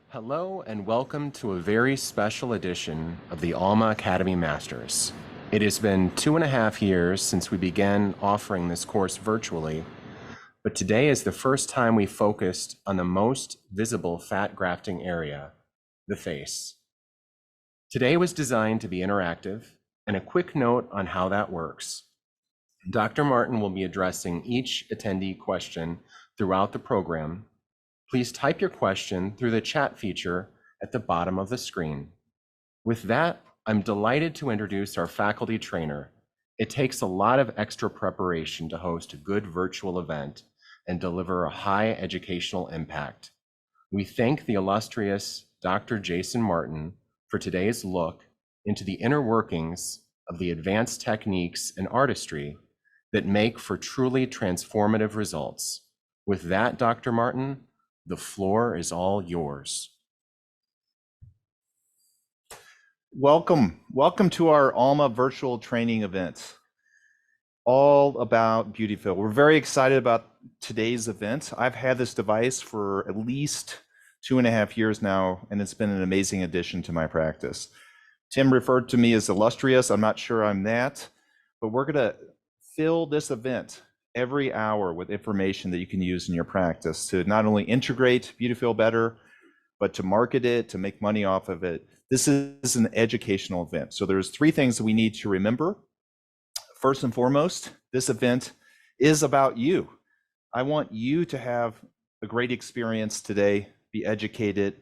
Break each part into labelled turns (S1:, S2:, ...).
S1: Hello and welcome to a very special edition of the Alma Academy Masters. It has been 2.5 years since we began offering this course virtually, but today is the first time we focused on the most visible fat grafting area, the face. Today was designed to be interactive, and a quick note on how that works. Dr. Martin will be addressing each attendee question throughout the program. Please type your question through the chat feature at the bottom of the screen. With that, I'm delighted to introduce our faculty trainer. It takes a lot of extra preparation to host a good virtual event and deliver a high educational impact. We thank the illustrious Dr. Jason Martin for today's look into the inner workings of the advanced techniques and artistry that make for truly transformative results. With that, Dr. Martin, the floor is all yours.
S2: Welcome to our Alma virtual training event, all about Beautifill. We're very excited about today's event. I've had this device for at least 2.5 years now, and it's been an amazing addition to my practice. Tim referred to me as illustrious. I'm not sure I'm that, but we're gonna fill this event every hour with information that you can use in your practice to not only integrate Beautifill better, but to market it, to make money off of it. This is an educational event. So there's 3 things that we need to remember. First and foremost, this event is about you. I want you to have a great experience today, be educated,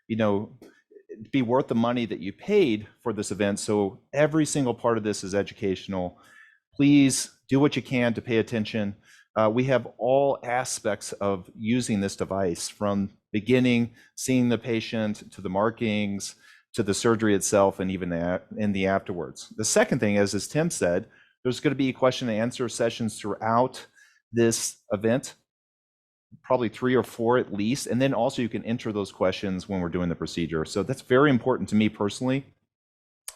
S2: be worth the money that you paid for this event. So every single part of this is educational. Please do what you can to pay attention. We have all aspects of using this device, from beginning, seeing the patient, to the markings, to the surgery itself, and even in the afterwards. The second thing is, as Tim said, there's going to be question and answer sessions throughout this event, probably 3 or 4 at least, and then also you can enter those questions when we're doing the procedure. So that's very important to me personally.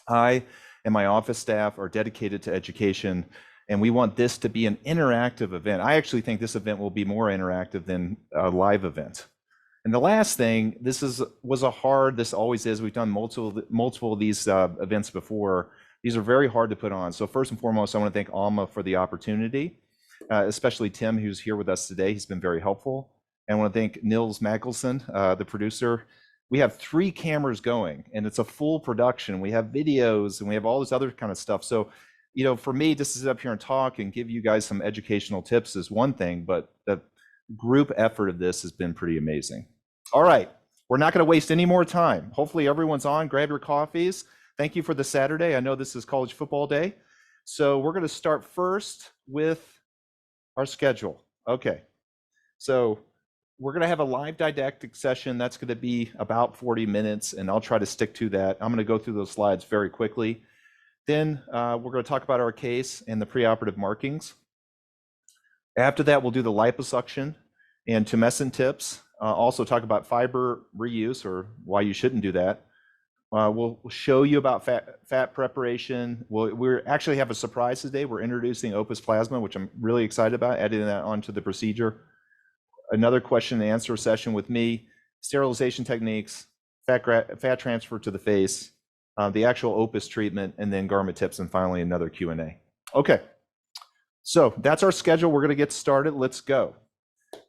S2: I and my office staff are dedicated to education, and we want this to be an interactive event. I actually think this event will be more interactive than a live event. And the last thing, this always is, we've done multiple of these events before. These are very hard to put on. So first and foremost, I want to thank Alma for the opportunity, especially Tim, who's here with us today. He's been very helpful. And I want to thank Nils Magelson, the producer. We have 3 cameras going, and it's a full production. We have videos, and we have all this other kind of stuff. So, for me, just to sit up here and talk and give you guys some educational tips is one thing, but the group effort of this has been pretty amazing. All right, we're not going to waste any more time. Hopefully everyone's on. Grab your coffees. Thank you for the Saturday. I know this is college football day. So we're going to start first with our schedule. Okay, so we're going to have a live didactic session. That's going to be about 40 minutes, and I'll try to stick to that. I'm going to go through those slides very quickly. Then we're going to talk about our case and the preoperative markings. After that, we'll do the liposuction and tumescent tips. Also talk about fiber reuse, or why you shouldn't do that. We'll show you about fat preparation. We actually have a surprise today. We're introducing Opus Plasma, which I'm really excited about, adding that onto the procedure. Another question and answer session with me, sterilization techniques, fat transfer to the face, the actual Opus treatment, and then garment tips, and finally another Q&A. Okay, so that's our schedule. We're going to get started. Let's go.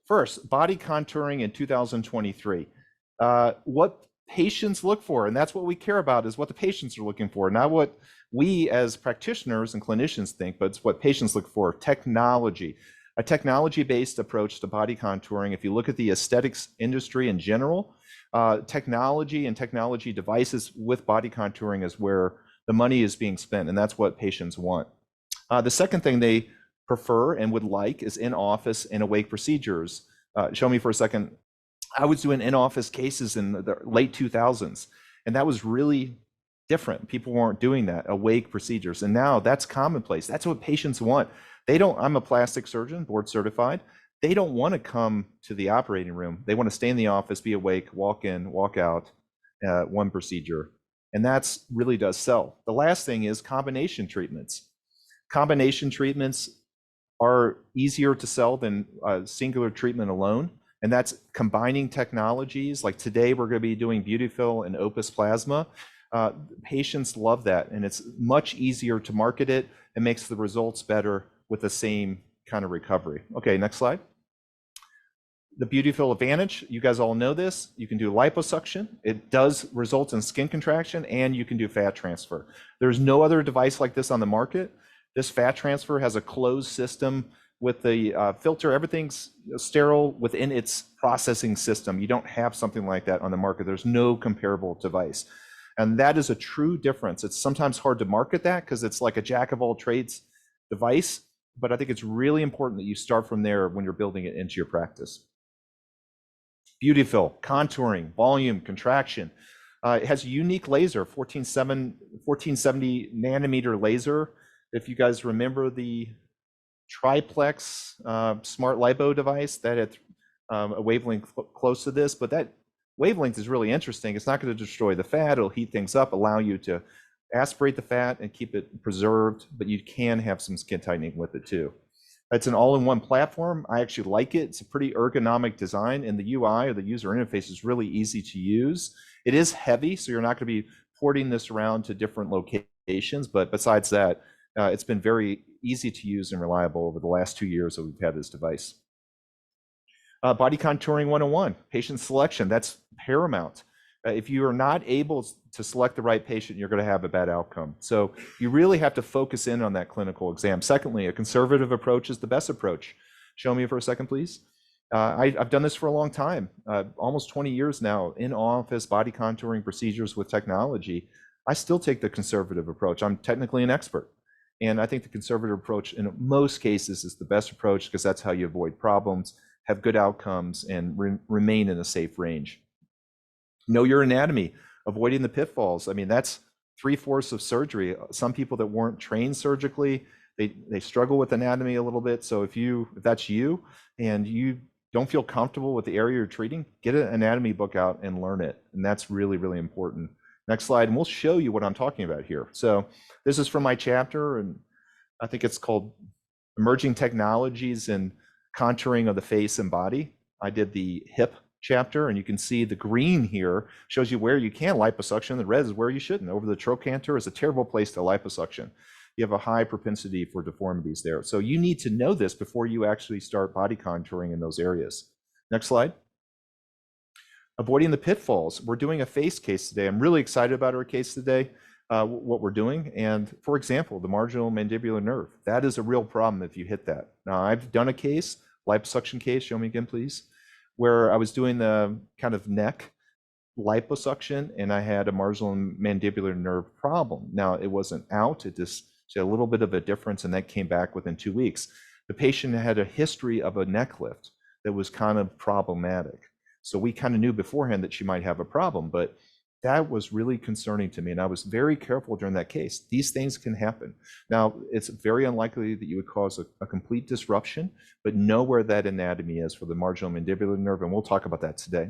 S2: First, body contouring in 2023. What patients look for, and that's what we care about, is what the patients are looking for, not what we as practitioners and clinicians think, but it's what patients look for. Technology. A technology-based approach to body contouring. If you look at the aesthetics industry in general, technology and technology devices with body contouring is where the money is being spent, and that's what patients want. The second thing they prefer and would like is in-office and awake procedures. Show me for a second. I was doing in-office cases in the late 2000s, and that was really different. People weren't doing that, awake procedures, and now that's commonplace. That's what patients want. I'm a plastic surgeon, board certified. They don't want to come to the operating room. They want to stay in the office, be awake, walk in, walk out, one procedure. And that's really does sell. The last thing is combination treatments. Combination treatments are easier to sell than a singular treatment alone. And that's combining technologies. Like today, we're going to be doing Beautifill and Opus Plasma. Patients love that, and it's much easier to market it. It makes the results better with the same kind of recovery. Okay, next slide. The Beautifill advantage, you guys all know this, you can do liposuction. It does result in skin contraction, and you can do fat transfer. There's no other device like this on the market. This fat transfer has a closed system with the filter. Everything's sterile within its processing system. You don't have something like that on the market. There's no comparable device. And that is a true difference. It's sometimes hard to market that because it's like a jack of all trades device, but I think it's really important that you start from there when you're building it into your practice. Beautifill, contouring, volume, contraction. It has a unique laser, 1470 nanometer laser. If you guys remember the triplex smart lipo device that had a wavelength close to this, but that wavelength is really interesting. It's not going to destroy the fat. It'll heat things up, allow you to aspirate the fat and keep it preserved, but you can have some skin tightening with it too. It's an all-in-one platform. I actually like it. It's a pretty ergonomic design, and the UI or the user interface is really easy to use. It is heavy, so you're not going to be porting this around to different locations, but besides that, it's been very easy to use and reliable over the last 2 years that we've had this device. Body contouring 101, patient selection, that's paramount. If you are not able to select the right patient, you're going to have a bad outcome. So you really have to focus in on that clinical exam. Secondly, a conservative approach is the best approach. Show me for a second, please. I've done this for a long time, almost 20 years now, in office body contouring procedures with technology. I still take the conservative approach. I'm technically an expert. And I think the conservative approach in most cases is the best approach because that's how you avoid problems, have good outcomes, and remain in a safe range. Know your anatomy, avoiding the pitfalls. I mean, that's 3/4 of surgery. Some people that weren't trained surgically, they struggle with anatomy a little bit. So if that's you and you don't feel comfortable with the area you're treating, get an anatomy book out and learn it. And that's really, really important. Next slide, and we'll show you what I'm talking about here. So this is from my chapter, and I think it's called Emerging Technologies in Contouring of the Face and Body. I did the hip chapter, and you can see the green here shows you where you can liposuction. The red is where you shouldn't. Over the trochanter is a terrible place to liposuction. You have a high propensity for deformities there. So you need to know this before you actually start body contouring in those areas. Next slide. Avoiding the pitfalls. We're doing a face case today. I'm really excited about our case today, what we're doing. And for example, the marginal mandibular nerve, that is a real problem if you hit that. Now, I've done a case, liposuction case, show me again, please, where I was doing the kind of neck liposuction and I had a marginal mandibular nerve problem. Now, it wasn't out, it just had a little bit of a difference, and that came back within 2 weeks. The patient had a history of a neck lift that was kind of problematic. So we kind of knew beforehand that she might have a problem, but that was really concerning to me. And I was very careful during that case. These things can happen. Now, it's very unlikely that you would cause a complete disruption, but know where that anatomy is for the marginal mandibular nerve. And we'll talk about that today.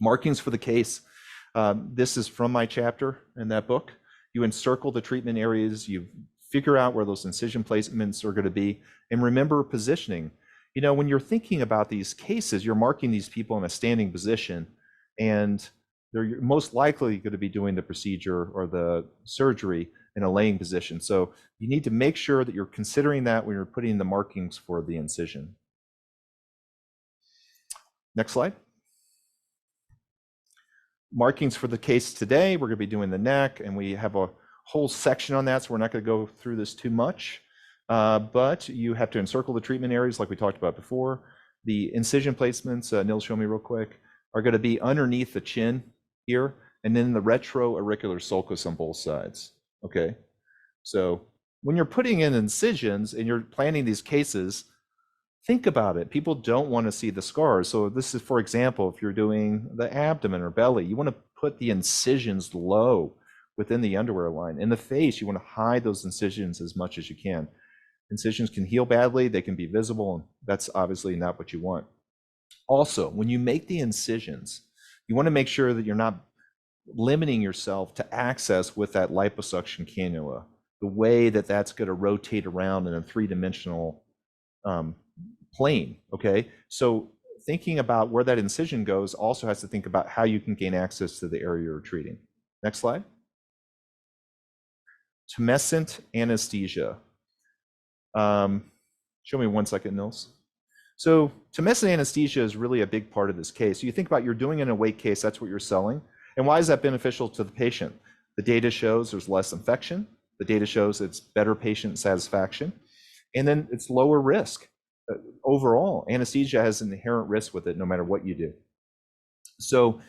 S2: Markings for the case. This is from my chapter in that book. You encircle the treatment areas. You figure out where those incision placements are going to be. And remember positioning. You know, when you're thinking about these cases, you're marking these people in a standing position, and they're most likely going to be doing the procedure or the surgery in a laying position. So you need to make sure that you're considering that when you're putting the markings for the incision. Next slide. Markings for the case today, we're going to be doing the neck, and we have a whole section on that, so we're not going to go through this too much. But you have to encircle the treatment areas like we talked about before. The incision placements, Nils, show me real quick, are going to be underneath the chin here, and then the retroauricular sulcus on both sides. Okay, so when you're putting in incisions and you're planning these cases, think about it. People don't want to see the scars. So this is, for example, if you're doing the abdomen or belly, you want to put the incisions low within the underwear line. In the face, you want to hide those incisions as much as you can. Incisions can heal badly, they can be visible, and that's obviously not what you want. Also, when you make the incisions, you want to make sure that you're not limiting yourself to access with that liposuction cannula, the way that that's going to rotate around in a three-dimensional plane, okay? So thinking about where that incision goes also has to think about how you can gain access to the area you're treating. Next slide. Tumescent anesthesia. Show me 1 second, Nils. So tumescent anesthesia is really a big part of this case. So you think about you're doing an awake case, that's what you're selling. And why is that beneficial to the patient? The data shows there's less infection. The data shows it's better patient satisfaction. And then it's lower risk. Overall, anesthesia has an inherent risk with it no matter what you do. So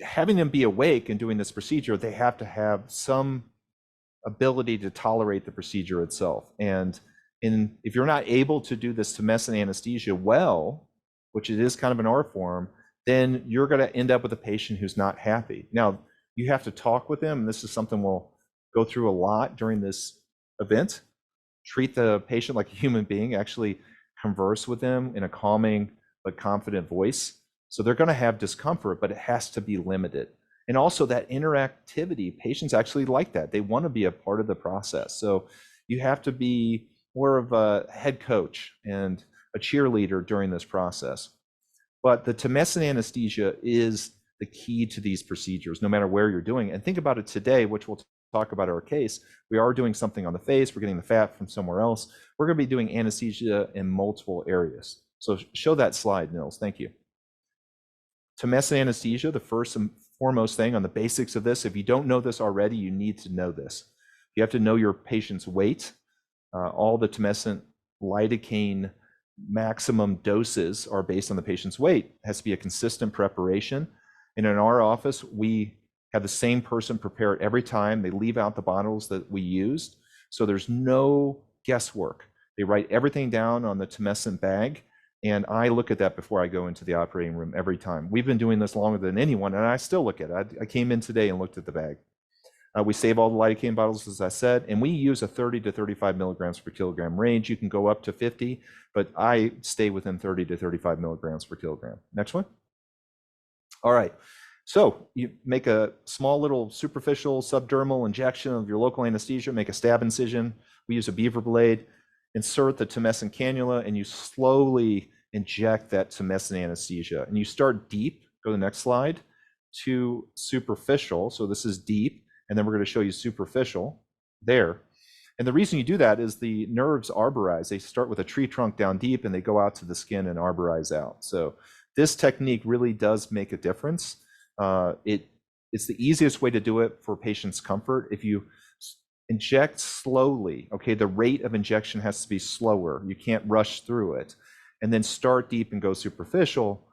S2: having them be awake and doing this procedure, they have to have some ability to tolerate the procedure itself. And if you're not able to do this tumescent anesthesia well, which it is kind of an art form, then you're going to end up with a patient who's not happy. Now, you have to talk with them, and this is something we'll go through a lot during this event. Treat the patient like a human being, actually converse with them in a calming but confident voice. So they're going to have discomfort, but it has to be limited. And also that interactivity, patients actually like that. They want to be a part of the process. So you have to be more of a head coach and a cheerleader during this process. But the tumescent anesthesia is the key to these procedures, no matter where you're doing it. And think about it today, which we'll talk about our case. We are doing something on the face. We're getting the fat from somewhere else. We're going to be doing anesthesia in multiple areas. So show that slide, Nils. Thank you. Tumescent anesthesia, the first and foremost thing on the basics of this, if you don't know this already, you need to know this. You have to know your patient's weight. All the tumescent lidocaine maximum doses are based on the patient's weight. It has to be a consistent preparation. And in our office, we have the same person prepare it every time. They leave out the bottles that we used. So there's no guesswork. They write everything down on the tumescent bag. And I look at that before I go into the operating room every time. We've been doing this longer than anyone, and I still look at it. I came in today and looked at the bag. We save all the lidocaine bottles, as I said, and we use a 30 to 35 milligrams per kilogram range. You can go up to 50, but I stay within 30 to 35 milligrams per kilogram. Next one. All right. So you make a small little superficial subdermal injection of your local anesthesia, make a stab incision. We use a beaver blade, insert the tumescent cannula, and you slowly inject that tumescent anesthesia. And you start deep, go to the next slide, to superficial. So this is deep. And then we're going to show you superficial there. And the reason you do that is the nerves arborize. They start with a tree trunk down deep and they go out to the skin and arborize out. So this technique really does make a difference. It's the easiest way to do it for patients' comfort. If you inject slowly, okay, the rate of injection has to be slower. You can't rush through it. And then start deep and go superficial.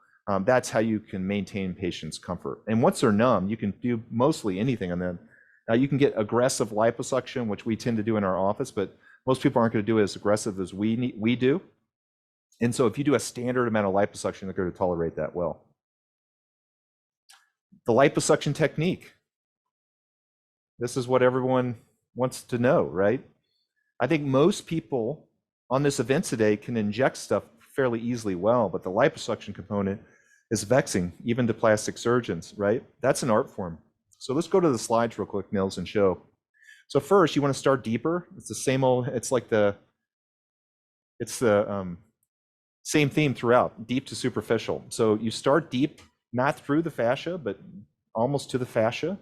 S2: That's how you can maintain patients' comfort. And once they're numb, you can do mostly anything on them. You can get aggressive liposuction, which we tend to do in our office, but most people aren't going to do it as aggressive as we do. And so if you do a standard amount of liposuction, they're going to tolerate that well. The liposuction technique. This is what everyone wants to know, right? I think most people on this event today can inject stuff fairly easily well, but the liposuction component is vexing, even to plastic surgeons, right? That's an art form. So let's go to the slides real quick, Nils, and show. So first, you want to start deeper. It's the same old, it's the same theme throughout, deep to superficial. So you start deep, not through the fascia, but almost to the fascia.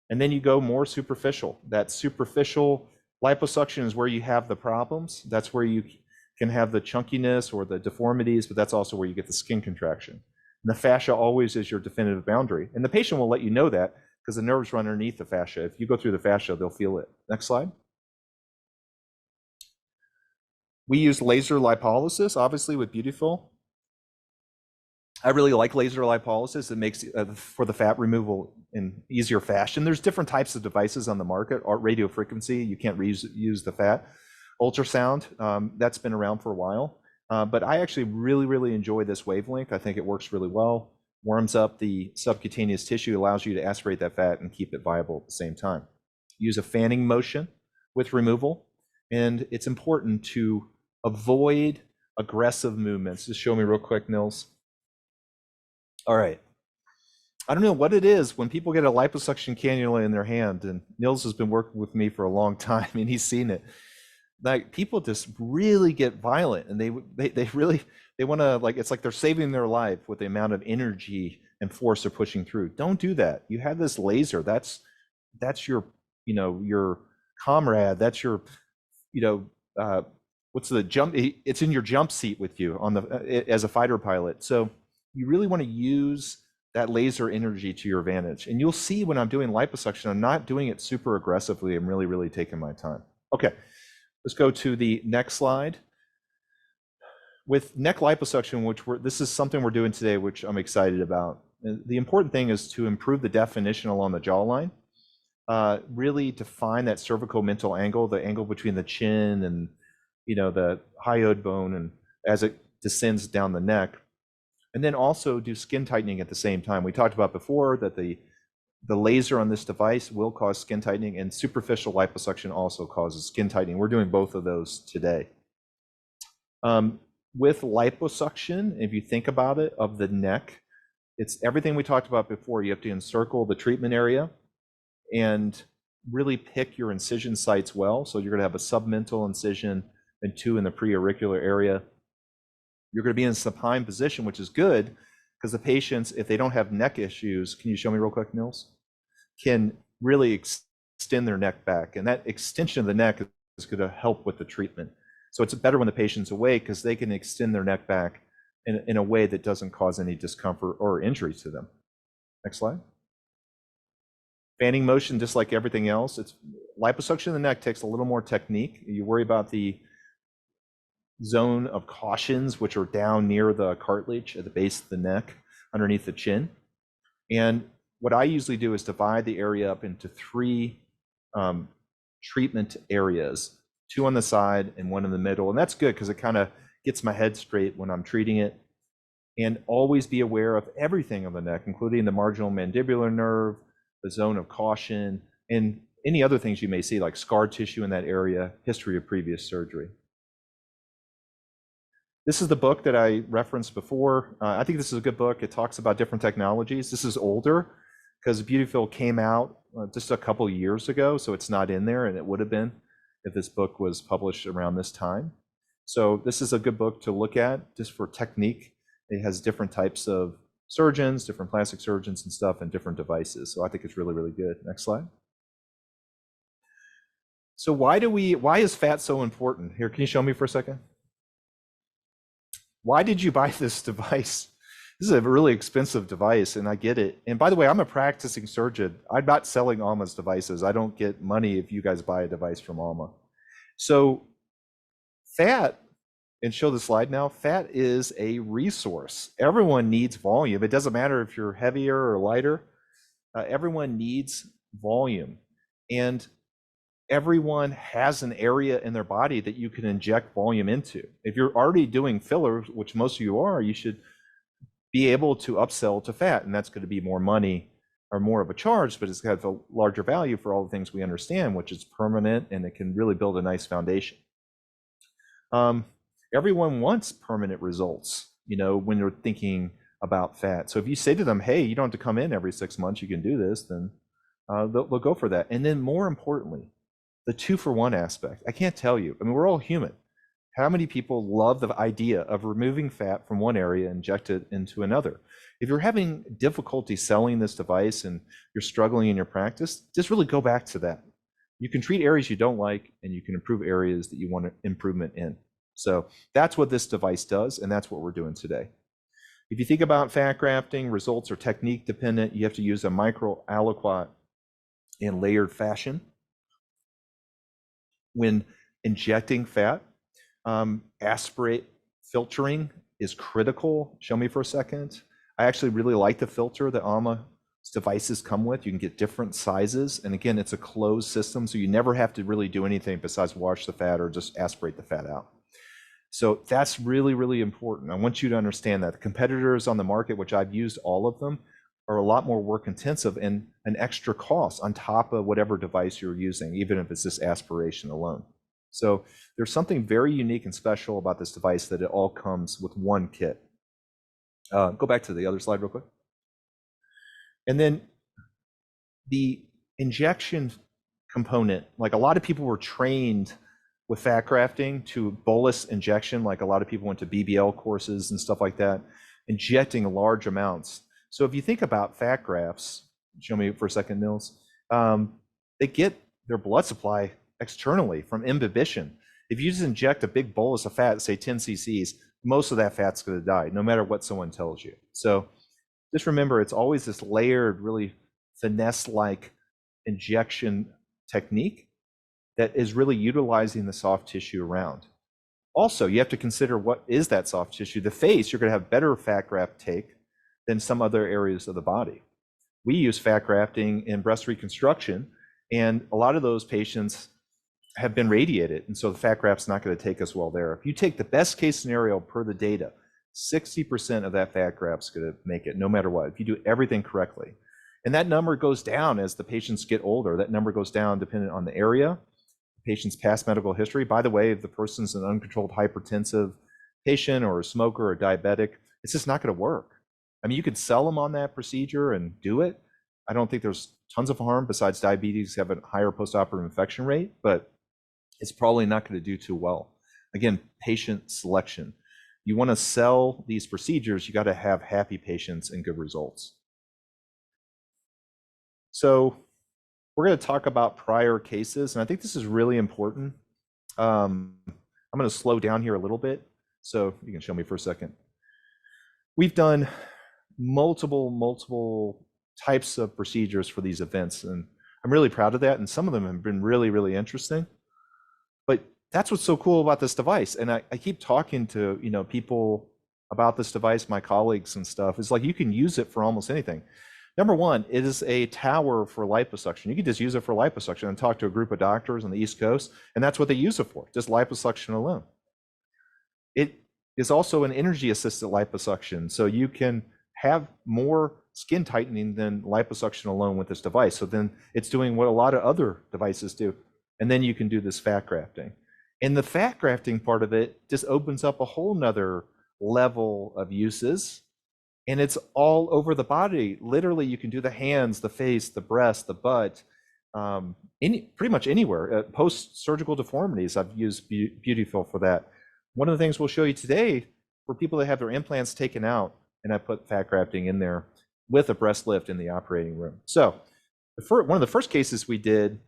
S2: And then you go more superficial. That superficial liposuction is where you have the problems. That's where you can have the chunkiness or the deformities, but that's also where you get the skin contraction. And the fascia always is your definitive boundary. And the patient will let you know that because the nerves run underneath the fascia. If you go through the fascia, they'll feel it. Next slide. We use laser lipolysis, obviously, with Beautifill. I really like laser lipolysis. It makes for the fat removal in easier fashion. There's different types of devices on the market. Radio frequency, you can't use the fat. Ultrasound, that's been around for a while. But I actually really enjoy this wavelength. I think it works really well. Warms up the subcutaneous tissue, allows you to aspirate that fat and keep it viable at the same time. Use a fanning motion with removal. And it's important to avoid aggressive movements. Just show me real quick, Nils. All right. I don't know what it is when people get a liposuction cannula in their hand, and Nils has been working with me for a long time and he's seen it. like people just really get violent, and they really they want to, like, it's like they're saving their life with the amount of energy and force they're pushing through. Don't do that. You have this laser. That's your, your comrade. That's your, you know, what's the jump? It's in your jump seat with you on the as a fighter pilot. So you really want to use that laser energy to your advantage. And you'll see when I'm doing liposuction, I'm not doing it super aggressively. I'm really, really taking my time. Okay, let's go to the next slide. With neck liposuction, this is something we're doing today, which I'm excited about. And the important thing is to improve the definition along the jawline. Really define that cervical mental angle, the angle between the chin and the hyoid bone, and as it descends down the neck, and then also do skin tightening at the same time. We talked about before that the laser on this device will cause skin tightening, and superficial liposuction also causes skin tightening. We're doing both of those today. With liposuction, if you think about it, of the neck, it's everything we talked about before. You have to encircle the treatment area and really pick your incision sites well. So you're going to have a submental incision and 2 in the preauricular area. You're going to be in a supine position, which is good because the patients, if they don't have neck issues, can you show me real quick, Nils? Can really extend their neck back. And that extension of the neck is going to help with the treatment. So it's better when the patient's awake because they can extend their neck back in a way that doesn't cause any discomfort or injury to them. Next slide. Fanning motion, just like everything else, it's liposuction in the neck takes a little more technique. You worry about the zone of cautions, which are down near the cartilage at the base of the neck, underneath the chin. And what I usually do is divide the area up into 3 treatment areas, 2 on the side and 1 in the middle. And that's good because it kind of gets my head straight when I'm treating it. And always be aware of everything on the neck, including the marginal mandibular nerve, the zone of caution, and any other things you may see, like scar tissue in that area, history of previous surgery. This is the book that I referenced before. I think this is a good book. It talks about different technologies. This is older because Beautifill came out just a couple years ago, so it's not in there, and it would have been if this book was published around this time. So this is a good book to look at just for technique. It has different types of surgeons, different plastic surgeons and stuff, and different devices. So I think it's really, really good. Next slide. So why is fat so important? Here, can you show me for a second? Why did you buy this device? This is a really expensive device, and I get it. And by the way, I'm a practicing surgeon. I'm not selling Alma's devices. I don't get money if you guys buy a device from Alma. So fat, and show the slide now, fat is a resource. Everyone needs volume. It doesn't matter if you're heavier or lighter. Everyone needs volume. And everyone has an area in their body that you can inject volume into. If you're already doing fillers, which most of you are, you should be able to upsell to fat, and that's going to be more money or more of a charge, but it's got a larger value for all the things we understand, which is permanent, and it can really build a nice foundation. Everyone wants permanent results, when they're thinking about fat. So if you say to them, hey, you don't have to come in every 6 months, you can do this, then they'll go for that. And then more importantly, the 2-for-1 aspect. I can't tell you. I mean, we're all human. How many people love the idea of removing fat from one area and inject it into another? If you're having difficulty selling this device and you're struggling in your practice, just really go back to that. You can treat areas you don't like, and you can improve areas that you want improvement in. So that's what this device does, and that's what we're doing today. If you think about fat grafting, results are technique dependent. You have to use a micro aliquot in layered fashion. When injecting fat, aspirate filtering is critical. Show me for a second. I actually really like the filter that Alma's devices come with. You can get different sizes. And again, it's a closed system, so you never have to really do anything besides wash the fat or just aspirate the fat out. So that's really, really important. I want you to understand that the competitors on the market, which I've used all of them, are a lot more work intensive and an extra cost on top of whatever device you're using, even if it's just aspiration alone. So there's something very unique and special about this device that it all comes with one kit. Go back to the other slide real quick. And then the injection component, like a lot of people were trained with fat grafting to bolus injection, like a lot of people went to BBL courses and stuff like that, injecting large amounts. So if you think about fat grafts, show me for a second, Nils, they get their blood supply externally from imbibition. If you just inject a big bolus of fat, say 10 cc's, most of that fat's going to die, no matter what someone tells you. So just remember, it's always this layered, really finesse-like injection technique that is really utilizing the soft tissue around. Also, you have to consider what is that soft tissue. The face, you're going to have better fat graft take than some other areas of the body. We use fat grafting in breast reconstruction, and a lot of those patients have been radiated, and so the fat graft's not going to take us well there. If you take the best case scenario per the data, 60% of that fat graft's going to make it no matter what, if you do everything correctly. And that number goes down as the patients get older. That number goes down depending on the area, the patient's past medical history. By the way, if the person's an uncontrolled hypertensive patient or a smoker or diabetic, it's just not going to work. I mean, you could sell them on that procedure and do it. I don't think there's tons of harm besides diabetes have a higher postoperative infection rate, but it's probably not going to do too well. Again, patient selection. You want to sell these procedures, you got to have happy patients and good results. So we're going to talk about prior cases, and I think this is really important. I'm going to slow down here a little bit, so you can show me for a second. We've done multiple types of procedures for these events, and I'm really proud of that, and some of them have been really, really interesting. But that's what's so cool about this device, and I keep talking to people about this device, my colleagues and stuff. It's like you can use it for almost anything. Number one, it is a tower for liposuction. You can just use it for liposuction and talk to a group of doctors on the East Coast, and that's what they use it for, just liposuction alone. It is also an energy-assisted liposuction, so you can have more skin tightening than liposuction alone with this device. So then it's doing what a lot of other devices do, and then you can do this fat grafting. And the fat grafting part of it just opens up a whole nother level of uses, and it's all over the body. Literally, you can do the hands, the face, the breast, the butt, pretty much anywhere. Post-surgical deformities, I've used Beautifill for that. One of the things we'll show you today for people that have their implants taken out, and I put fat grafting in there with a breast lift in the operating room. So one of the first cases we did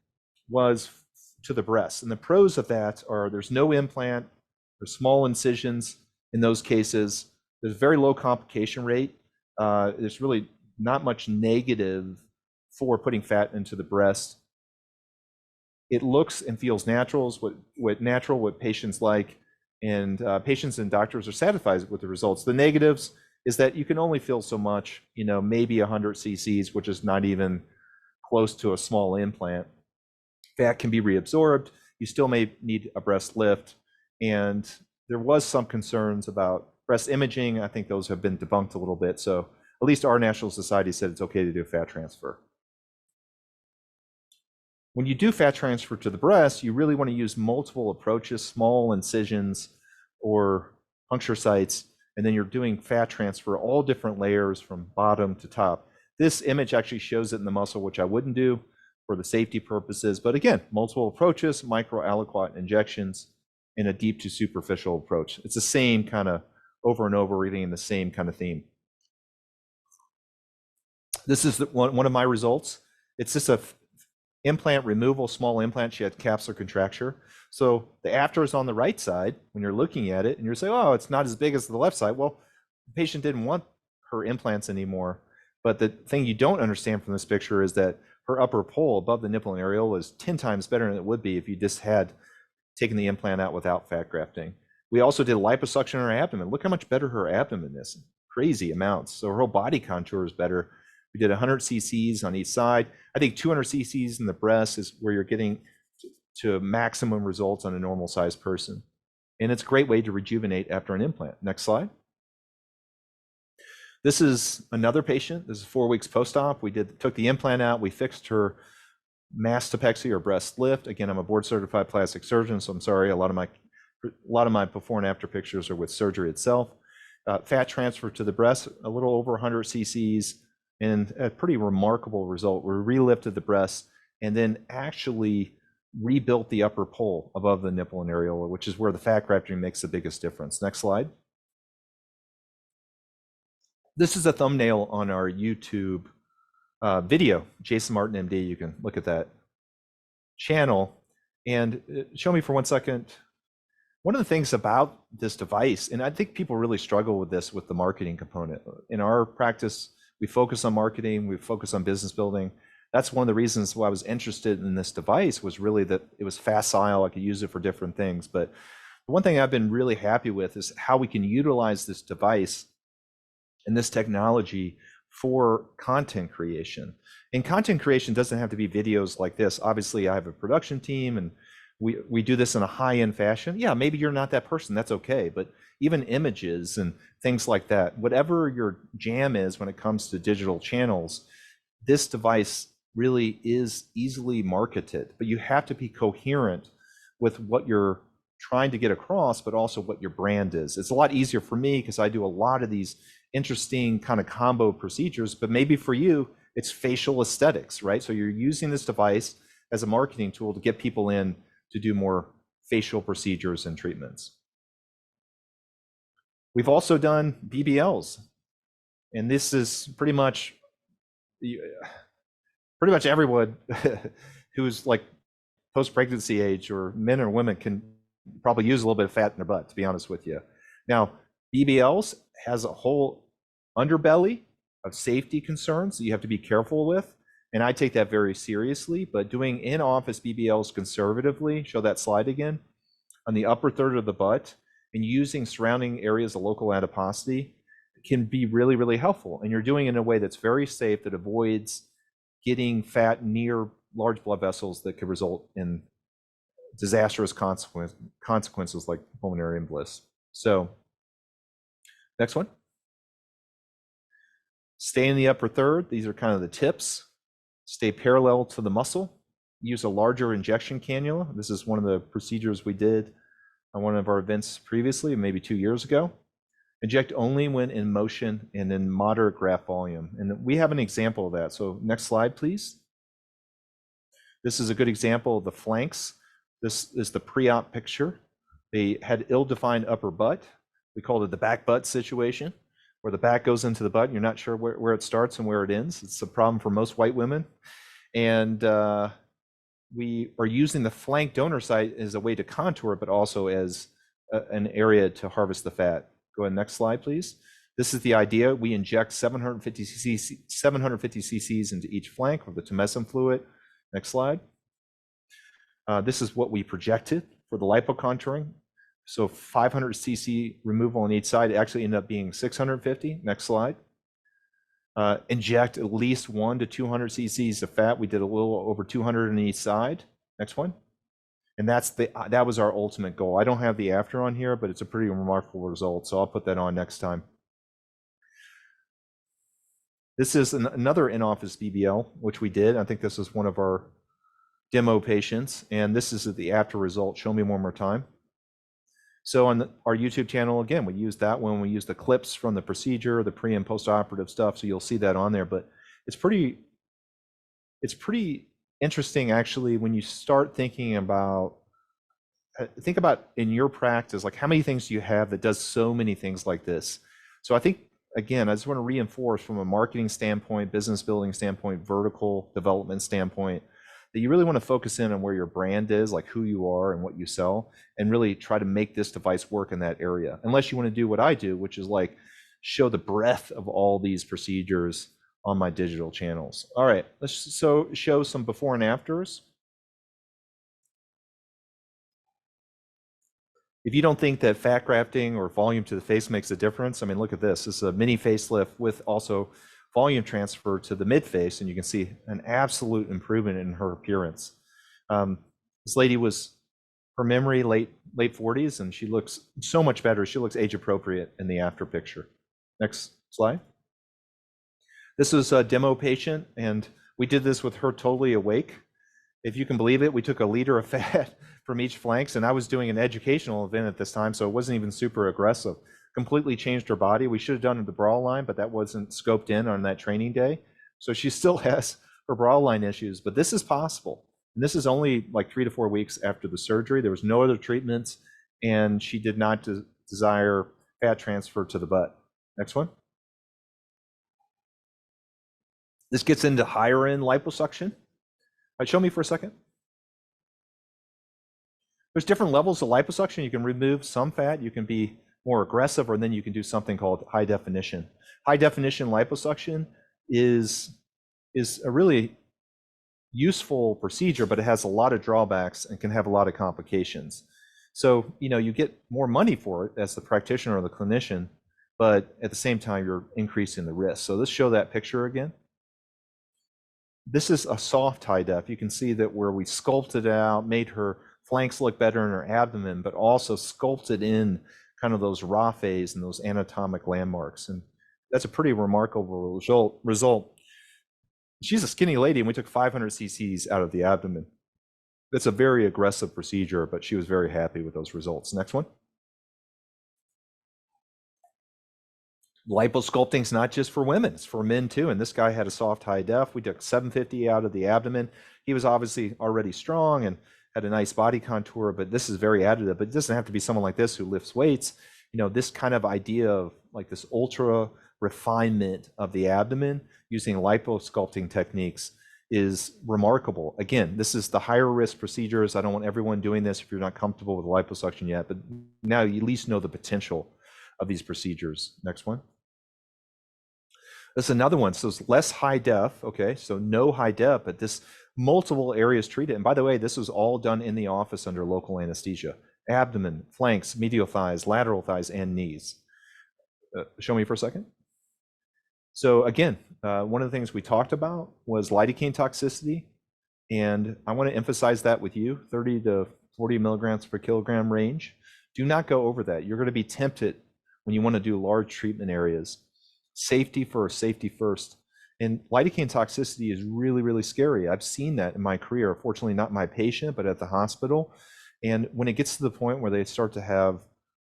S2: was to the breast, and the pros of that are there's no implant, there's small incisions in those cases, there's very low complication rate, there's really not much negative for putting fat into the breast. It looks and feels natural, is what patients like, and patients and doctors are satisfied with the results. The negatives is that you can only feel so much, maybe 100 cc's, which is not even close to a small implant. Fat can be reabsorbed. You still may need a breast lift. And there was some concerns about breast imaging. I think those have been debunked a little bit. So at least our National Society said it's okay to do fat transfer. When you do fat transfer to the breast, you really want to use multiple approaches, small incisions or puncture sites, and then you're doing fat transfer, all different layers from bottom to top. This image actually shows it in the muscle, which I wouldn't do for the safety purposes. But again, multiple approaches, micro-aliquot injections, and a deep to superficial approach. It's the same kind of over and over, reading the same kind of theme. This is one of my results. It's just a implant removal, small implant. She had capsular contracture. So the after is on the right side when you're looking at it, and you're saying, oh, it's not as big as the left side. Well, the patient didn't want her implants anymore. But the thing you don't understand from this picture is that her upper pole above the nipple and areola is 10 times better than it would be if you just had taken the implant out without fat grafting. We also did liposuction in her abdomen. Look how much better her abdomen is. Crazy amounts. So her whole body contour is better. We did 100 cc's on each side. I think 200 cc's in the breast is where you're getting to maximum results on a normal sized person. And it's a great way to rejuvenate after an implant. Next slide. This is another patient. This is 4 weeks post-op. We took the implant out. We fixed her mastopexy or breast lift. Again, I'm a board certified plastic surgeon, so I'm sorry. A lot of my before and after pictures are with surgery itself. Fat transfer to the breast, a little over 100 cc's, and a pretty remarkable result. We relifted the breast and then actually rebuilt the upper pole above the nipple and areola, which is where the fat grafting makes the biggest difference. Next slide. This is a thumbnail on our YouTube video, Jason Martin MD. You can look at that channel. And show me for 1 second. One of the things about this device, and I think people really struggle with this with the marketing component. In our practice, we focus on marketing, we focus on business building. That's one of the reasons why I was interested in this device, was really that it was facile, I could use it for different things. But the one thing I've been really happy with is how we can utilize this device and this technology for content creation. And content creation doesn't have to be videos like this. Obviously, I have a production team and we do this in a high-end fashion. Yeah, maybe you're not that person, that's okay. But even images and things like that, whatever your jam is when it comes to digital channels, this device really is easily marketed. But you have to be coherent with what you're trying to get across, but also what your brand is. It's a lot easier for me because I do a lot of these interesting kind of combo procedures, but maybe for you, it's facial aesthetics, right? So you're using this device as a marketing tool to get people in to do more facial procedures and treatments. We've also done BBLs, and this is pretty much everyone who's like post-pregnancy age, or men or women, can probably use a little bit of fat in their butt, to be honest with you. Now, BBLs has a whole underbelly of safety concerns that you have to be careful with, and I take that very seriously. But doing in-office BBLs conservatively, show that slide again, on the upper third of the butt, and using surrounding areas of local adiposity can be really, really helpful. And you're doing it in a way that's very safe, that avoids getting fat near large blood vessels that could result in disastrous consequences like pulmonary embolus. So, next one. Stay in the upper third. These are kind of the tips. Stay parallel to the muscle. Use a larger injection cannula. This is one of the procedures we did on one of our events previously, maybe 2 years ago. Inject only when in motion and in moderate graft volume. And we have an example of that. So next slide, please. This is a good example of the flanks. This is the pre-op picture. They had ill-defined upper butt. We called it the back butt situation, where the back goes into the butt and you're not sure where it starts and where it ends. It's a problem for most white women. And we are using the flank donor site as a way to contour, but also as an area to harvest the fat. Go ahead, next slide, please. This is the idea. We inject 750 cc's into each flank with the tumescent fluid. Next slide. This is what we projected for the lipocontouring. So 500 cc removal on each side. It actually ended up being 650. Next slide. Inject at least 1 to 200 cc's of fat. We did a little over 200 on each side. Next one. And that was our ultimate goal. I don't have the after on here, but it's a pretty remarkable result. So I'll put that on next time. This is another in-office BBL, which we did. I think this is one of our demo patients. And this is the after result. Show me one more time. So on our YouTube channel, again, we use that one. We use the clips from the procedure, the pre and post-operative stuff. So you'll see that on there. But it's pretty interesting, actually, when you start thinking about, think about in your practice, like how many things do you have that does so many things like this? So I think, again, I just want to reinforce from a marketing standpoint, business building standpoint, vertical development standpoint, that you really want to focus in on where your brand is, like who you are and what you sell, and really try to make this device work in that area. Unless you want to do what I do, which is like show the breadth of all these procedures on my digital channels. All right, let's show some before and afters. If you don't think that fat grafting or volume to the face makes a difference, I mean, look at this. This is a mini facelift with also volume transfer to the mid face, and you can see an absolute improvement in her appearance. This lady was, her memory, late 40s, and she looks so much better. She looks age appropriate in the after picture. Next slide. This was a demo patient, and we did this with her totally awake. If you can believe it, we took a liter of fat from each flanks, and I was doing an educational event at this time, so it wasn't even super aggressive. Completely changed her body. We should have done the bra line, but that wasn't scoped in on that training day. So she still has her bra line issues, but this is possible. And this is only like 3 to 4 weeks after the surgery. There was no other treatments, and she did not desire fat transfer to the butt. Next one. This gets into higher end liposuction. All right, show me for a second. There's different levels of liposuction. You can remove some fat, you can be more aggressive, or then you can do something called high definition. High definition liposuction is a really useful procedure, but it has a lot of drawbacks and can have a lot of complications. So, you get more money for it as the practitioner or the clinician, but at the same time, you're increasing the risk. So let's show that picture again. This is a soft high def. You can see that where we sculpted out, made her flanks look better in her abdomen, but also sculpted in kind of those raphes and those anatomic landmarks. And that's a pretty remarkable result. She's a skinny lady, and we took 500 cc's out of the abdomen. That's a very aggressive procedure, but she was very happy with those results. Next one. Liposculpting is not just for women, it's for men too. And this guy had a soft high def. We took 750 out of the abdomen. He was obviously already strong and had a nice body contour, but this is very additive. But it doesn't have to be someone like this who lifts weights. This kind of idea of like this ultra refinement of the abdomen using liposculpting techniques is remarkable. Again, this is the higher risk procedures. I don't want everyone doing this if you're not comfortable with liposuction yet, but now you at least know the potential of these procedures. Next one. This is another one. So it's less high def. Okay, so no high def, but this multiple areas treated. And by the way, this was all done in the office under local anesthesia. Abdomen, flanks, medial thighs, lateral thighs, and knees. Show me for a second. So again, one of the things we talked about was lidocaine toxicity. And I want to emphasize that with you, 30 to 40 milligrams per kilogram range. Do not go over that. You're going to be tempted when you want to do large treatment areas. Safety first, safety first. And lidocaine toxicity is really, really scary. I've seen that in my career, fortunately not my patient, but at the hospital. And when it gets to the point where they start to have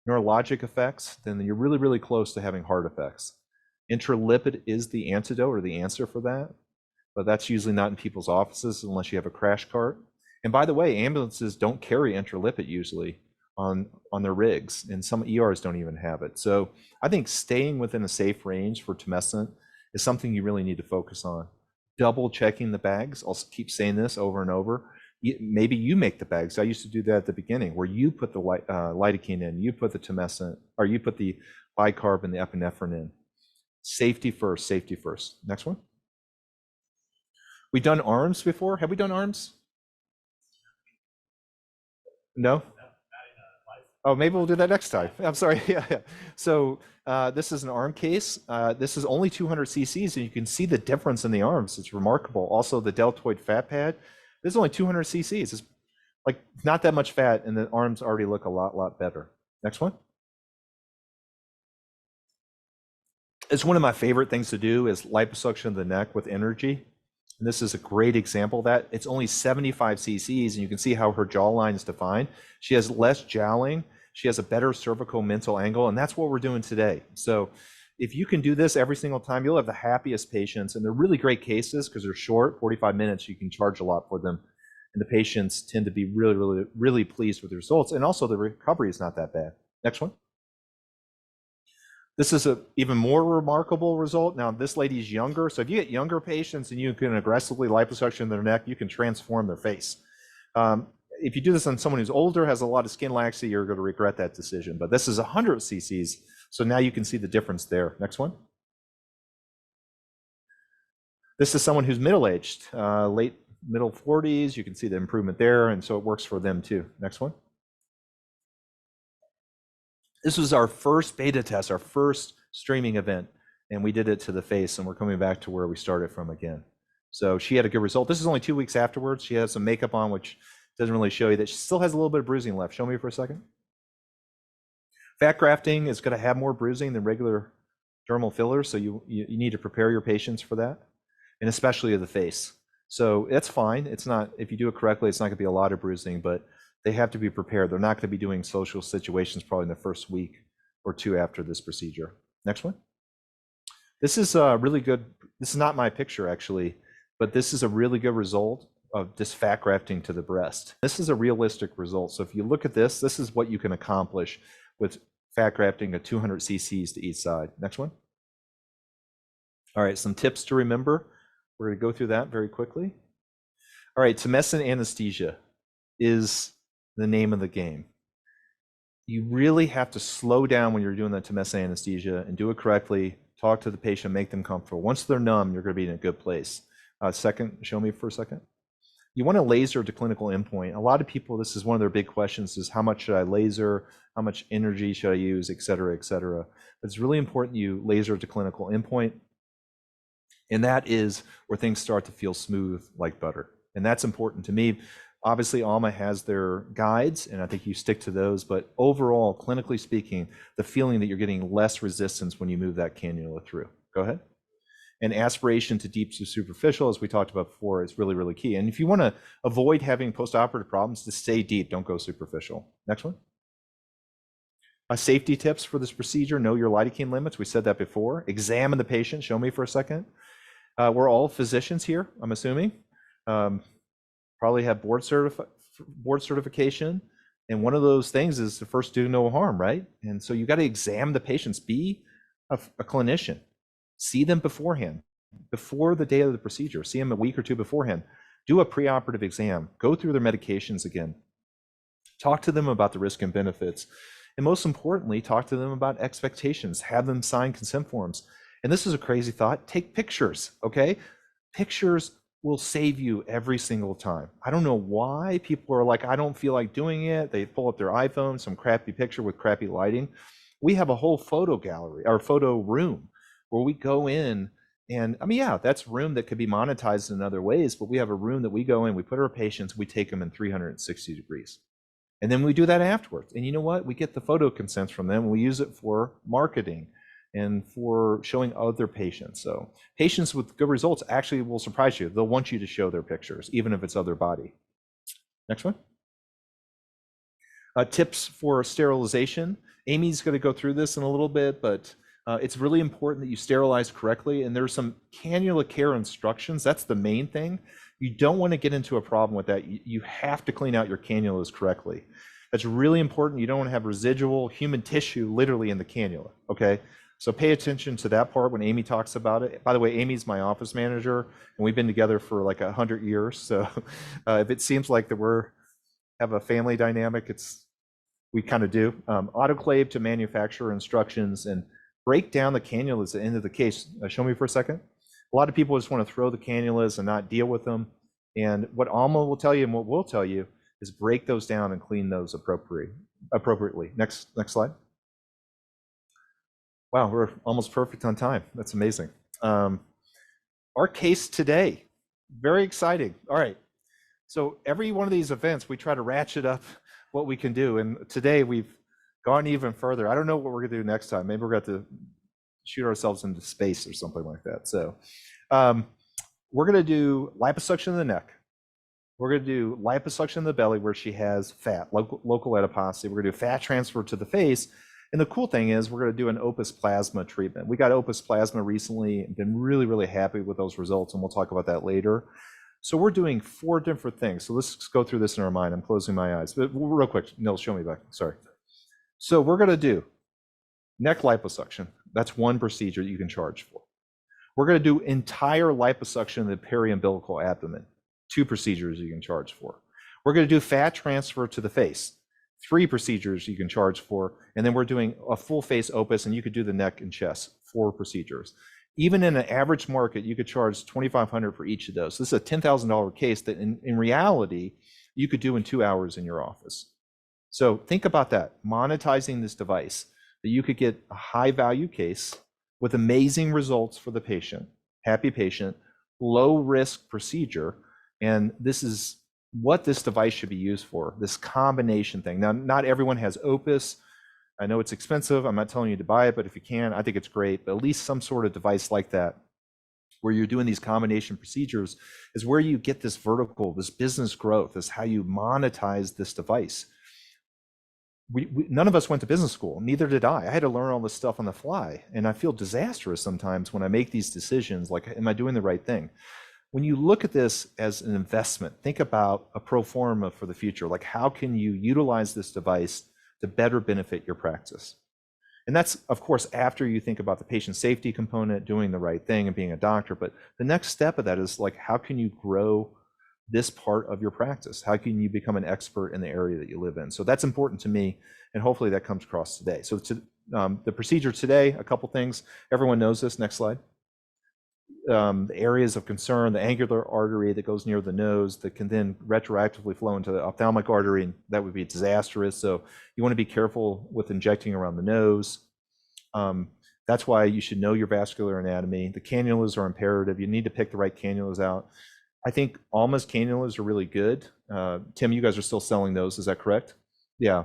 S2: neurologic effects, then you're really, really close to having heart effects. Intralipid is the antidote or the answer for that, but that's usually not in people's offices unless you have a crash cart. And by the way, ambulances don't carry intralipid usually on their rigs, and some ERs don't even have it. So I think staying within a safe range for tumescent is something you really need to focus on. Double checking the bags. I'll keep saying this over and over. Maybe you make the bags. I used to do that at the beginning, where you put the lidocaine in, you put the tumescent, or you put the bicarb and the epinephrine in. Safety first, safety first. Next one. We've done arms before. Have we done arms? No? Oh, maybe we'll do that next time. I'm sorry. Yeah. So this is an arm case. This is only 200 cc's, and you can see the difference in the arms. It's remarkable. Also, the deltoid fat pad. This is only 200 cc's. It's like not that much fat, and the arms already look a lot better. Next one. It's one of my favorite things to do is liposuction of the neck with energy. And this is a great example of that. It's only 75 cc's, and you can see how her jawline is defined. She has less jowling. She has a better cervical mental angle, and that's what we're doing today. So if you can do this every single time, you'll have the happiest patients, and they're really great cases because they're short, 45 minutes, you can charge a lot for them. And the patients tend to be really pleased with the results. And also the recovery is not that bad. Next one. This is an even more remarkable result. Now, this lady's younger, so if you get younger patients and you can aggressively liposuction their neck, you can transform their face. If you do this on someone who's older, has a lot of skin laxity, you're going to regret that decision. But this is 100 cc's, so now you can see the difference there. Next one. This is someone who's middle-aged, late middle 40s. You can see the improvement there, and so it works for them too. Next one. This was our first beta test, our first streaming event, and we did it to the face, and we're coming back to where we started from again. So she had a good result. This is only 2 weeks afterwards. She has some makeup on, which doesn't really show you that she still has a little bit of bruising left. Show me for a second. Fat grafting is going to have more bruising than regular dermal fillers, so you need to prepare your patients for that, and especially of the face. So that's fine. It's not, if you do it correctly, it's not going to be a lot of bruising, but they have to be prepared. They're not going to be doing social situations probably in the first week or two after this procedure. Next one. This is really good. This is not my picture actually, but this is a really good result. of this fat grafting to the breast. This is a realistic result. So if you look at this, this is what you can accomplish with fat grafting of 200 cc's to each side. Next one. All right, some tips to remember. We're going to go through that very quickly. All right, tumescent anesthesia is the name of the game. You really have to slow down when you're doing that tumescent anesthesia and do it correctly. Talk to the patient, make them comfortable. Once they're numb, you're going to be in a good place. Second, show me for a second. You want to laser to clinical endpoint. A lot of people, this is one of their big questions, is how much should I laser? How much energy should I use, et cetera, et cetera. But it's really important you laser to clinical endpoint. And that is where things start to feel smooth like butter. And that's important to me. Obviously, Alma has their guides, and I think you stick to those. But overall, clinically speaking, the feeling that you're getting less resistance when you move that cannula through. Go ahead. And aspiration to deep to superficial, as we talked about before, is really, really key. And if you want to avoid having postoperative problems, just stay deep, don't go superficial. Next one. Safety tips for this procedure: know your lidocaine limits. We said that before. Examine the patient. Show me for a second. We're all physicians here, I'm assuming. Probably have board certification. And one of those things is to first do no harm, right? And so you got to examine the patients. Be a clinician. See them beforehand, before the day of the procedure. See them a week or two beforehand. Do a preoperative exam. Go through their medications again. Talk to them about the risk and benefits. And most importantly, talk to them about expectations. Have them sign consent forms. And this is a crazy thought. Take pictures, okay? Pictures will save you every single time. I don't know why people are like, I don't feel like doing it. They pull up their iPhone, some crappy picture with crappy lighting. We have a whole photo gallery or photo room where we go in, and I mean, yeah, that's room that could be monetized in other ways, but we have a room that we go in, we put our patients, we take them in 360 degrees. And then we do that afterwards. And you know what? We get the photo consents from them. We use it for marketing and for showing other patients. So patients with good results actually will surprise you. They'll want you to show their pictures, even if it's other body. Next one. Tips for sterilization. Amy's going to go through this in a little bit, but it's really important that you sterilize correctly. And there's some cannula care instructions. That's the main thing. You don't want to get into a problem with that. You have to clean out your cannulas correctly. That's really important. You don't want to have residual human tissue literally in the cannula, okay? So pay attention to that part when Amy talks about it. By the way, Amy's my office manager, and we've been together for like 100 years. So if it seems like that we have a family dynamic, we kind of do. Autoclave to manufacturer instructions and break down the cannulas at the end of the case. Show me for a second. A lot of people just want to throw the cannulas and not deal with them. And what Alma will tell you and what we'll tell you is break those down and clean those appropriately. Next slide. Wow, we're almost perfect on time. That's amazing. Our case today, very exciting. All right, so every one of these events, we try to ratchet up what we can do. And today we've gone even further. I don't know what we're gonna do next time. Maybe we're going to shoot ourselves into space or something like that. So we're gonna do liposuction of the neck. We're gonna do liposuction of the belly where she has fat, local adiposity. We're gonna do fat transfer to the face. And the cool thing is we're going to do an Opus Plasma treatment. We got Opus Plasma recently and been really, really happy with those results, and we'll talk about that later. So we're doing 4 different things. So let's go through this in our mind. I'm closing my eyes. But real quick, Nils, show me back. Sorry. So we're going to do neck liposuction. That's one procedure that you can charge for. We're going to do entire liposuction of the periumbilical abdomen. 2 procedures you can charge for. We're going to do fat transfer to the face. 3 procedures you can charge for, and then we're doing a full face Opus, and you could do the neck and chest, 4 procedures. Even in an average market, you could charge $2,500 for each of those. This is a $10,000 case that in reality, you could do in 2 hours in your office. So think about that, monetizing this device, that you could get a high value case with amazing results for the patient, happy patient, low risk procedure, and this is what this device should be used for, this combination thing. Now, not everyone has Opus. I know it's expensive. I'm not telling you to buy it, but if you can, I think it's great. But at least some sort of device like that, where you're doing these combination procedures, is where you get this vertical, this business growth, is how you monetize this device. None of us went to business school, neither did I. I had to learn all this stuff on the fly, and I feel disastrous sometimes when I make these decisions, like, am I doing the right thing? when you look at this as an investment, think about a pro forma for the future. Like, how can you utilize this device to better benefit your practice? And that's, of course, after you think about the patient safety component, doing the right thing and being a doctor. But the next step of that is like, how can you grow this part of your practice? How can you become an expert in the area that you live in? So that's important to me, and hopefully that comes across today. So the procedure today, a couple things. Everyone knows this. Next slide. The areas of concern, the angular artery that goes near the nose that can then retroactively flow into the ophthalmic artery, and that would be disastrous. So you want to be careful with injecting around the nose. That's why you should know your vascular anatomy. The cannulas are imperative. You need to pick the right cannulas out. I think Alma's cannulas are really good. Tim, you guys are still selling those, is that correct? Yeah,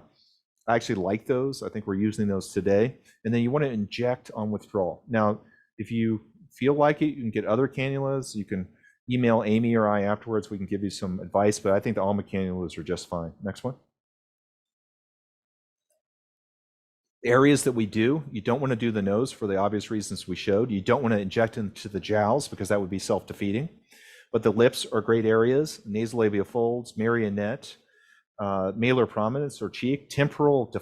S2: I actually like those. I think we're using those today. And then you want to inject on withdrawal. Now, if you feel like it, you can get other cannulas. You can email Amy or I afterwards. We can give you some advice, but I think the Alma cannulas are just fine. Next one. Areas that we do, you don't want to do the nose for the obvious reasons we showed. You don't want to inject into the jowls because that would be self-defeating. But the lips are great areas. Nasolabial folds, marionette, malar prominence or cheek, temporal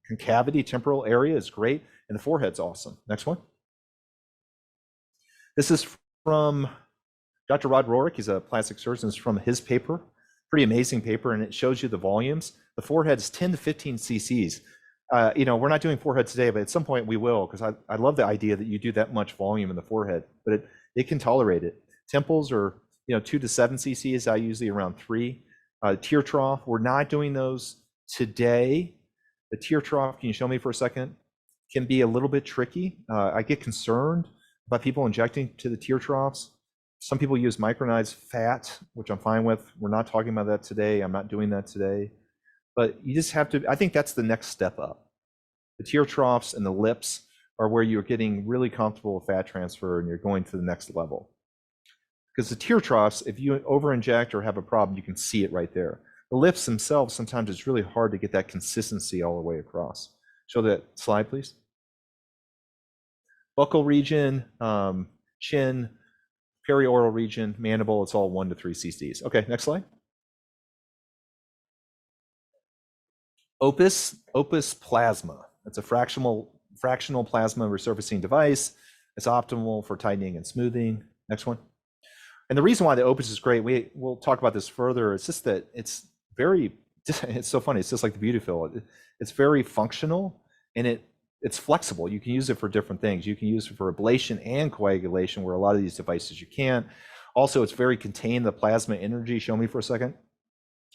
S2: concavity, temporal area is great, and the forehead's awesome. Next one. This is from Dr. Rod Rohrich. He's a plastic surgeon. It's from his paper. Pretty amazing paper, and it shows you the volumes. The forehead's 10 to 15 cc's. We're not doing forehead today, but at some point we will, because I love the idea that you do that much volume in the forehead, but it can tolerate it. Temples are 2 to 7 cc's. I usually around 3. Tear trough, we're not doing those today. The tear trough, can you show me for a second? Can be a little bit tricky. I get concerned about people injecting to the tear troughs. Some people use micronized fat, which I'm fine with. We're not talking about that today. I'm not doing that today. But you just have to, I think that's the next step up. The tear troughs and the lips are where you're getting really comfortable with fat transfer and you're going to the next level. Because the tear troughs, if you over-inject or have a problem, you can see it right there. The lips themselves, sometimes it's really hard to get that consistency all the way across. Show that slide, please. Buccal region, chin, perioral region, mandible, it's all 1 to 3 cc's. Okay, next slide. Opus plasma. It's a fractional plasma resurfacing device. It's optimal for tightening and smoothing. Next one. And the reason why the Opus is great, we'll talk about this further. It's just that it's so funny. It's just like the Beautifill. It's very functional, and it's flexible. You can use it for different things. You can use it for ablation and coagulation, where a lot of these devices you can't. Also, it's very contained. The plasma energy, show me for a second,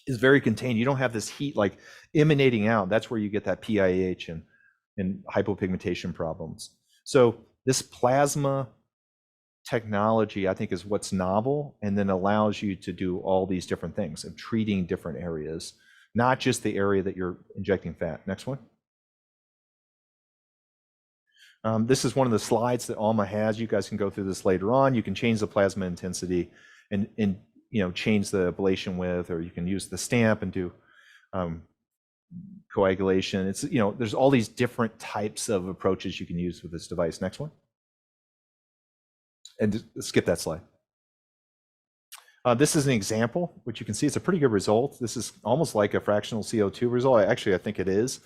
S2: is very contained. You don't have this heat like emanating out. That's where you get that PIH and hypopigmentation problems. So this plasma technology, I think, is what's novel, and then allows you to do all these different things of treating different areas, not just the area that you're injecting fat. Next one. This is one of the slides that Alma has. You guys can go through this later on. You can change the plasma intensity and change the ablation width, or you can use the stamp and do coagulation. It's there's all these different types of approaches you can use with this device. Next one. And skip that slide. This is an example, which you can see it's a pretty good result. This is almost like a fractional CO2 result. Actually, I think it is.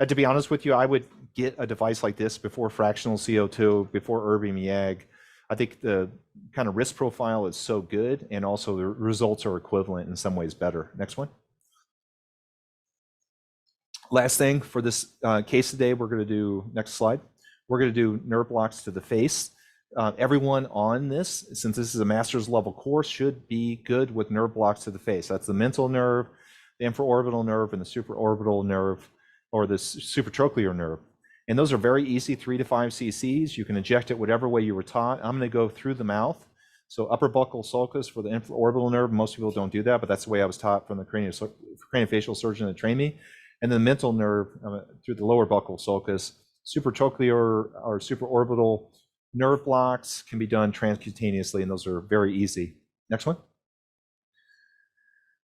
S2: To be honest with you, I would get a device like this before fractional CO2, before Erbium YAG. I think the kind of risk profile is so good, and also the results are equivalent, in some ways better. Next one. Last thing for this case today, we're going to do, next slide, we're going to do nerve blocks to the face. Everyone on this, since this is a master's level course, should be good with nerve blocks to the face. That's the mental nerve, the infraorbital nerve, and the supraorbital nerve, or the supratrochlear nerve. And those are very easy, 3 to 5 cc's. You can inject it whatever way you were taught. I'm going to go through the mouth. So upper buccal sulcus for the infraorbital nerve. Most people don't do that, but that's the way I was taught from the craniofacial surgeon that trained me. And the mental nerve through the lower buccal sulcus. Supratrochlear or supraorbital nerve blocks can be done transcutaneously, and those are very easy. Next one.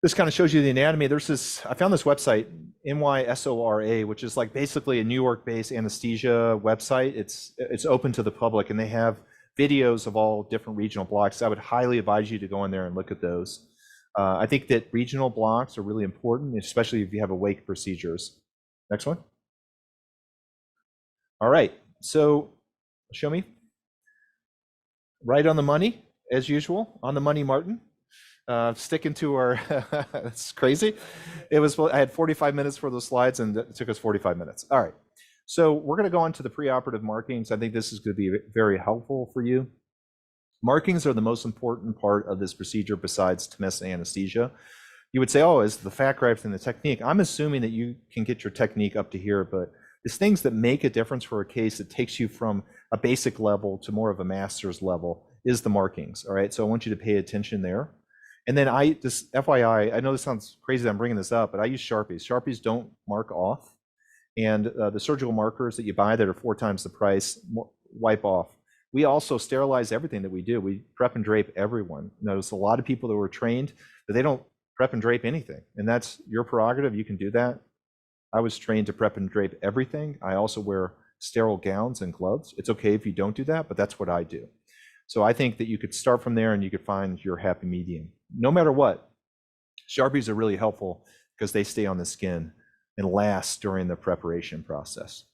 S2: This kind of shows you the anatomy. There's this, I found this website, NYSORA, which is like basically a New York-based anesthesia website. It's open to the public, and they have videos of all different regional blocks. I would highly advise you to go in there and look at those. I think that regional blocks are really important, especially if you have awake procedures. Next one. All right, so show me. Right on the money, as usual, on the money, Martin. Sticking to our, that's crazy. I had 45 minutes for those slides and it took us 45 minutes. All right, so we're gonna go on to the preoperative markings. I think this is gonna be very helpful for you. Markings are the most important part of this procedure besides tumescent anesthesia. You would say, oh, is the fat grafting the technique? I'm assuming that you can get your technique up to here, but there's things that make a difference for a case that takes you from a basic level to more of a master's level is the markings, all right? So I want you to pay attention there. And then just FYI, I know this sounds crazy that I'm bringing this up, but I use Sharpies. Sharpies don't mark off. And the surgical markers that you buy that are 4 times the price, wipe off. We also sterilize everything that we do. We prep and drape everyone. Notice a lot of people that were trained that they don't prep and drape anything. And that's your prerogative. You can do that. I was trained to prep and drape everything. I also wear sterile gowns and gloves. It's okay if you don't do that, but that's what I do. So I think that you could start from there and you could find your happy medium. No matter what, Sharpies are really helpful because they stay on the skin and last during the preparation process.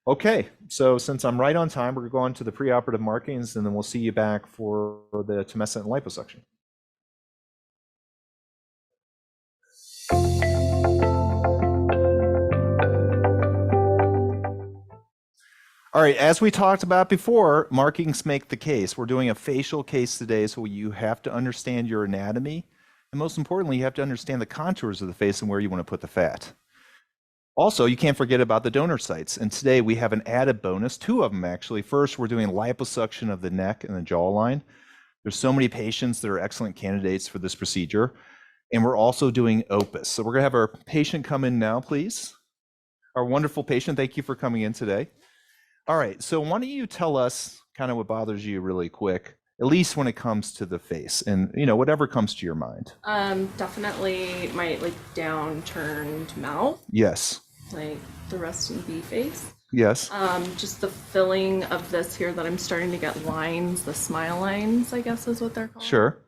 S2: Okay, so since I'm right on time, we're going to go on to the preoperative markings and then we'll see you back for the tumescent and liposuction. All right, as we talked about before, markings make the case. We're doing a facial case today, so you have to understand your anatomy. And most importantly, you have to understand the contours of the face and where you want to put the fat. Also, you can't forget about the donor sites. And today we have an added bonus, 2 of them actually. First, we're doing liposuction of the neck and the jawline. There's so many patients that are excellent candidates for this procedure. And we're also doing opus. So we're going to have our patient come in now, please. Our wonderful patient, thank you for coming in today. All right, so why don't you tell us kind of what bothers you really quick, at least when it comes to the face and, you know, whatever comes to your mind.
S3: Definitely my downturned mouth.
S2: Yes.
S3: Like the resting bee face.
S2: Yes.
S3: Just the filling of this here that I'm starting to get lines, the smile lines, I guess is what they're called.
S2: Sure.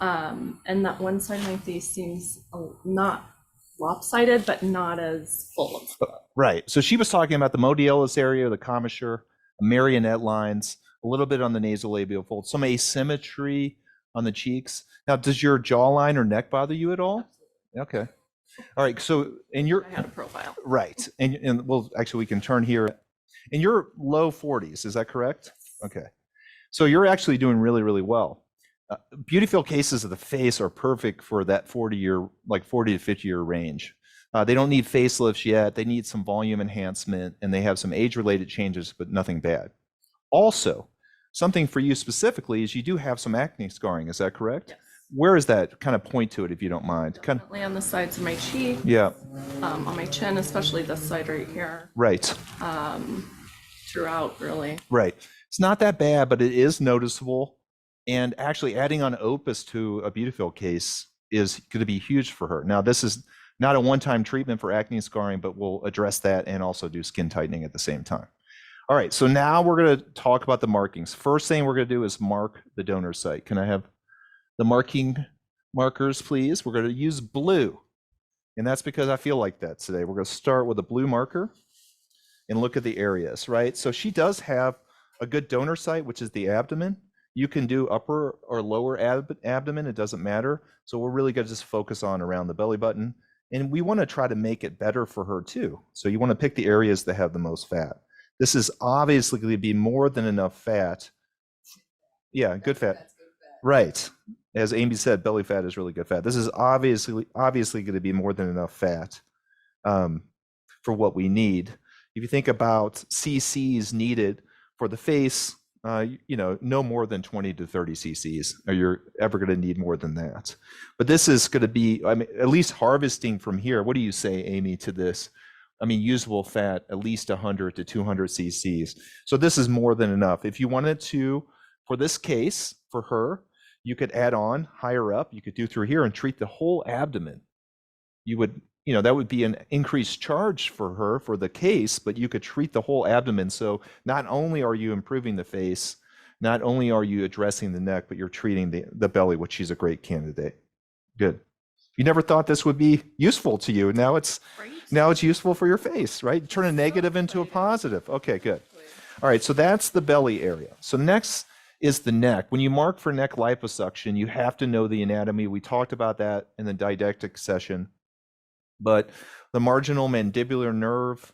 S3: And that one side of my face seems not lopsided, but not as full of.
S2: Right. So she was talking about the modiolus area, the commissure, marionette lines, a little bit on the nasolabial fold, some asymmetry on the cheeks. Now, does your jawline or neck bother you at all? Okay. All right. So in your,
S3: I had a profile.
S2: right. And well, actually we can turn here. In your low 40s, is that correct? Okay. So you're actually doing really, really well. Beautifill cases of the face are perfect for that 40 to 50 year range. They don't need facelifts yet. They need some volume enhancement and they have some age-related changes, but nothing bad. Also, something for you specifically is you do have some acne scarring. Is that correct?
S3: Yes.
S2: Where is that? Kind of point to it if you don't mind.
S3: Definitely on the sides of my cheek.
S2: Yeah.
S3: On my chin, especially this side right here.
S2: Right.
S3: Throughout, really.
S2: Right. It's not that bad, but it is noticeable. And actually adding on opus to a Beautifill case is going to be huge for her. Now, this is not a one-time treatment for acne scarring, but we'll address that and also do skin tightening at the same time. All right, so now we're going to talk about the markings. First thing we're going to do is mark the donor site. Can I have the markers, please? We're going to use blue, and that's because I feel like that today. We're going to start with a blue marker and look at the areas, right? So she does have a good donor site, which is the abdomen. You can do upper or lower abdomen, it doesn't matter. So we're really going to just focus on around the belly button. And we want to try to make it better for her too. So you want to pick the areas that have the most fat. This is obviously going to be more than enough fat. Yeah, good fat. Right. As Amy said, belly fat is really good fat. This is obviously going to be more than enough fat for what we need. If you think about cc's needed for the face, you know, no more than 20 to 30 cc's, or you're ever going to need more than that. But this is going to be, I mean, at least harvesting from here. What do you say, Amy, to this? I mean, usable fat, at least 100 to 200 cc's. So this is more than enough. If you wanted to, for this case, for her, you could add on higher up. You could do through here and treat the whole abdomen. You would, you know, that would be an increased charge for her for the case, but you could treat the whole abdomen. So not only are you improving the face, not only are you addressing the neck, but you're treating the belly, which she's a great candidate. Good. You never thought this would be useful to you. Now it's useful for your face, right? Turn a negative into a positive. Okay, good. All right, so that's the belly area. So next is the neck. When you mark for neck liposuction, you have to know the anatomy. We talked about that in the didactic session. But the marginal mandibular nerve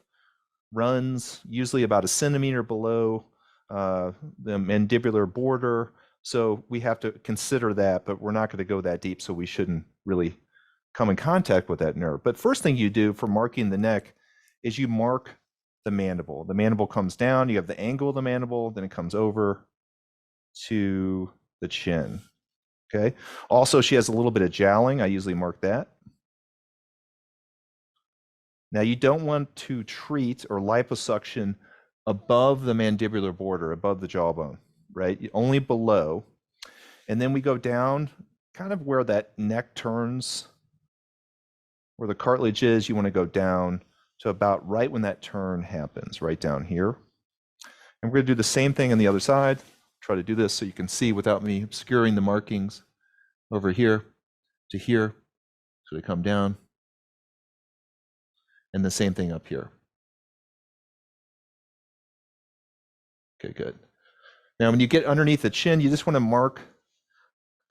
S2: runs usually about 1 centimeter below the mandibular border. So we have to consider that, but we're not going to go that deep, so we shouldn't really come in contact with that nerve. But first thing you do for marking the neck is you mark the mandible. The mandible comes down, you have the angle of the mandible, then it comes over to the chin. Okay. Also, she has a little bit of jowling. I usually mark that. Now, you don't want to treat or liposuction above the mandibular border, above the jawbone, right? Only below. And then we go down kind of where that neck turns, where the cartilage is. You want to go down to about right when that turn happens, right down here. And we're going to do the same thing on the other side. Try to do this so you can see without me obscuring the markings. Over here to here. So they come down. And the same thing up here. Okay, good. Now, when you get underneath the chin, you just want to mark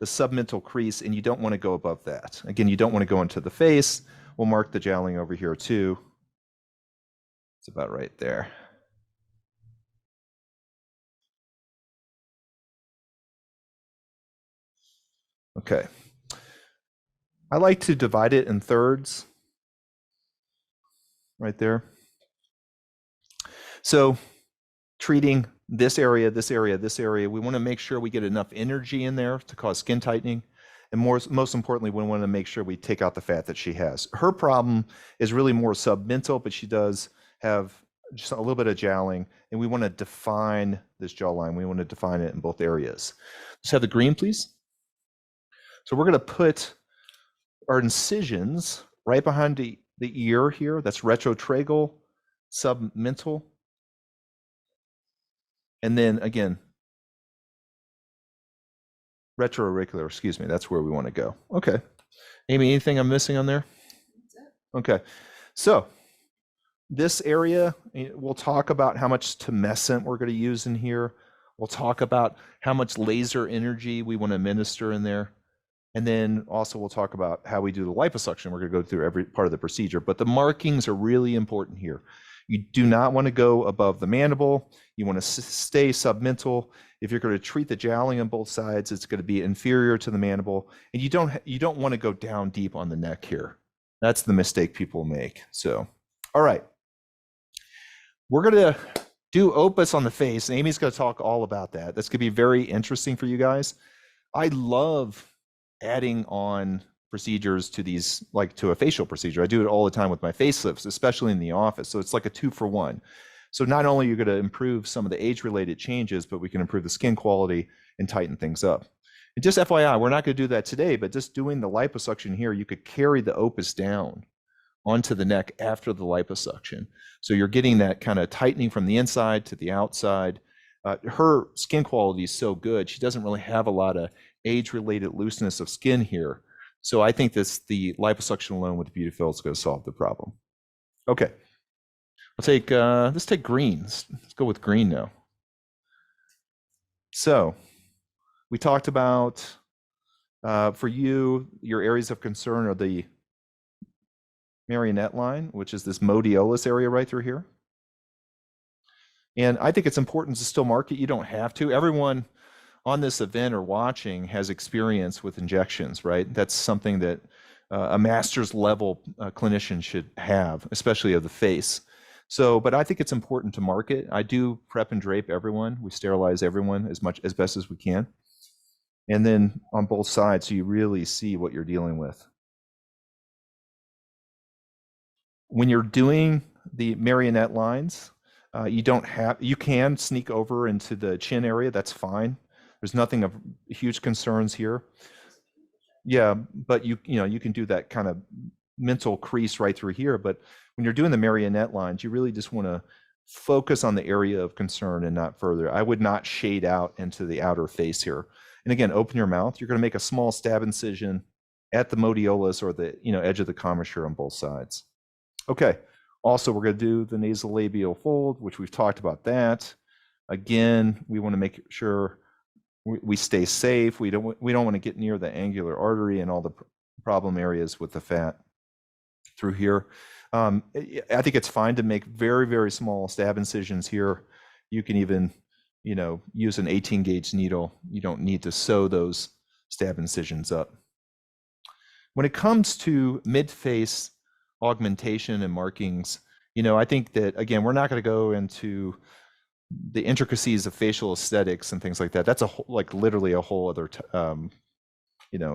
S2: the submental crease, and you don't want to go above that. Again, you don't want to go into the face. We'll mark the jowling over here too. It's about right there. Okay. I like to divide it in thirds. Right there. So treating this area, this area, this area, we want to make sure we get enough energy in there to cause skin tightening. And most importantly, we want to make sure we take out the fat that she has. Her problem is really more submental, but she does have just a little bit of jowling, and we want to define this jawline. We want to define it in both areas. Let's have the green, please. So we're going to put our incisions right behind the ear here. That's retrotragal, submental. And then again, retroauricular, excuse me, that's where we want to go. Okay. Amy, anything I'm missing on there? That's it. Okay. So this area, we'll talk about how much tumescent we're going to use in here. We'll talk about how much laser energy we want to administer in there. And then also we'll talk about how we do the liposuction. We're going to go through every part of the procedure, but the markings are really important here. You do not want to go above the mandible. You want to stay submental. If you're going to treat the jowling on both sides, it's going to be inferior to the mandible. And you don't want to go down deep on the neck here. That's the mistake people make. So, all right. We're going to do opus on the face. And Amy's going to talk all about that. That's going to be very interesting for you guys. I love adding on procedures to these, like to a facial procedure. I do it all the time with my facelifts, especially in the office. So it's like a 2-for-1. So not only are you going to improve some of the age-related changes, but we can improve the skin quality and tighten things up. And just FYI, we're not going to do that today, but just doing the liposuction here, you could carry the opus down onto the neck after the liposuction. So you're getting that kind of tightening from the inside to the outside. Her skin quality is so good. She doesn't really have a lot of age-related looseness of skin here. So I think the liposuction alone with the Beautifill is going to solve the problem. Okay. Let's take greens. Let's go with green now. So we talked about, for you, your areas of concern are the marionette line, which is this modiolus area right through here. And I think it's important to still mark it. You don't have to. Everyone on this event or watching has experience with injections, right? That's something that a master's level clinician should have, especially of the face. So, but I think it's important to mark it. I do prep and drape everyone. We sterilize everyone as best as we can. And then on both sides, so you really see what you're dealing with. When you're doing the marionette lines, you can sneak over into the chin area. That's fine. There's nothing of huge concerns here. Yeah, but you can do that kind of mental crease right through here. But when you're doing the marionette lines, you really just want to focus on the area of concern and not further. I would not shade out into the outer face here. And again, open your mouth. You're going to make a small stab incision at the modiolus or the edge of the commissure on both sides. Okay. Also, we're going to do the nasolabial fold, which we've talked about that. Again, we want to make sure we stay safe. We don't want to get near the angular artery and all the problem areas with the fat through here. I think it's fine to make very, very small stab incisions here. You can even, use an 18 gauge needle. You don't need to sew those stab incisions up. When it comes to mid-face augmentation and markings, I think that, again, we're not going to go into the intricacies of facial aesthetics and things like that. That's literally a whole other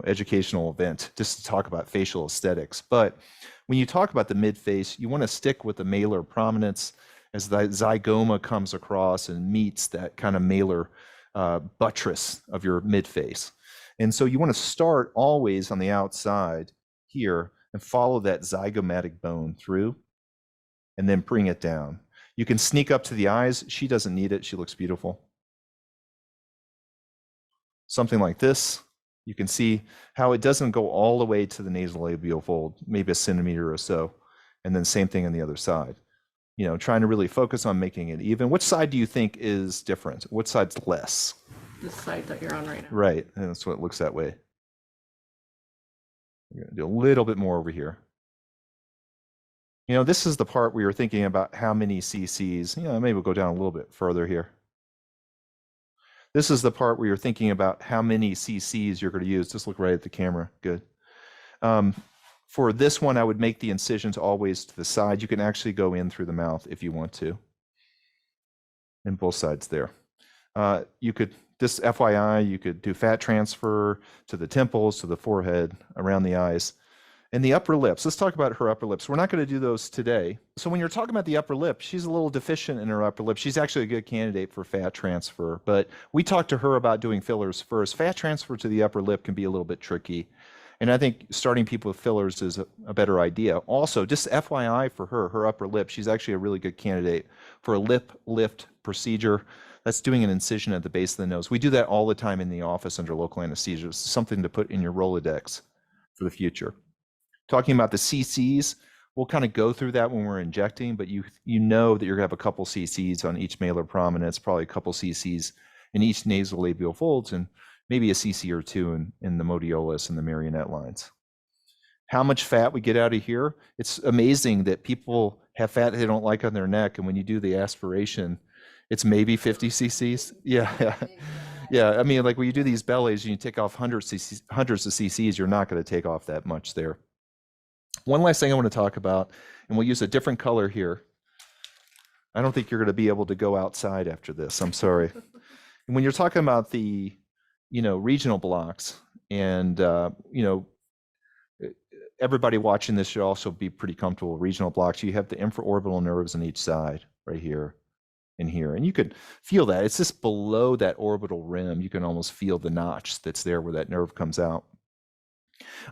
S2: educational event just to talk about facial aesthetics. But when you talk about the mid-face, you want to stick with the malar prominence as the zygoma comes across and meets that kind of malar buttress of your mid-face. And so you want to start always on the outside here and follow that zygomatic bone through and then bring it down. You can sneak up to the eyes. She doesn't need it. She looks beautiful. Something like this. You can see how it doesn't go all the way to the nasolabial fold, maybe a centimeter or so. And then same thing on the other side. Trying to really focus on making it even. Which side do you think is different? What side's less?
S3: The side that you're on right now.
S2: Right, and that's what it looks that way. We're going to do a little bit more over here. This is the part where you're thinking about how many cc's. Maybe we'll go down a little bit further here. This is the part where you're thinking about how many cc's you're going to use. Just look right at the camera. Good. For this one, I would make the incisions always to the side. You can actually go in through the mouth if you want to. And both sides there. You could, just FYI, you could do fat transfer to the temples, to the forehead, around the eyes. And the upper lips, let's talk about her upper lips. We're not going to do those today. So when you're talking about the upper lip, she's a little deficient in her upper lip. She's actually a good candidate for fat transfer, but we talked to her about doing fillers first. Fat transfer to the upper lip can be a little bit tricky. And I think starting people with fillers is a better idea. Also, just FYI for her upper lip, she's actually a really good candidate for a lip lift procedure. That's doing an incision at the base of the nose. We do that all the time in the office under local anesthesia. It's something to put in your Rolodex for the future. Talking about the cc's, we'll kind of go through that when we're injecting, but you know that you're going to have a couple cc's on each malar prominence, probably a couple cc's in each nasolabial folds, and maybe a cc or two in the modiolus and the marionette lines. How much fat we get out of here? It's amazing that people have fat they don't like on their neck, and when you do the aspiration, it's maybe 50 cc's. Yeah. Yeah, I mean, like when you do these bellies and you take off hundreds of cc's, you're not going to take off that much there. One last thing I want to talk about, and we'll use a different color here. I don't think you're going to be able to go outside after this. I'm sorry. And when you're talking about the, regional blocks, and everybody watching this should also be pretty comfortable with regional blocks. You have the infraorbital nerves on each side, right here and here, and you could feel that. It's just below that orbital rim. You can almost feel the notch that's there where that nerve comes out.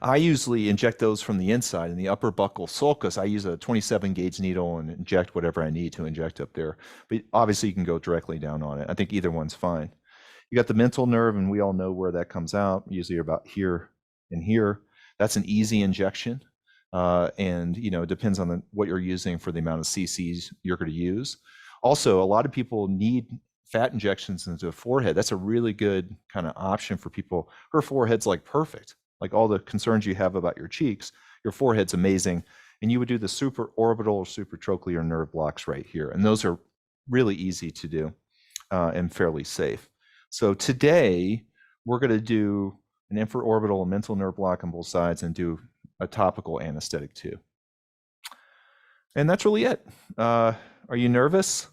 S2: I usually inject those from the inside. In the upper buccal sulcus, I use a 27 gauge needle and inject whatever I need to inject up there. But obviously you can go directly down on it. I think either one's fine. You got the mental nerve, and we all know where that comes out, usually about here and here. That's an easy injection. And it depends on what you're using for the amount of cc's you're going to use. Also, a lot of people need fat injections into the forehead. That's a really good kind of option for people. Her forehead's like perfect. Like all the concerns you have about your cheeks, your forehead's amazing. And you would do the supraorbital or supratrochlear nerve blocks right here. And those are really easy to do and fairly safe. So today, we're going to do an infraorbital and mental nerve block on both sides and do a topical anesthetic too. And that's really it. Are you nervous?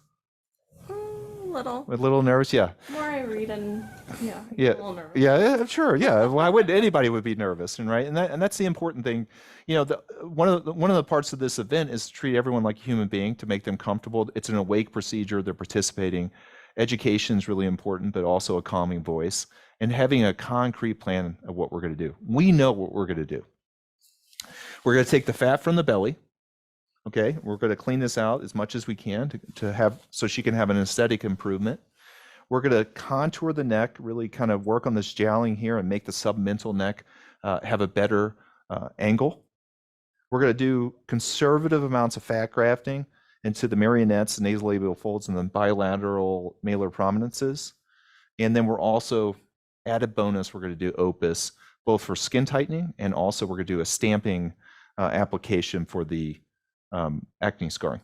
S3: Little.
S2: A little nervous, yeah.
S3: The more I read, and
S2: Yeah,
S3: a little nervous.
S2: yeah, sure, yeah. Why would anybody would be nervous, and right? And that's the important thing. One of the parts of this event is to treat everyone like a human being, to make them comfortable. It's an awake procedure. They're participating. Education is really important, but also a calming voice, and having a concrete plan of what we're going to do. We know what we're going to do. We're going to take the fat from the belly. Okay, we're going to clean this out as much as we can to have so she can have an aesthetic improvement. We're going to contour the neck, really kind of work on this jowling here and make the submental neck have a better angle. We're going to do conservative amounts of fat grafting into the marionettes, the nasolabial folds, and the bilateral malar prominences. And then we're also, added bonus, we're going to do opus, both for skin tightening and also we're going to do a stamping application for the acne scarring.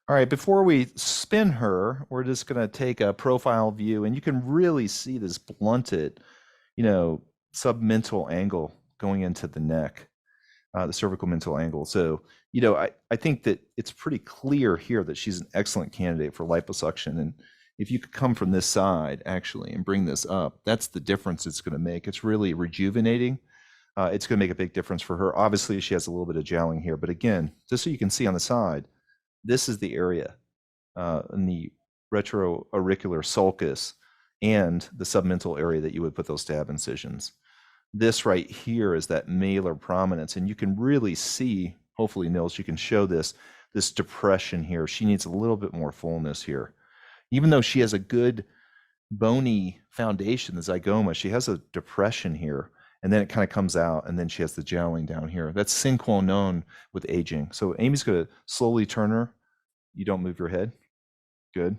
S2: All right, before we spin her, we're just going to take a profile view, and you can really see this blunted, submental angle going into the neck, the cervical mental angle. So, I think that it's pretty clear here that she's an excellent candidate for liposuction. And if you could come from this side, actually, and bring this up, that's the difference it's going to make. It's really rejuvenating. It's going to make a big difference for her. Obviously, she has a little bit of jowling here, but again, just so you can see on the side, this is the area in the retroauricular sulcus and the submental area that you would put those stab incisions. This right here is that malar prominence, and you can really see, hopefully, Nils, you can show this depression here. She needs a little bit more fullness here. Even though she has a good bony foundation, the zygoma, she has a depression here. And then it kind of comes out, and then she has the jowling down here. That's sine qua non with aging. So Amy's going to slowly turn her. You don't move your head. Good.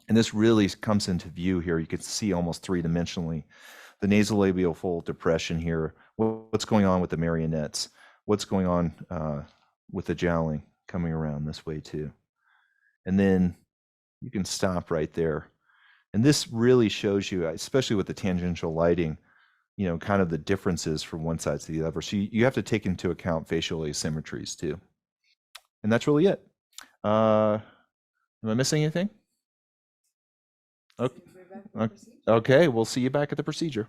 S2: And this really comes into view here. You can see almost three-dimensionally the nasolabial fold depression here. What's going on with the marionettes? What's going on with the jowling coming around this way too? And then you can stop right there. And this really shows you, especially with the tangential lighting, kind of the differences from one side to the other. So you have to take into account facial asymmetries too. And that's really it. Am I missing anything? Okay, we'll see you back at the procedure.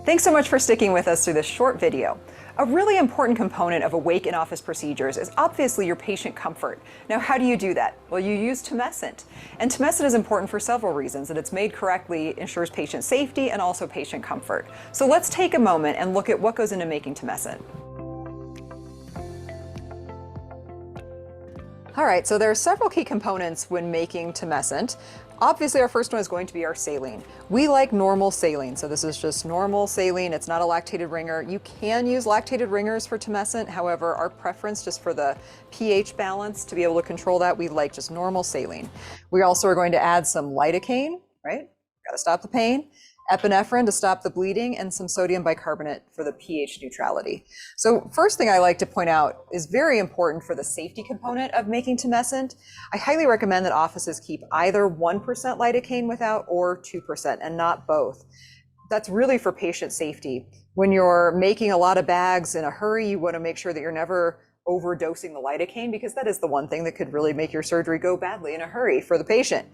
S4: Thanks so much for sticking with us through this short video. A really important component of awake in-office procedures is obviously your patient comfort. Now, how do you do that? Well, you use tumescent. And tumescent is important for several reasons, and it's made correctly ensures patient safety and also patient comfort. So let's take a moment and look at what goes into making tumescent. All right, so there are several key components when making tumescent. Obviously, our first one is going to be our saline. We like normal saline, so this is just normal saline. It's not a lactated ringer. You can use lactated ringers for tumescent. However, our preference just for the pH balance, to be able to control that, we like just normal saline. We also are going to add some lidocaine, right? Got to stop the pain. Epinephrine to stop the bleeding, and some sodium bicarbonate for the pH neutrality. So first thing I like to point out is very important for the safety component of making tumescent. I highly recommend that offices keep either 1% lidocaine without or 2% and not both. That's really for patient safety. When you're making a lot of bags in a hurry, you want to make sure that you're never overdosing the lidocaine, because that is the one thing that could really make your surgery go badly in a hurry for the patient.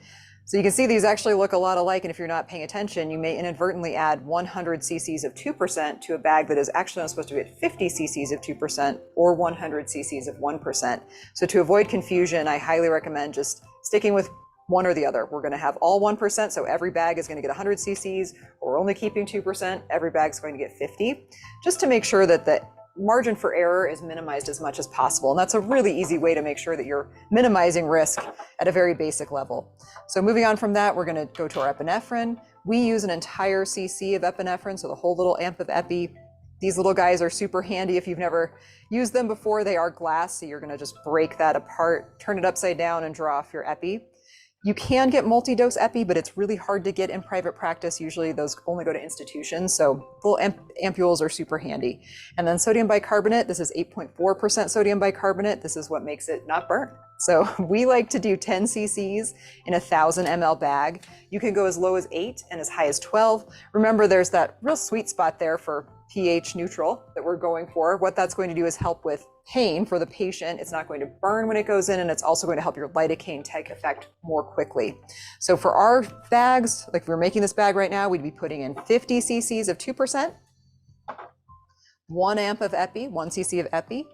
S4: So you can see these actually look a lot alike, and if you're not paying attention, you may inadvertently add 100 cc's of 2% to a bag that is actually not supposed to be at 50 cc's of 2% or 100 cc's of 1%. So to avoid confusion, I highly recommend just sticking with one or the other. We're going to have all 1%, so every bag is going to get 100 cc's, or we're only keeping 2%, every bag is going to get 50, just to make sure that the margin for error is minimized as much as possible. And that's a really easy way to make sure that you're minimizing risk at a very basic level. So moving on from that, we're going to go to our epinephrine. We use an entire cc of epinephrine, so the whole little amp of epi. These little guys are super handy if you've never used them before. They are glass, so you're going to just break that apart, turn it upside down, and draw off your epi. You can get multi-dose epi, but it's really hard to get in private practice. Usually those only go to institutions, so full ampules are super handy. And then sodium bicarbonate, this is 8.4% sodium bicarbonate. This is what makes it not burn. So we like to do 10 cc's in a 1,000 ml bag. You can go as low as 8 and as high as 12. Remember, there's that real sweet spot there for pH neutral that we're going for. What that's going to do is help with pain for the patient. It's not going to burn when it goes in, and it's also going to help your lidocaine take effect more quickly. So for our bags, like if we're making this bag right now, we'd be putting in 50 cc's of 2%, 1 amp of epi, 1 cc of epi,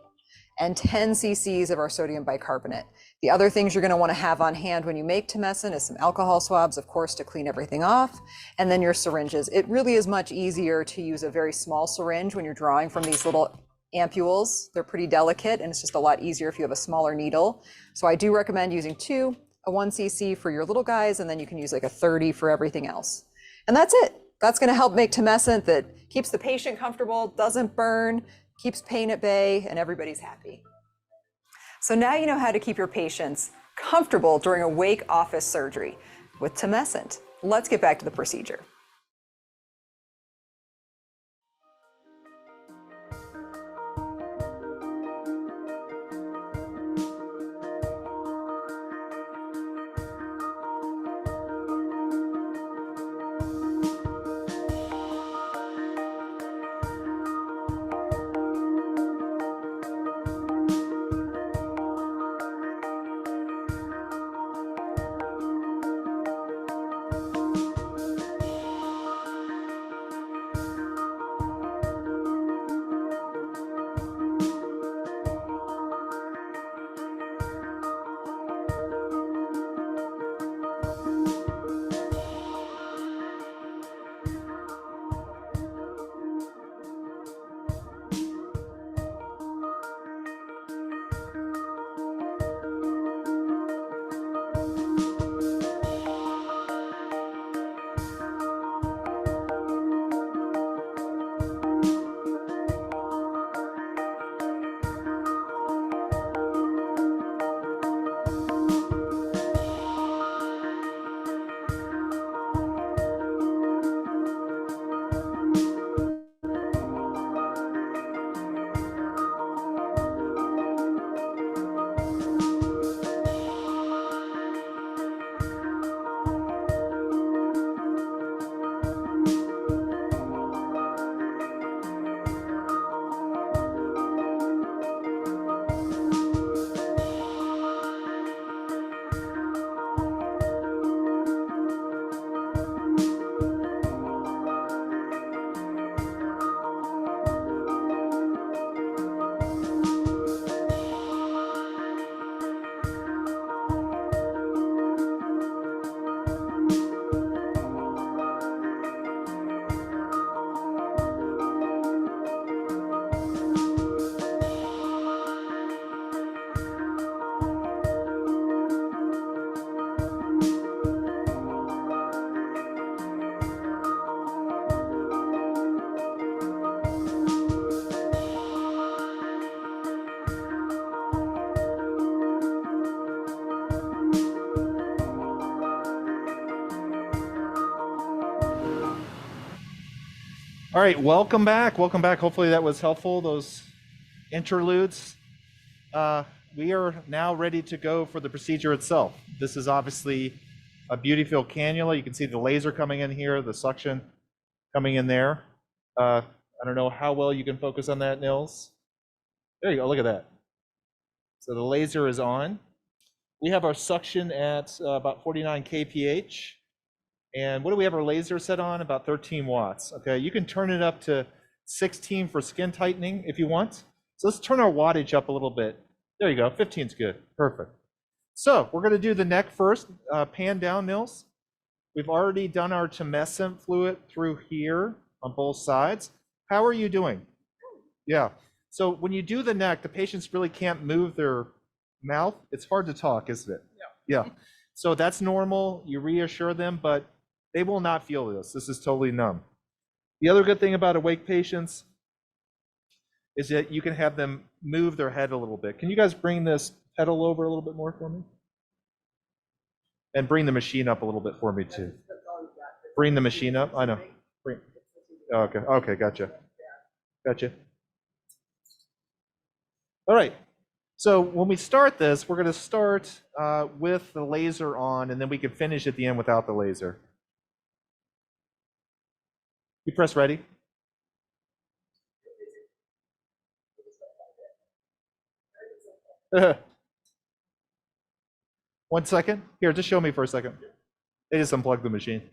S4: and 10 cc's of our sodium bicarbonate. The other things you're going to want to have on hand when you make tumescent is some alcohol swabs, of course, to clean everything off, and then your syringes. It really is much easier to use a very small syringe when you're drawing from these little Ampules, they're pretty delicate and it's just a lot easier if you have a smaller needle. So I do recommend using two, a 1 cc for your little guys, and then you can use like a 30 for everything else. And that's it. That's going to help make tumescent that keeps the patient comfortable, doesn't burn, keeps pain at bay, and everybody's happy. So now you know how to keep your patients comfortable during a wake office surgery with tumescent. Let's get back to the procedure.
S2: All right, welcome back. Welcome back. Hopefully that was helpful, those interludes. We are now ready to go for the procedure itself. This is obviously a Beautifill cannula. You can see the laser coming in here, the suction coming in there. I don't know how well you can focus on that, Nils. There you go, look at that. So the laser is on. We have our suction at about 49 kph. And what do we have our laser set on? About 13 watts. Okay, you can turn it up to 16 for skin tightening if you want. So let's turn our wattage up a little bit. There you go, 15 is good, perfect. So we're gonna do the neck first, pan down, Nils. We've already done our tumescent fluid through here on both sides. How are you doing? Yeah, so when you do the neck, the patients really can't move their mouth. It's hard to talk, isn't it? Yeah. So that's normal, you reassure them, but they will not feel this. This is totally numb. The other good thing about awake patients is that you can have them move their head a little bit. Can you guys bring this pedal over a little bit more for me? And bring the machine up a little bit for me too. Bring the machine up, I know. Bring. Okay, okay, gotcha. Gotcha. All right, so when we start this, we're gonna start with the laser on, and then we can finish at the end without the laser. You press ready. One second. Here, just show me for a second. They just unplugged the machine.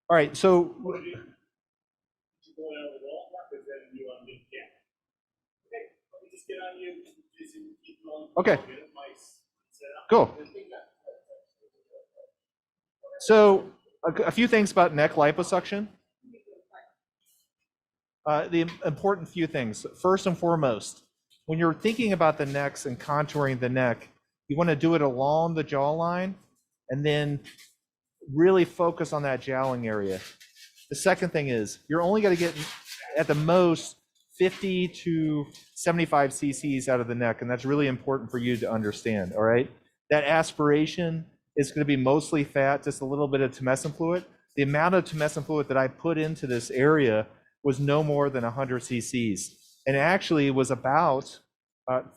S2: All right, so. Okay. Cool. So a few things about neck liposuction. The important few things. First and foremost, when you're thinking about the necks and contouring the neck, you want to do it along the jawline and then really focus on that jowling area. The second thing is you're only going to get at the most 50 to 75 cc's out of the neck, and that's really important for you to understand, all right? That aspiration is going to be mostly fat, just a little bit of tumescent fluid. The amount of tumescent fluid that I put into this area was no more than 100 cc's, and actually was about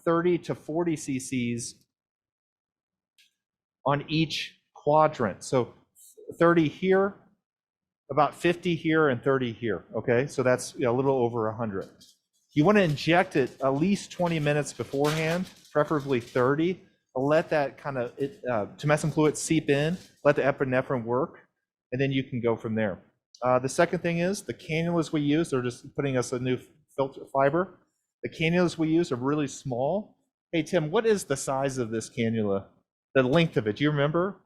S2: 30 to 40 cc's on each quadrant. So 30 here, about 50 here, and 30 here, okay? So that's a little over 100. You want to inject it at least 20 minutes beforehand, preferably 30. Let that kind of tumescent fluid seep in, let the epinephrine work, and then you can go from there. The second thing is the cannulas we use, they're just putting us a new filter fiber. The cannulas we use are really small. Hey, Tim, what is the size of this cannula? The length of it, do you remember?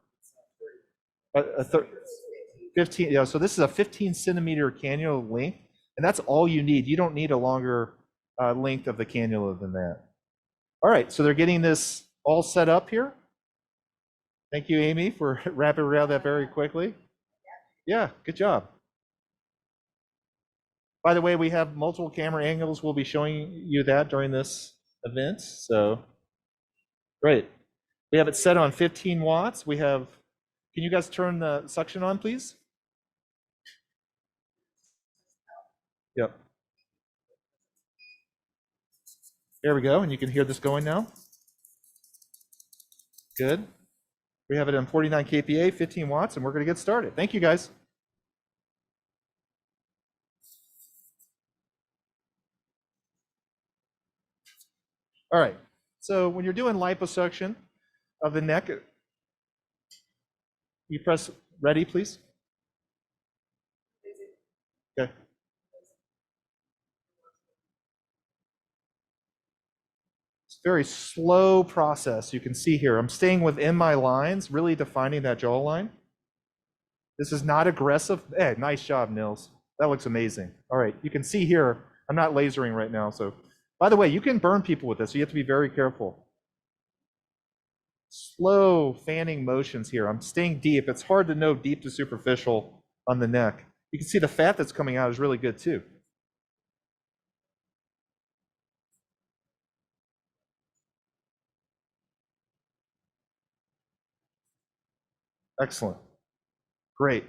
S2: 15, yeah, so this is a 15 centimeter cannula length, and that's all you need. You don't need a longer length of the cannula than that. All right, so they're getting this all set up here. Thank you, Amy, for wrapping around that very quickly. Yeah, good job. By the way, we have multiple camera angles. We'll be showing you that during this event, so great. We have it set on 15 watts. We have, can you guys turn the suction on, please? Yep. There we go, and you can hear this going now. Good. We have it on 49 kPa, 15 watts, and we're going to get started. Thank you, guys. All right, so when you're doing liposuction of the neck, you press ready, please. Okay. It's a very slow process. You can see here, I'm staying within my lines, really defining that jawline. This is not aggressive. Hey, nice job, Nils. That looks amazing. All right, you can see here, I'm not lasering right now, so. By the way, you can burn people with this, so you have to be very careful. Slow fanning motions here. I'm staying deep. It's hard to know deep to superficial on the neck. You can see the fat that's coming out is really good too. Excellent. Great.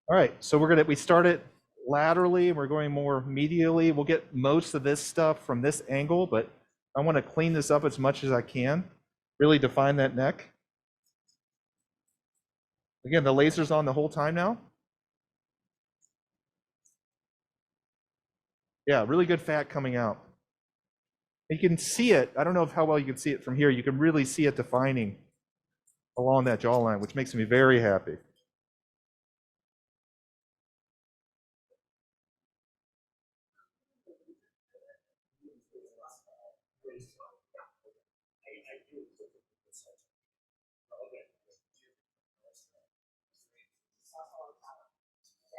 S2: All right, so we started laterally, we're going more medially. We'll get most of this stuff from this angle, but I want to clean this up as much as I can, really define that neck. Again, the laser's on the whole time now. Yeah, really good fat coming out. You can see it. I don't know how well you can see it from here. You can really see it defining along that jawline, which makes me very happy.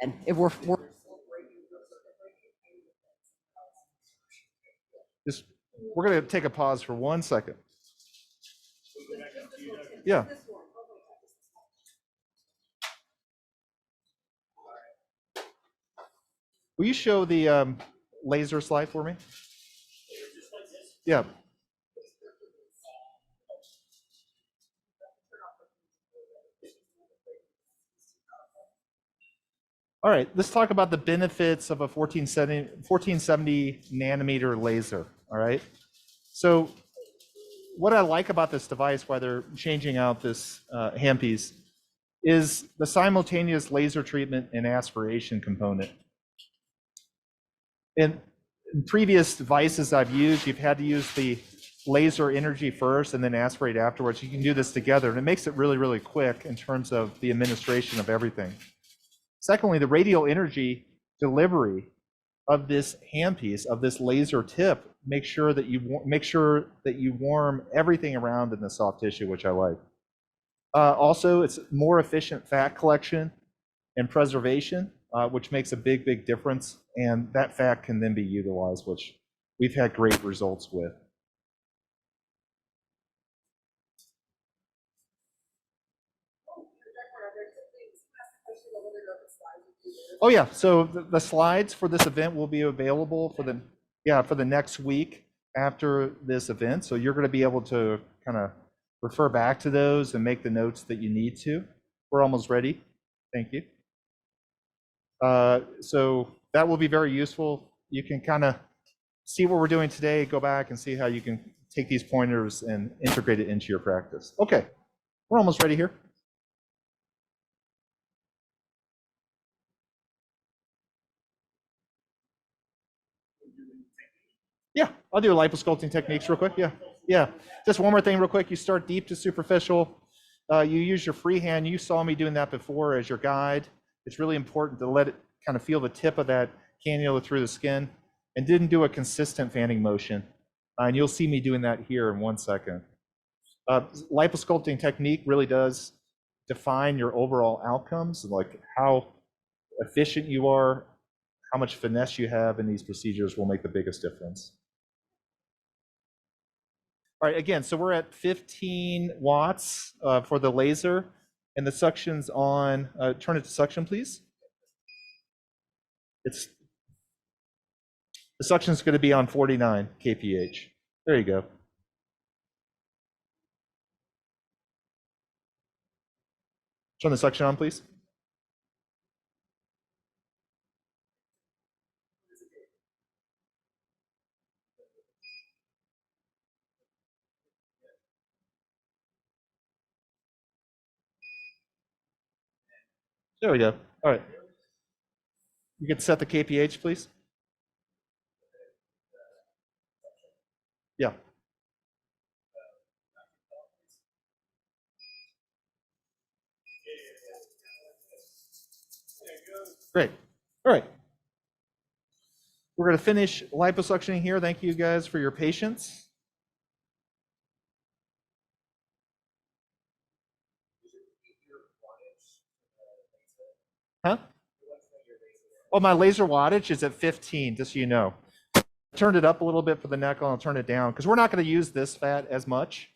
S4: And if we're
S2: We're going to take a pause for 1 second. Yeah. Will you show the laser slide for me? Yeah. All right, let's talk about the benefits of a 1470 nanometer laser, all right? So what I like about this device, why they're changing out this handpiece, is the simultaneous laser treatment and aspiration component. In previous devices I've used, you've had to use the laser energy first and then aspirate afterwards. You can do this together, and it makes it really, really quick in terms of the administration of everything. Secondly, the radial energy delivery of this handpiece, of this laser tip, make sure that you warm everything around in the soft tissue, which I like. Also, it's more efficient fat collection and preservation, which makes a big, big difference. And that fat can then be utilized, which we've had great results with. Oh yeah, so the slides for this event will be available for the next week after this event. So you're going to be able to kind of refer back to those and make the notes that you need to. We're almost ready. Thank you. So that will be very useful. You can kind of see what we're doing today, go back and see how you can take these pointers and integrate it into your practice. Okay, we're almost ready here. Yeah, I'll do a liposculpting techniques real quick. Yeah. Just one more thing real quick. You start deep to superficial. You use your free hand. You saw me doing that before as your guide. It's really important to let it kind of feel the tip of that cannula through the skin, and didn't do a consistent fanning motion. And you'll see me doing that here in 1 second. Liposculpting technique really does define your overall outcomes, like how efficient you are, how much finesse you have in these procedures will make the biggest difference. All right, again, so we're at 15 watts for the laser, and the suction's on, turn it to suction, please. The suction's gonna be on 49 kph. There you go. Turn the suction on, please. There we go. All right. You can set the kph, please. Yeah. Great. All right. We're going to finish liposuctioning here. Thank you guys for your patience. Huh? Oh, my laser wattage is at 15, just so you know. I turned it up a little bit for the neck, I'll turn it down, because we're not going to use this fat as much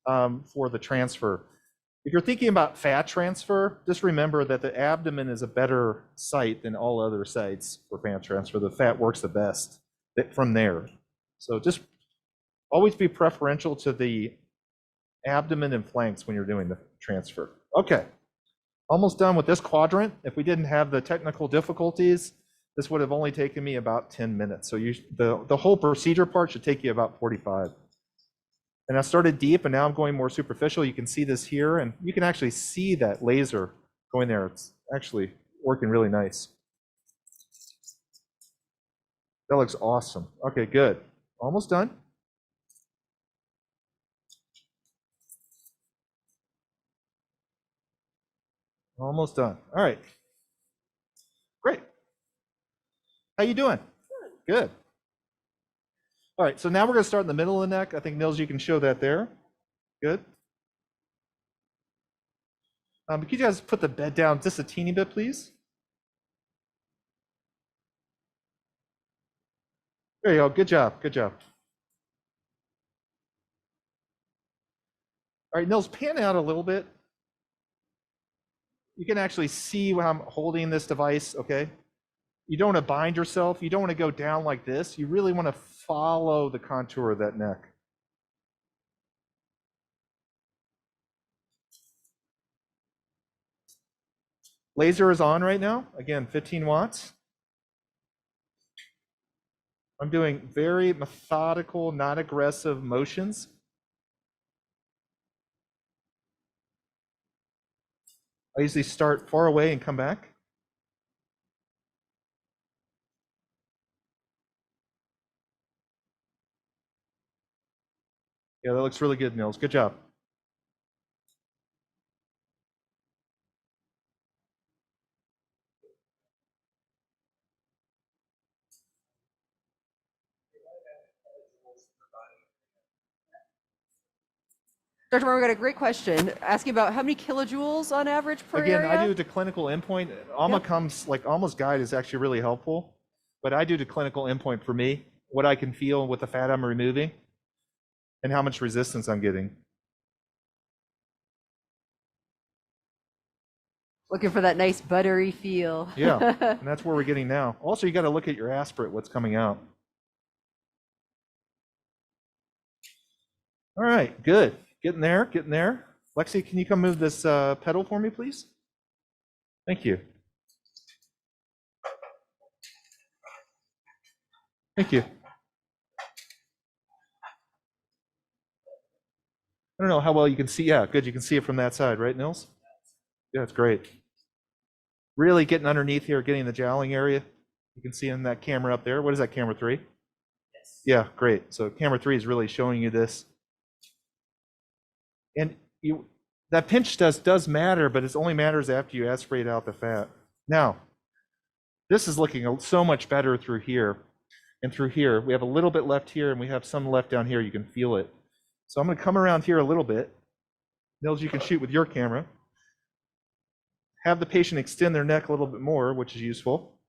S2: for the transfer. If you're thinking about fat transfer, just remember that the abdomen is a better site than all other sites for fat transfer. The fat works the best from there. So just always be preferential to the abdomen and flanks when you're doing the transfer. Okay, almost done with this quadrant. If we didn't have the technical difficulties, this would have only taken me about 10 minutes. So the whole procedure part should take you about 45. And I started deep, and now I'm going more superficial. You can see this here, and you can actually see that laser going there. It's actually working really nice. That looks awesome. Okay, good. Almost done. Almost done. All right. Great. How you doing? Good. All right, so now we're going to start in the middle of the neck. I think, Nils, you can show that there. Good. Could you guys put the bed down just a teeny bit, please? There you go. Good job. Good job. All right, Nils, pan out a little bit. You can actually see how I'm holding this device, okay? You don't want to bind yourself. You don't want to go down like this. You really want to follow the contour of that neck. Laser is on right now. Again, 15 watts. I'm doing very methodical, not aggressive motions. I usually start far away and come back. Yeah, that looks really good, Nils. Good job.
S5: Dr. Moore, we got a great question asking about how many kilojoules on average per
S2: Again,
S5: area?
S2: I do the clinical endpoint. Alma comes, like Alma's guide is actually really helpful, but I do the clinical endpoint for me, what I can feel with the fat I'm removing and how much resistance I'm getting.
S5: Looking for that nice buttery feel.
S2: Yeah, and that's where we're getting now. Also, you got to look at your aspirate, what's coming out. All right, good. Getting there, getting there. Lexi, can you come move this pedal for me, please? Thank you. Thank you. I don't know how well you can see. Yeah, good. You can see it from that side, right, Nils? Yeah, it's great. Really getting underneath here, getting the jowling area. You can see in that camera up there. What is that, camera 3? Yes. Yeah, great. So camera 3 is really showing you this. And that pinch does matter, but it only matters after you aspirate out the fat. Now, this is looking so much better through here and through here. We have a little bit left here and we have some left down here. You can feel it. So I'm going to come around here a little bit. Nils, you can shoot with your camera. Have the patient extend their neck a little bit more, which is useful.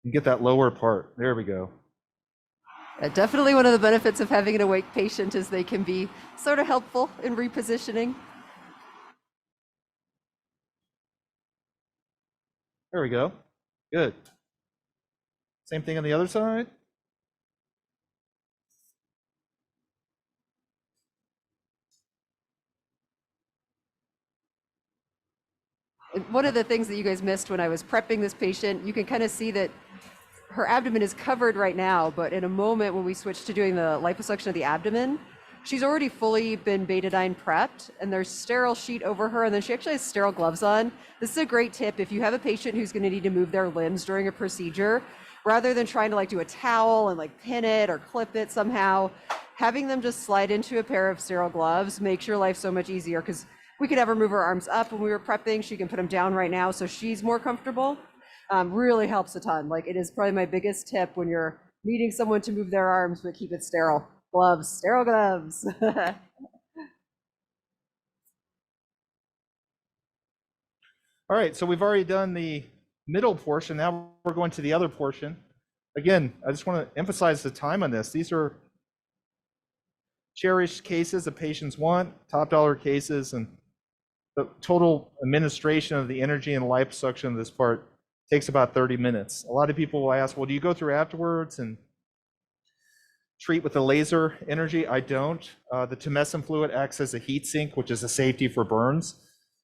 S2: And get that lower part. There we go.
S5: Definitely one of the benefits of having an awake patient is they can be sort of helpful in repositioning.
S2: There we go. Good. Same thing on the other side.
S5: One of the things that you guys missed when I was prepping this patient, you can kind of see that her abdomen is covered right now, but in a moment when we switch to doing the liposuction of the abdomen, she's already fully been betadine prepped and there's sterile sheet over her and then she actually has sterile gloves on. This is a great tip if you have a patient who's going to need to move their limbs during a procedure, rather than trying to like do a towel and like pin it or clip it somehow, having them just slide into a pair of sterile gloves makes your life so much easier because we could have her move her arms up when we were prepping. She can put them down right now so she's more comfortable. Really helps a ton. Like it is probably my biggest tip when you're needing someone to move their arms, but keep it sterile. Gloves, sterile gloves.
S2: All right, so we've already done the middle portion. Now we're going to the other portion. Again, I just want to emphasize the time on this. These are cherished cases that patients want, top dollar cases, and the total administration of the energy and liposuction of this part takes about 30 minutes. A lot of people will ask, well, do you go through afterwards and treat with the laser energy? I don't. The tumescent fluid acts as a heat sink, which is a safety for burns.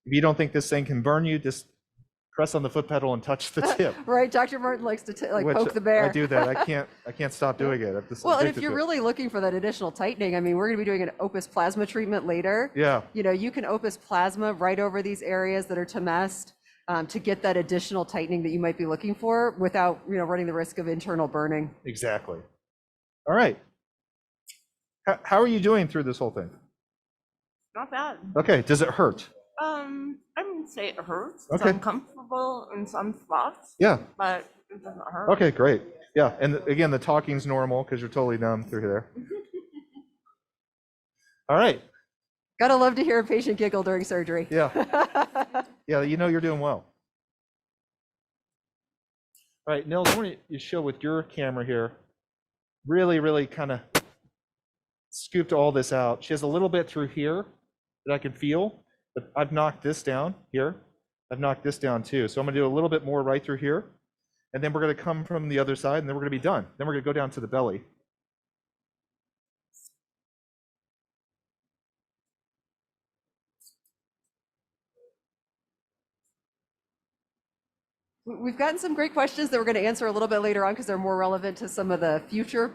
S2: If you don't think this thing can burn you, just press on the foot pedal and touch the tip.
S5: Right, Dr. Martin likes to poke the bear.
S2: I do that. I can't stop doing it.
S5: Well, and if you're really looking for that additional tightening, I mean, we're going to be doing an opus plasma treatment later.
S2: Yeah.
S5: You know, you can opus plasma right over these areas that are tumesced to get that additional tightening that you might be looking for without, you know, running the risk of internal burning.
S2: Exactly. All right. How are you doing through this whole thing?
S6: Not bad.
S2: Okay. Does it hurt?
S6: I wouldn't say it hurts. It's
S2: Okay.
S6: uncomfortable in some spots,
S2: Yeah.
S6: but it doesn't hurt.
S2: Okay, great. Yeah, and again, the talking's normal because you're totally numb through there. All right.
S5: Gotta love to hear a patient giggle during surgery.
S2: Yeah. Yeah, you know you're doing well. All right, Nils, I want you to show with your camera here. Really, really kind of scooped all this out. She has a little bit through here that I can feel, but I've knocked this down here. I've knocked this down too. So I'm gonna do a little bit more right through here. And then we're gonna come from the other side and then we're gonna be done. Then we're gonna go down to the belly.
S5: We've gotten some great questions that we're going to answer a little bit later on because they're more relevant to some of the future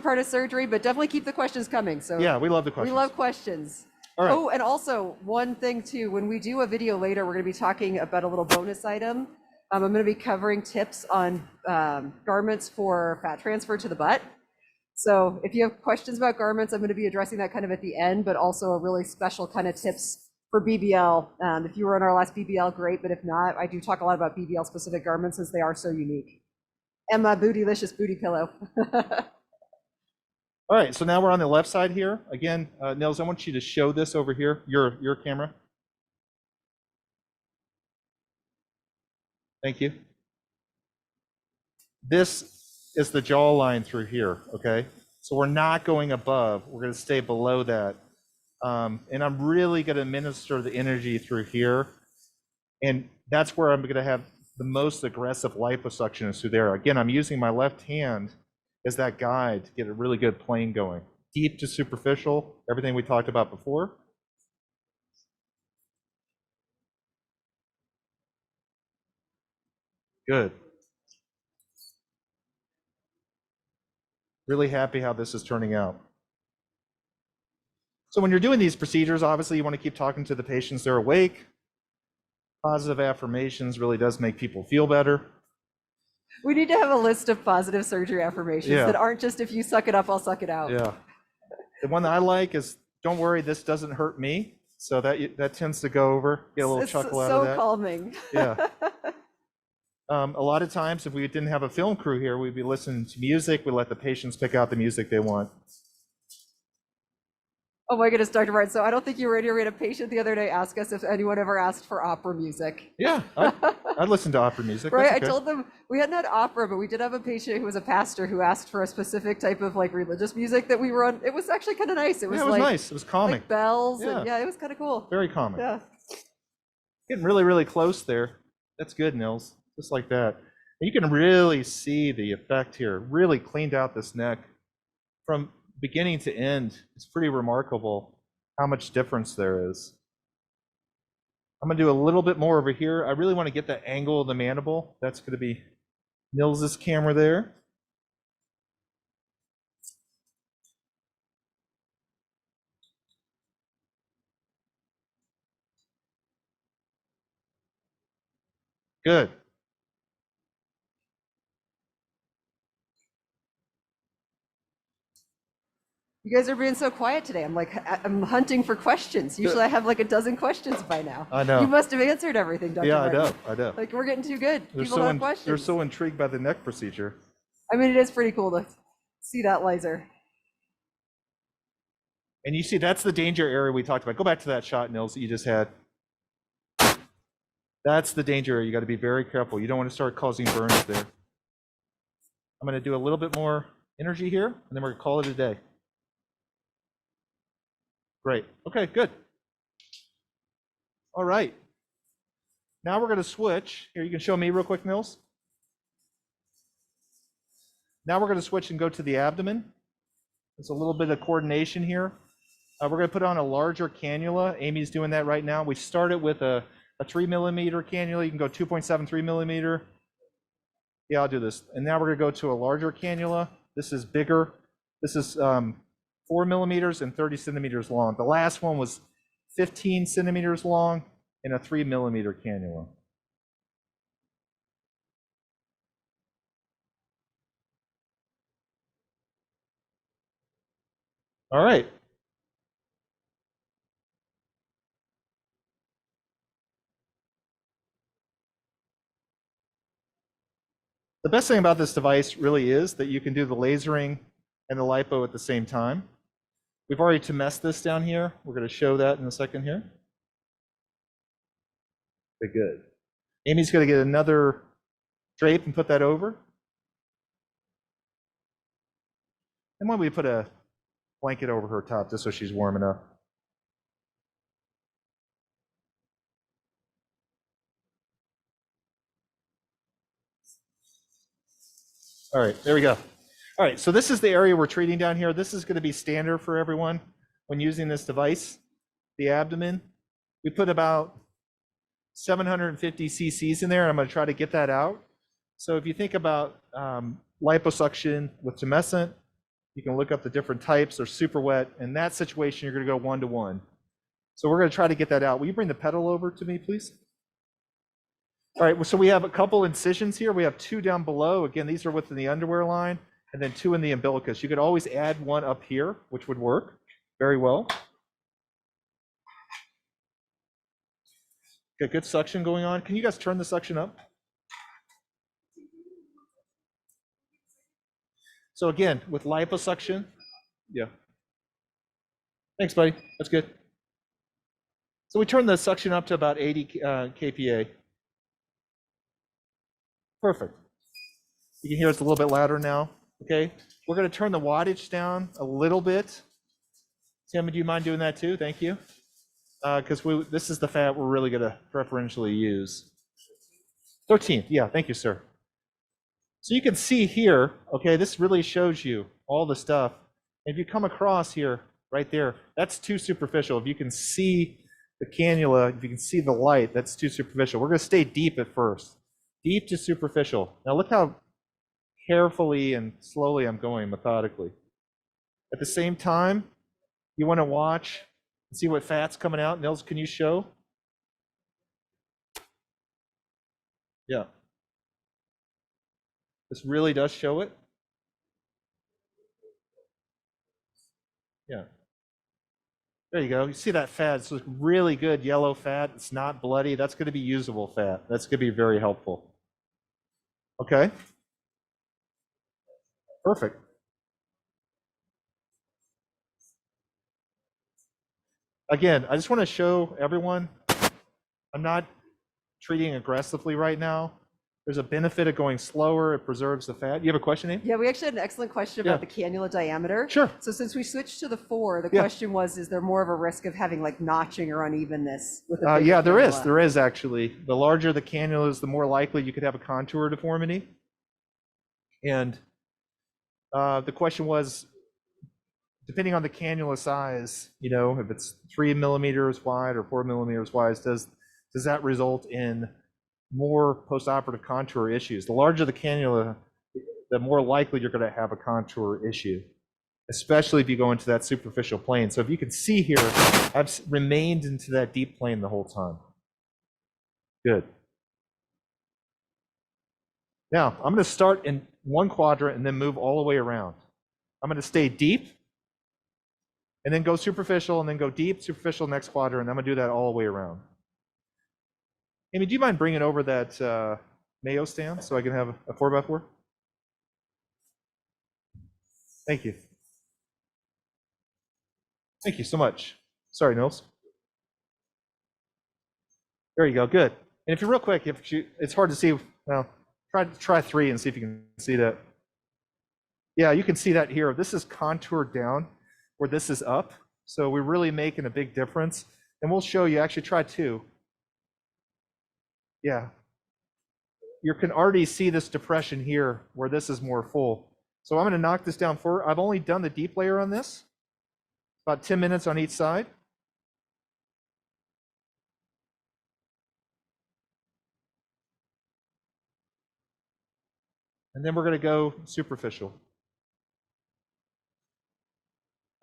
S5: part of surgery, but definitely keep the questions coming. So
S2: Yeah, we love the questions.
S5: we love questions.
S2: All right.
S5: Oh, and also one thing too, when we do a video later, we're going to be talking about a little bonus item. I'm going to be covering tips on garments for fat transfer to the butt. So if you have questions about garments, I'm going to be addressing that kind of at the end, but also a really special kind of tips for BBL. If you were on our last BBL, great, but if not, I do talk a lot about BBL specific garments as they are so unique. And my bootylicious booty pillow.
S2: All right, so now we're on the left side here. Again, Nils, I want you to show this over here, your camera. Thank you. This is the jawline through here, okay? So we're not going above, we're gonna stay below that. And I'm really gonna administer the energy through here. And that's where I'm gonna have the most aggressive liposuction is through there. Again, I'm using my left hand as that guide to get a really good plane going. Deep to superficial, everything we talked about before. Good. Really happy how this is turning out. So when you're doing these procedures, obviously you want to keep talking to the patients they're awake. Positive affirmations really does make people feel better.
S5: We need to have a list of positive surgery affirmations that aren't just if you suck it up, I'll suck it out.
S2: Yeah. The one that I like is, don't worry, this doesn't hurt me. So that tends to go over, get a little chuckle out of that.
S5: So calming.
S2: Yeah. A lot of times if we didn't have a film crew here, we'd be listening to music. We let the patients pick out the music they want.
S5: Oh my goodness, Dr. Martin. So I don't think you were in here. We had a patient the other day ask us if anyone ever asked for opera music.
S2: Yeah, I'd listen to opera music.
S5: Right,
S2: That's okay.
S5: I told them we hadn't had opera, but we did have a patient who was a pastor who asked for a specific type of like religious music that we were on. It was actually kind of nice. It was,
S2: it was
S5: like,
S2: nice. It was calming.
S5: like bells.
S2: Yeah.
S5: And yeah, it was kind of cool.
S2: Very calming.
S5: Yeah.
S2: Getting really, really close there. That's good, Nils. Just like that. And you can really see the effect here. Really cleaned out this neck from beginning to end. It's pretty remarkable how much difference there is. I'm gonna do a little bit more over here. I really want to get the angle of the mandible. That's gonna be Nils's camera there. Good.
S5: You guys are being so quiet today. I'm like, I'm hunting for questions. Usually I have like a dozen questions by now.
S2: I know.
S5: You must have answered everything, Dr.
S2: Yeah,
S5: Martin.
S2: I know.
S5: Like we're getting too good.
S2: They're
S5: People have questions.
S2: They're so intrigued by the neck procedure.
S5: I mean, it is pretty cool to see that laser.
S2: And you see, that's the danger area we talked about. Go back to that shot, Nils, that you just had. That's the danger area. You got to be very careful. You don't want to start causing burns there. I'm going to do a little bit more energy here, and then we're going to call it a day. Great. Okay, good. All right. Now we're going to switch. Here, you can show me real quick, Nils. Now we're going to switch and go to the abdomen. There's a little bit of coordination here. We're going to put on a larger cannula. Amy's doing that right now. We started with a 3 millimeter cannula. You can go 2.73 millimeter. Yeah, I'll do this. And now we're going to go to a larger cannula. This is bigger. This is 4 millimeters and 30 centimeters long. The last one was 15 centimeters long and a 3 millimeter cannula. All right. The best thing about this device really is that you can do the lasering and the lipo at the same time. We've already tumesced this down here. We're going to show that in a second here. Okay, good. Amy's going to get another drape and put that over. And why don't we put a blanket over her top just so she's warm enough. All right, there we go. All right, so this is the area we're treating down here. This is going to be standard for everyone when using this device. The abdomen, we put about 750 cc's in there, and I'm going to try to get that out. So if you think about liposuction with tumescent, you can look up the different types. They're super wet. In that situation, you're going to go 1-to-1. So we're going to try to get that out. Will you bring the pedal over to me, please? All right, so we have a couple incisions here. We have 2 down below. Again, these are within the underwear line, and then 2 in the umbilicus. You could always add 1 up here, which would work very well. Got good suction going on. Can you guys turn the suction up? So again, with liposuction, Yeah. Thanks, buddy. That's good. So we turn the suction up to about 80 kPa. Perfect. You can hear it's a little bit louder now. Okay. We're going to turn the wattage down a little bit. Tim, do you mind doing that too? Thank you. Because this is the fat we're really going to preferentially use. 13th. Yeah. Thank you, sir. So you can see here, okay, this really shows you all the stuff. If you come across here, right there, that's too superficial. If you can see the cannula, if you can see the light, that's too superficial. We're going to stay deep at first. Deep to superficial. Now look how carefully and slowly I'm going, methodically. At the same time, you want to watch and see what fat's coming out. Nils, can you show? Yeah. This really does show it. Yeah. There you go. You see that fat? It's really good yellow fat. It's not bloody. That's going to be usable fat. That's going to be very helpful. Okay. Perfect. Again, I just want to show everyone, I'm not treating aggressively right now. There's a benefit of going slower. It preserves the fat. You have a question, Amy?
S5: Yeah, we actually had an excellent question about the cannula diameter.
S2: Sure.
S5: So since we switched to the 4, the question was, is there more of a risk of having like notching or unevenness with a bigger
S2: Yeah, there is.
S5: cannula?
S2: There is actually. The larger the cannula is, the more likely you could have a contour deformity. And the question was, depending on the cannula size, you know, if it's 3 millimeters wide or 4 millimeters wide, does that result in more postoperative contour issues? The larger the cannula, the more likely you're going to have a contour issue, especially if you go into that superficial plane. So if you can see here, I've remained into that deep plane the whole time. Good. Now, I'm going to start in one quadrant and then move all the way around. I'm going to stay deep and then go superficial and then go deep, superficial, next quadrant. And I'm going to do that all the way around. Amy, do you mind bringing over that Mayo stand so I can have a 4x4? Thank you. Thank you so much. Sorry, Nils. There you go. Good. And if you're real quick, it's hard to see. Well, try 3 and see if you can see that. Yeah, you can see that here. This is contoured down where this is up. So we're really making a big difference. And we'll show you. Actually, try 2. Yeah. You can already see this depression here where this is more full. So I'm going to knock this down further. I've only done the deep layer on this. About 10 minutes on each side. And then we're going to go superficial.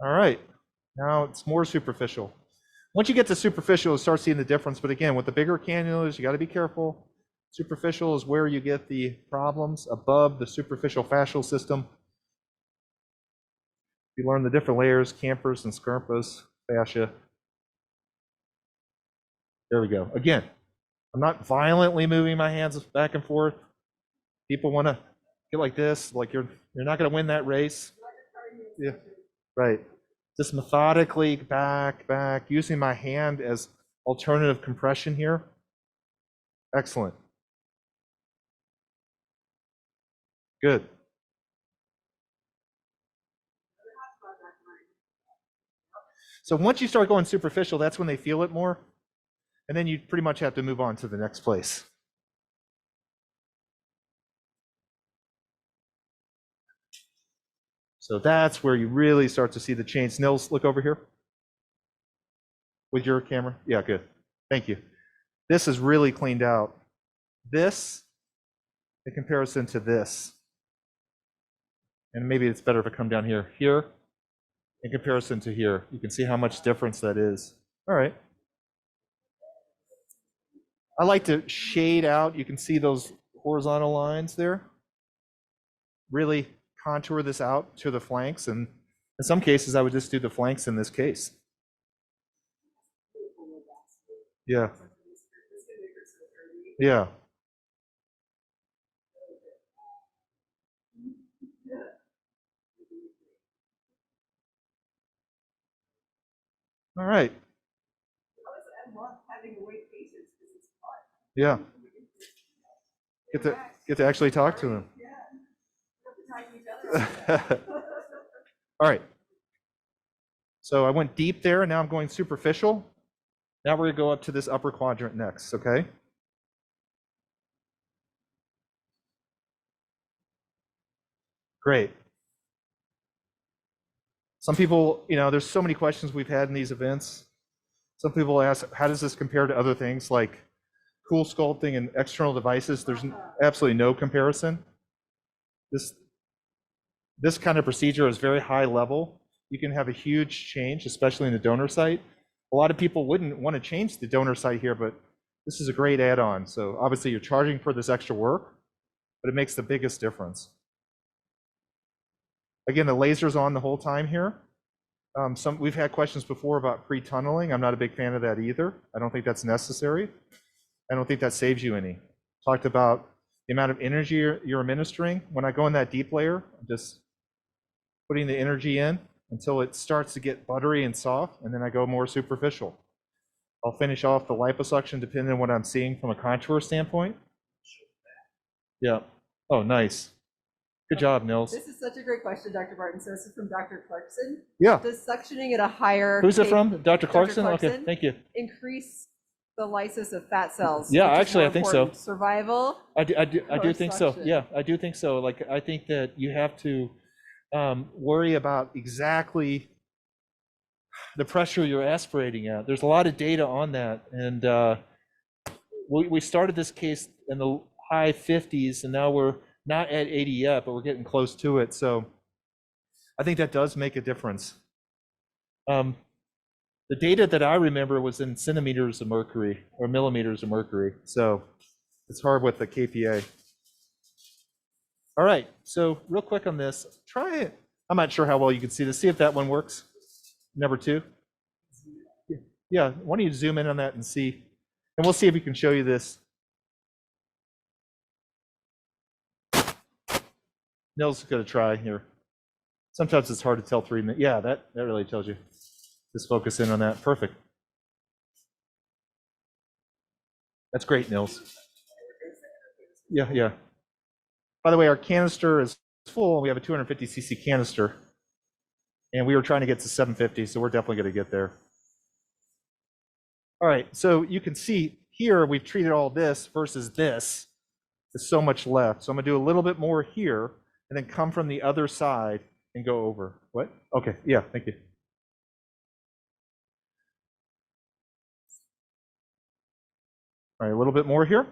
S2: All right. Now it's more superficial. Once you get to superficial, you start seeing the difference. But again, with the bigger cannulas, you got to be careful. Superficial is where you get the problems above the superficial fascial system. You learn the different layers, campers and scirpas, fascia. There we go. Again, I'm not violently moving my hands back and forth. People want to get like this, like you're not going to win that race. Yeah, right. Just methodically back, using my hand as alternative compression here. Excellent. Good. So once you start going superficial, that's when they feel it more. And then you pretty much have to move on to the next place. So that's where you really start to see the change. Nils, look over here with your camera. Yeah, good. Thank you. This is really cleaned out. This, in comparison to this. And maybe it's better if I come down here. Here, in comparison to here. You can see how much difference that is. All right. I like to shade out. You can see those horizontal lines there. Really contour this out to the flanks. And in some cases, I would just do the flanks in this case. Yeah. Yeah. All right. Yeah. Get to actually talk to him. All right. So I went deep there, and now I'm going superficial. Now we're going to go up to this upper quadrant next, okay? Great. Some people, there's so many questions we've had in these events. Some people ask, how does this compare to other things like cool sculpting and external devices? There's absolutely no comparison. This kind of procedure is very high level. You can have a huge change, especially in the donor site. A lot of people wouldn't want to change the donor site here, but this is a great add-on. So obviously you're charging for this extra work, but it makes the biggest difference. Again, the laser's on the whole time here. We've had questions before about pre-tunneling. I'm not a big fan of that either. I don't think that's necessary. I don't think that saves you any. Talked about the amount of energy you're administering. When I go in that deep layer, I'm just putting the energy in until it starts to get buttery and soft, and then I go more superficial. I'll finish off the liposuction depending on what I'm seeing from a contour standpoint. Yeah. Oh, nice. Good job, Nils.
S5: This is such a great question, Dr. Barton. So this is from Dr. Clarkson.
S2: Yeah.
S5: Does suctioning at a higher
S2: Who's it from? Dr.
S5: Dr.
S2: Clarkson? Okay,
S5: Clarkson?
S2: thank you.
S5: Increase the lysis of fat cells?
S2: Yeah,
S5: which is
S2: actually,
S5: more
S2: I think so.
S5: important? Survival?
S2: I do
S5: Or
S2: think so.
S5: suction?
S2: Yeah, I do think so. Like, I think that you have to worry about exactly the pressure you're aspirating at. There's a lot of data on that. And we started this case in the high 50s, and now we're not at 80 yet, but we're getting close to it. So I think that does make a difference. The data that I remember was in centimeters of mercury or millimeters of mercury. So it's hard with the KPA. All right, so real quick on this, try it. I'm not sure how well you can see this. See if that one works. Number 2. Yeah, why don't you zoom in on that and see, and we'll see if we can show you this. Nils is going to try here. Sometimes it's hard to tell 3 minutes. Yeah, that really tells you. Just focus in on that. Perfect. That's great, Nils. Yeah. By the way, our canister is full. We have a 250 cc canister, and we were trying to get to 750, so we're definitely going to get there. All right, so you can see here we've treated all this versus this. There's so much left. So I'm going to do a little bit more here, and then come from the other side and go over. What? Okay, yeah, thank you. All right, a little bit more here.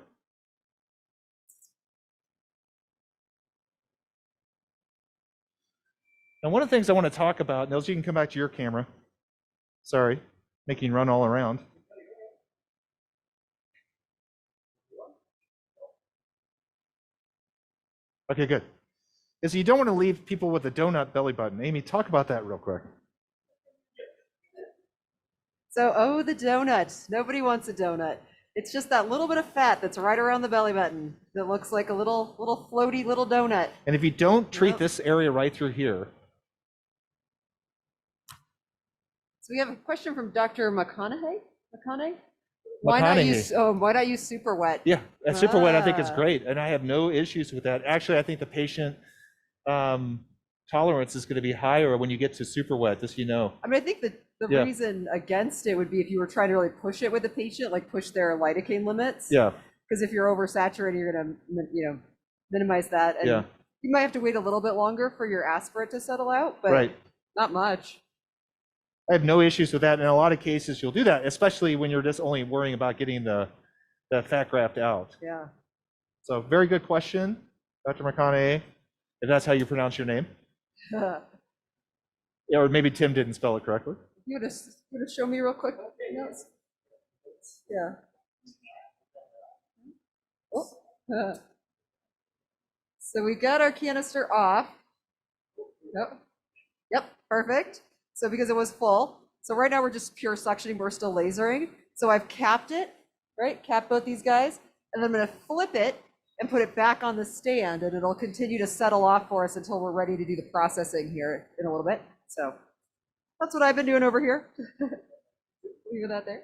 S2: And one of the things I want to talk about, Nils, you can come back to your camera. Sorry, making run all around. Okay, good. Is you don't want to leave people with a donut belly button. Amy, talk about that real quick.
S5: So, the donut. Nobody wants a donut. It's just that little bit of fat that's right around the belly button that looks like a little floaty little donut.
S2: And if you don't treat this area right through here.
S5: So we have a question from Dr. McConaughey. Why not use super wet?
S2: Yeah, super wet I think is great, and I have no issues with that. Actually, I think the patient tolerance is going to be higher when you get to super wet, just so you know.
S5: I mean, I think the reason against it would be if you were trying to really push it with the patient, like push their lidocaine limits. Yeah. Because if you're oversaturated, you're going to, minimize that, and you might have to wait a little bit longer for your aspirate to settle out, but not much.
S2: I have no issues with that. In a lot of cases, you'll do that, especially when you're just only worrying about getting the fat graft out.
S5: Yeah.
S2: So very good question, Dr. McConaughey, if that's how you pronounce your name. Yeah, or maybe Tim didn't spell it correctly.
S5: You would have show me real quick. Yeah. Oh. So we got our canister off. Yep, perfect. So because it was full. So right now we're just pure suctioning, we're still lasering. So I've capped it, right? Cap both these guys. And then I'm gonna flip it and put it back on the stand, and it'll continue to settle off for us until we're ready to do the processing here in a little bit. So that's what I've been doing over here. Leave that there.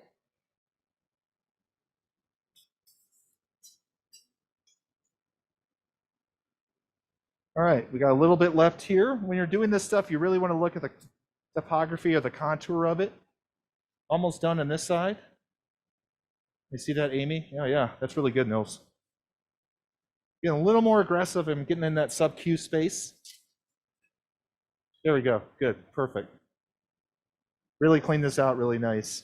S2: All right, we got a little bit left here. When you're doing this stuff, you really want to look at the topography or the contour of it. Almost done on this side. You see that, Amy? Yeah, that's really good, Nils. Getting a little more aggressive and getting in that sub-Q space. There we go, good, perfect. Really clean this out really nice.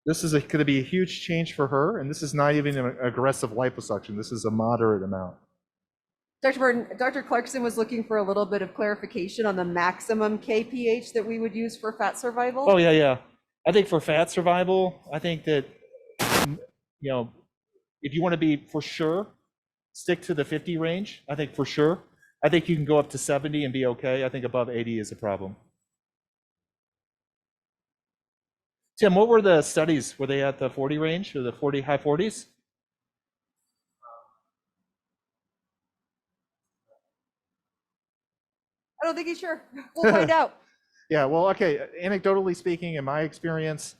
S2: This is going to be a huge change for her, and this is not even an aggressive liposuction. This is a moderate amount.
S5: Dr. Martin, Dr. Clarkson was looking for a little bit of clarification on the maximum kpH that we would use for fat survival.
S2: Oh, yeah. I think for fat survival, I think that, you know, if you want to be for sure, stick to the 50 range. I think for sure. I think you can go up to 70 and be okay. I think above 80 is a problem. Tim, what were the studies? Were they at the 40 range or the high 40s?
S5: I don't think he's sure. We'll find out.
S2: Yeah, well, okay. Anecdotally speaking, in my experience,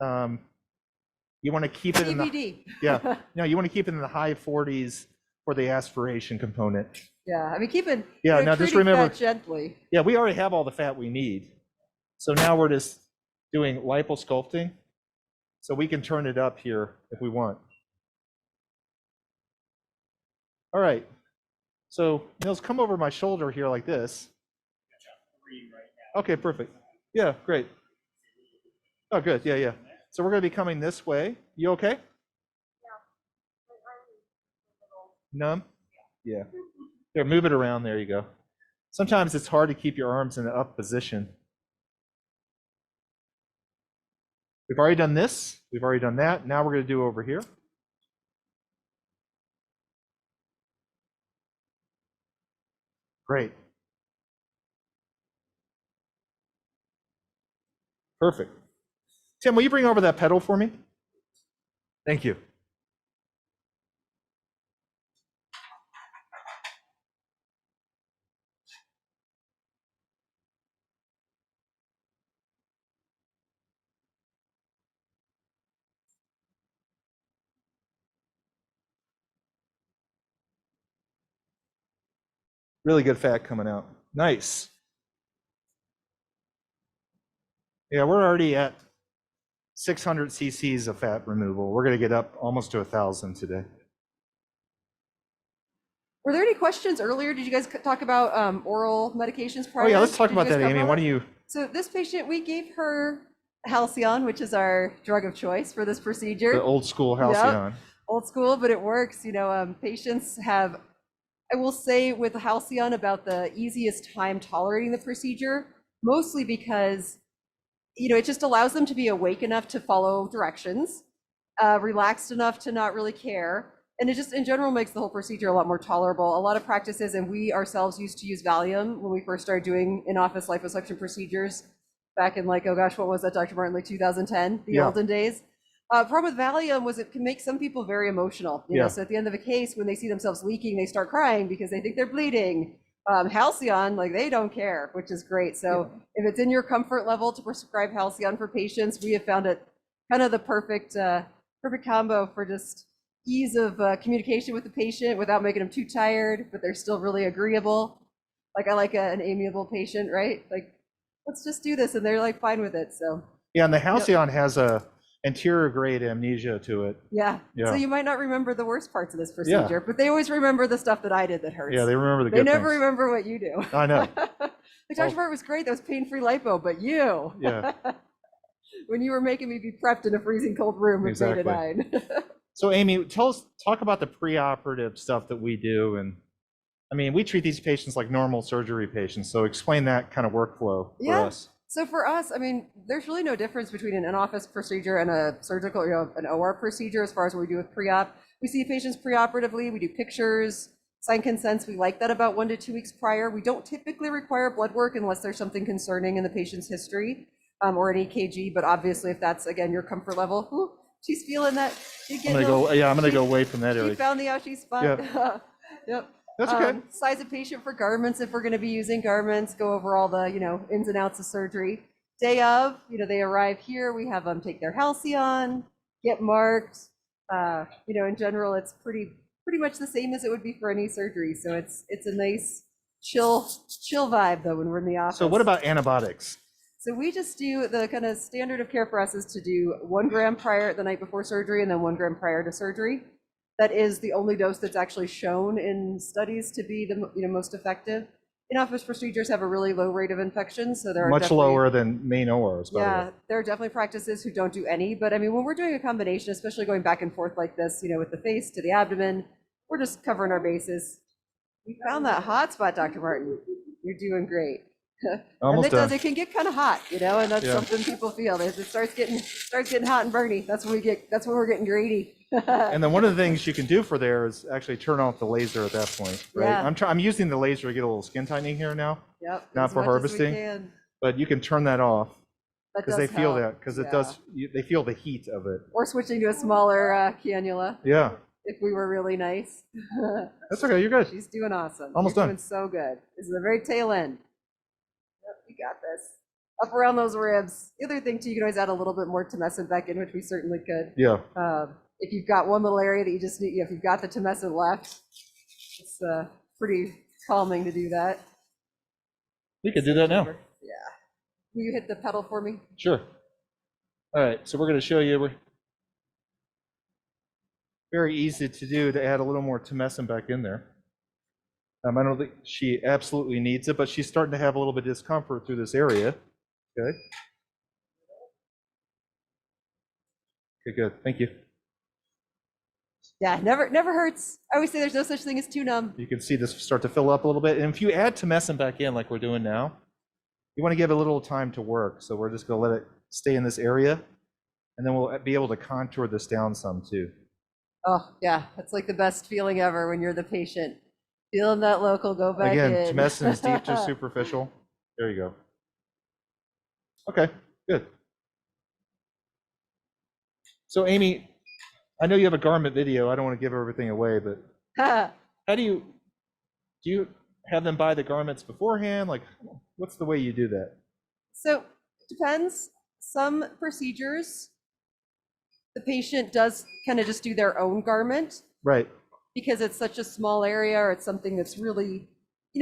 S2: you want to keep it in the you want to keep it in the high 40s for the aspiration component.
S5: Yeah, I mean, keeping
S2: now just remember
S5: fat gently.
S2: Yeah, we already have all the fat we need, so now we're just doing liposculpting, so we can turn it up here if we want. All right, so Nils, come over my shoulder here like this. Okay, perfect. Yeah, great. Oh, good. Yeah. So we're going to be coming this way. You okay? Numb? Yeah. Here, move it around. There you go. Sometimes it's hard to keep your arms in an up position. We've already done this. We've already done that. Now we're going to do over here. Great. Perfect. Tim, will you bring over that pedal for me? Thank you. Really good fat coming out. Nice. Yeah, we're already at 600 cc's of fat removal. We're going to get up almost to 1,000 today.
S5: Were there any questions earlier? Did you guys talk about oral medications prior?
S2: Oh yeah, let's talk about that, Amy. What do you?
S5: So this patient, we gave her Halcyon, which is our drug of choice for this procedure.
S2: The old school Halcyon.
S5: Yep. Old school, but it works. Patients have, I will say with Halcyon, about the easiest time tolerating the procedure, mostly because it just allows them to be awake enough to follow directions, relaxed enough to not really care. And it just in general makes the whole procedure a lot more tolerable. A lot of practices, and we ourselves used to use Valium when we first started doing in-office liposuction procedures back in what was that, Dr. Martin, 2010, the olden days. Problem with Valium was it can make some people very emotional. So at the end of a case, when they see themselves leaking, they start crying because they think they're bleeding. Halcyon, they don't care, which is great. So if it's in your comfort level to prescribe Halcyon for patients, we have found it kind of the perfect combo for just ease of communication with the patient without making them too tired, but they're still really agreeable. I like an amiable patient, right? Let's just do this, and they're fine with it. So
S2: yeah, and the Halcyon has a anterior grade amnesia to it.
S5: Yeah. So you might not remember the worst parts of this procedure, but they always remember the stuff that I did that hurts.
S2: Yeah, they remember the good
S5: They never
S2: things.
S5: remember what you do.
S2: I know.
S5: Dr. Martin was great. That was pain-free lipo, but you.
S2: Yeah.
S5: When you were making me be prepped in a freezing cold room with
S2: Exactly.
S5: betadine.
S2: So Amy, talk about the preoperative stuff that we do. And I mean, we treat these patients like normal surgery patients. So explain that kind of workflow for us.
S5: So for us, there's really no difference between an in-office procedure and a surgical, an OR procedure as far as what we do with pre-op. We see patients preoperatively, we do pictures, sign consents. We like that about 1 to 2 weeks prior. We don't typically require blood work unless there's something concerning in the patient's history or an EKG. But obviously, if that's, again, your comfort level, ooh, she's feeling that.
S2: I'm gonna go away from that area.
S5: She found the ouchie spot.
S2: Yeah.
S5: Yep.
S2: That's okay.
S5: Size of patient for garments, if we're going to be using garments, go over all the ins and outs of surgery. day of, they arrive here, we have them take their halcyon, get marked. In general, it's pretty much the same as it would be for any surgery. So it's a nice chill vibe though when we're in the office.
S2: So what about antibiotics?
S5: So we just do the kind of standard of care for us is to do 1 gram prior the night before surgery and then 1 gram prior to surgery. That is the only dose that's actually shown in studies to be the most effective. In-office procedures have a really low rate of infection, so there are
S2: Much lower than main ORs, by the way.
S5: there are definitely practices who don't do any, but I mean, when we're doing a combination, especially going back and forth like this, with the face to the abdomen, we're just covering our bases. You found that hot spot, Dr. Martin. You're doing great.
S2: Almost done.
S5: It can get kind of hot, and that's something people feel. It starts getting hot and burny. That's when we're getting greedy.
S2: And then one of the things you can do for there is actually turn off the laser at that point, right?
S5: Yeah.
S2: I'm using the laser to get a little skin tightening here now,
S5: Yep.
S2: not
S5: as
S2: for
S5: much as we
S2: harvesting,
S5: can.
S2: but you can turn that off
S5: That
S2: because they
S5: does
S2: feel
S5: help.
S2: that, because it
S5: Yeah.
S2: does, they feel the heat of it.
S5: Or switching to a smaller cannula
S2: Yeah,
S5: if we were really nice.
S2: that's okay, you're good.
S5: She's doing awesome.
S2: Almost
S5: You're
S2: done.
S5: doing so good. This is the very tail end. Yep, you got this. Up around those ribs. The other thing too, you can always add a little bit more tumescent back in, which we certainly could.
S2: Yeah,
S5: If you've got one little area that you just need, if you've got the tumescent left, it's pretty calming to do that.
S2: we could do that now.
S5: Yeah. Will you hit the pedal for me?
S2: Sure. All right, so we're going to show you. Very easy to do to add a little more tumescent back in there. I don't think she absolutely needs it, but she's starting to have a little bit of discomfort through this area. Okay. Okay, good. Thank you.
S5: Yeah, never hurts. I always say there's no such thing as too numb.
S2: You can see this start to fill up a little bit. And if you add tumescent back in like we're doing now, you want to give it a little time to work. So we're just going to let it stay in this area, and then we'll be able to contour this down some too.
S5: Oh, yeah, that's like the best feeling ever when you're the patient. Feeling that local go back
S2: Again,
S5: in.
S2: tumescent is deep to superficial. There you go. Okay, good. So Amy, I know you have a garment video. I don't want to give everything away, but how do you have them buy the garments beforehand? Like, what's the way you do that?
S5: So depends. Some procedures, the patient does kind of just do their own garment
S2: Right.
S5: because it's such a small area or it's something that's really,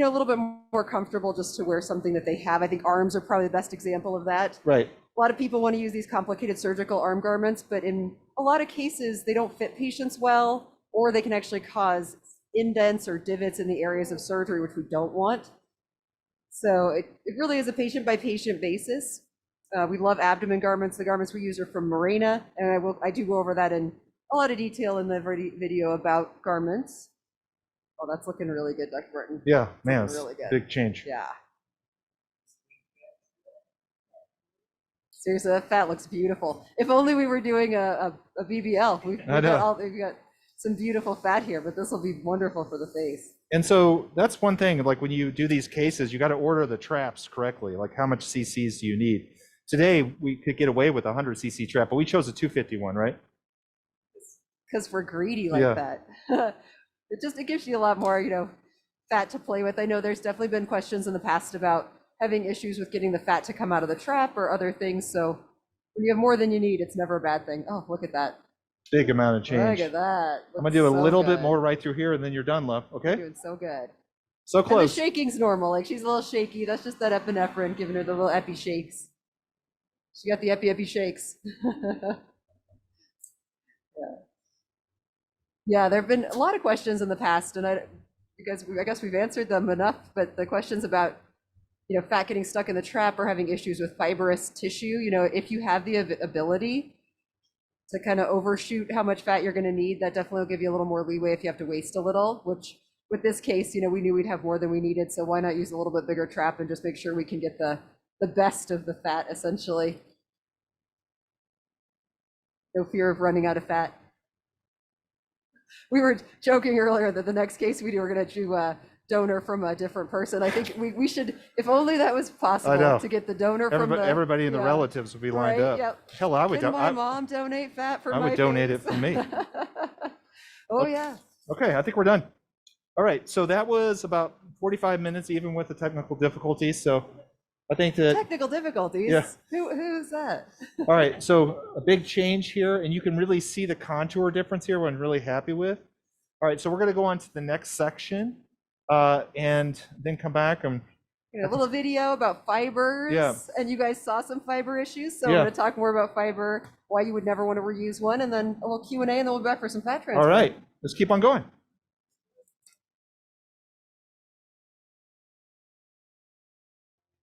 S5: a little bit more comfortable just to wear something that they have. I think arms are probably the best example of that.
S2: Right.
S5: A lot of people want to use these complicated surgical arm garments, but in a lot of cases, they don't fit patients well, or they can actually cause indents or divots in the areas of surgery, which we don't want. So it really is a patient by patient basis. We love abdomen garments. The garments we use are from Mirena, and I do go over that in a lot of detail in the video about garments. Oh, that's looking really good, Dr. Burton.
S2: Yeah, man, it's
S5: really good.
S2: big change.
S5: Yeah. Seriously, that fat looks beautiful. If only we were doing a BBL. We've got some beautiful fat here, but this will be wonderful for the face.
S2: And so that's one thing, like when you do these cases, you got to order the traps correctly. Like how much cc's do you need? Today, we could get away with a 100 cc trap, but we chose a 251, right?
S5: Because we're greedy like that. It gives you a lot more, fat to play with. I know there's definitely been questions in the past about having issues with getting the fat to come out of the trap or other things. So when you have more than you need, it's never a bad thing. Oh, look at that.
S2: Big amount of change.
S5: Look at that.
S2: I'm gonna do a little bit more right through here, and then you're done, love. Okay?
S5: Doing so good.
S2: So
S5: And the
S2: close.
S5: shaking's normal. Like she's a little shaky. That's just that epinephrine giving her the little epi shakes. She got the epi shakes. Yeah, there have been a lot of questions in the past, and I guess we've answered them enough. But the questions about fat getting stuck in the trap or having issues with fibrous tissue, if you have the ability to kind of overshoot how much fat you're going to need, that definitely will give you a little more leeway if you have to waste a little, which with this case, we knew we'd have more than we needed. So why not use a little bit bigger trap and just make sure we can get the best of the fat, essentially. No fear of running out of fat. We were joking earlier that the next case we do, we're going to do a donor from a different person. I think we should, if only that was possible, to get the donor from
S2: everybody in the relatives would be lined up.
S5: Yep.
S2: Hell, I would.
S5: Can my mom donate fat for
S2: I
S5: my
S2: would donate
S5: face?
S2: it for me.
S5: Oh yeah.
S2: Okay, I think we're done. All right, so that was about 45 minutes, even with the technical difficulties. So I think that,
S5: Technical difficulties.
S2: Yeah.
S5: Who's that?
S2: all right, so a big change here, and you can really see the contour difference here, what I'm really happy with. All right, so we're gonna go on to the next section, and then come back and,
S5: A little video about fibers.
S2: Yeah.
S5: And you guys saw some fiber issues, so
S2: Yeah.
S5: we're going to talk more about fiber, why you would never want to reuse one, and then a little Q&A, and then we'll be back for some fat transfer.
S2: all right, let's keep on going.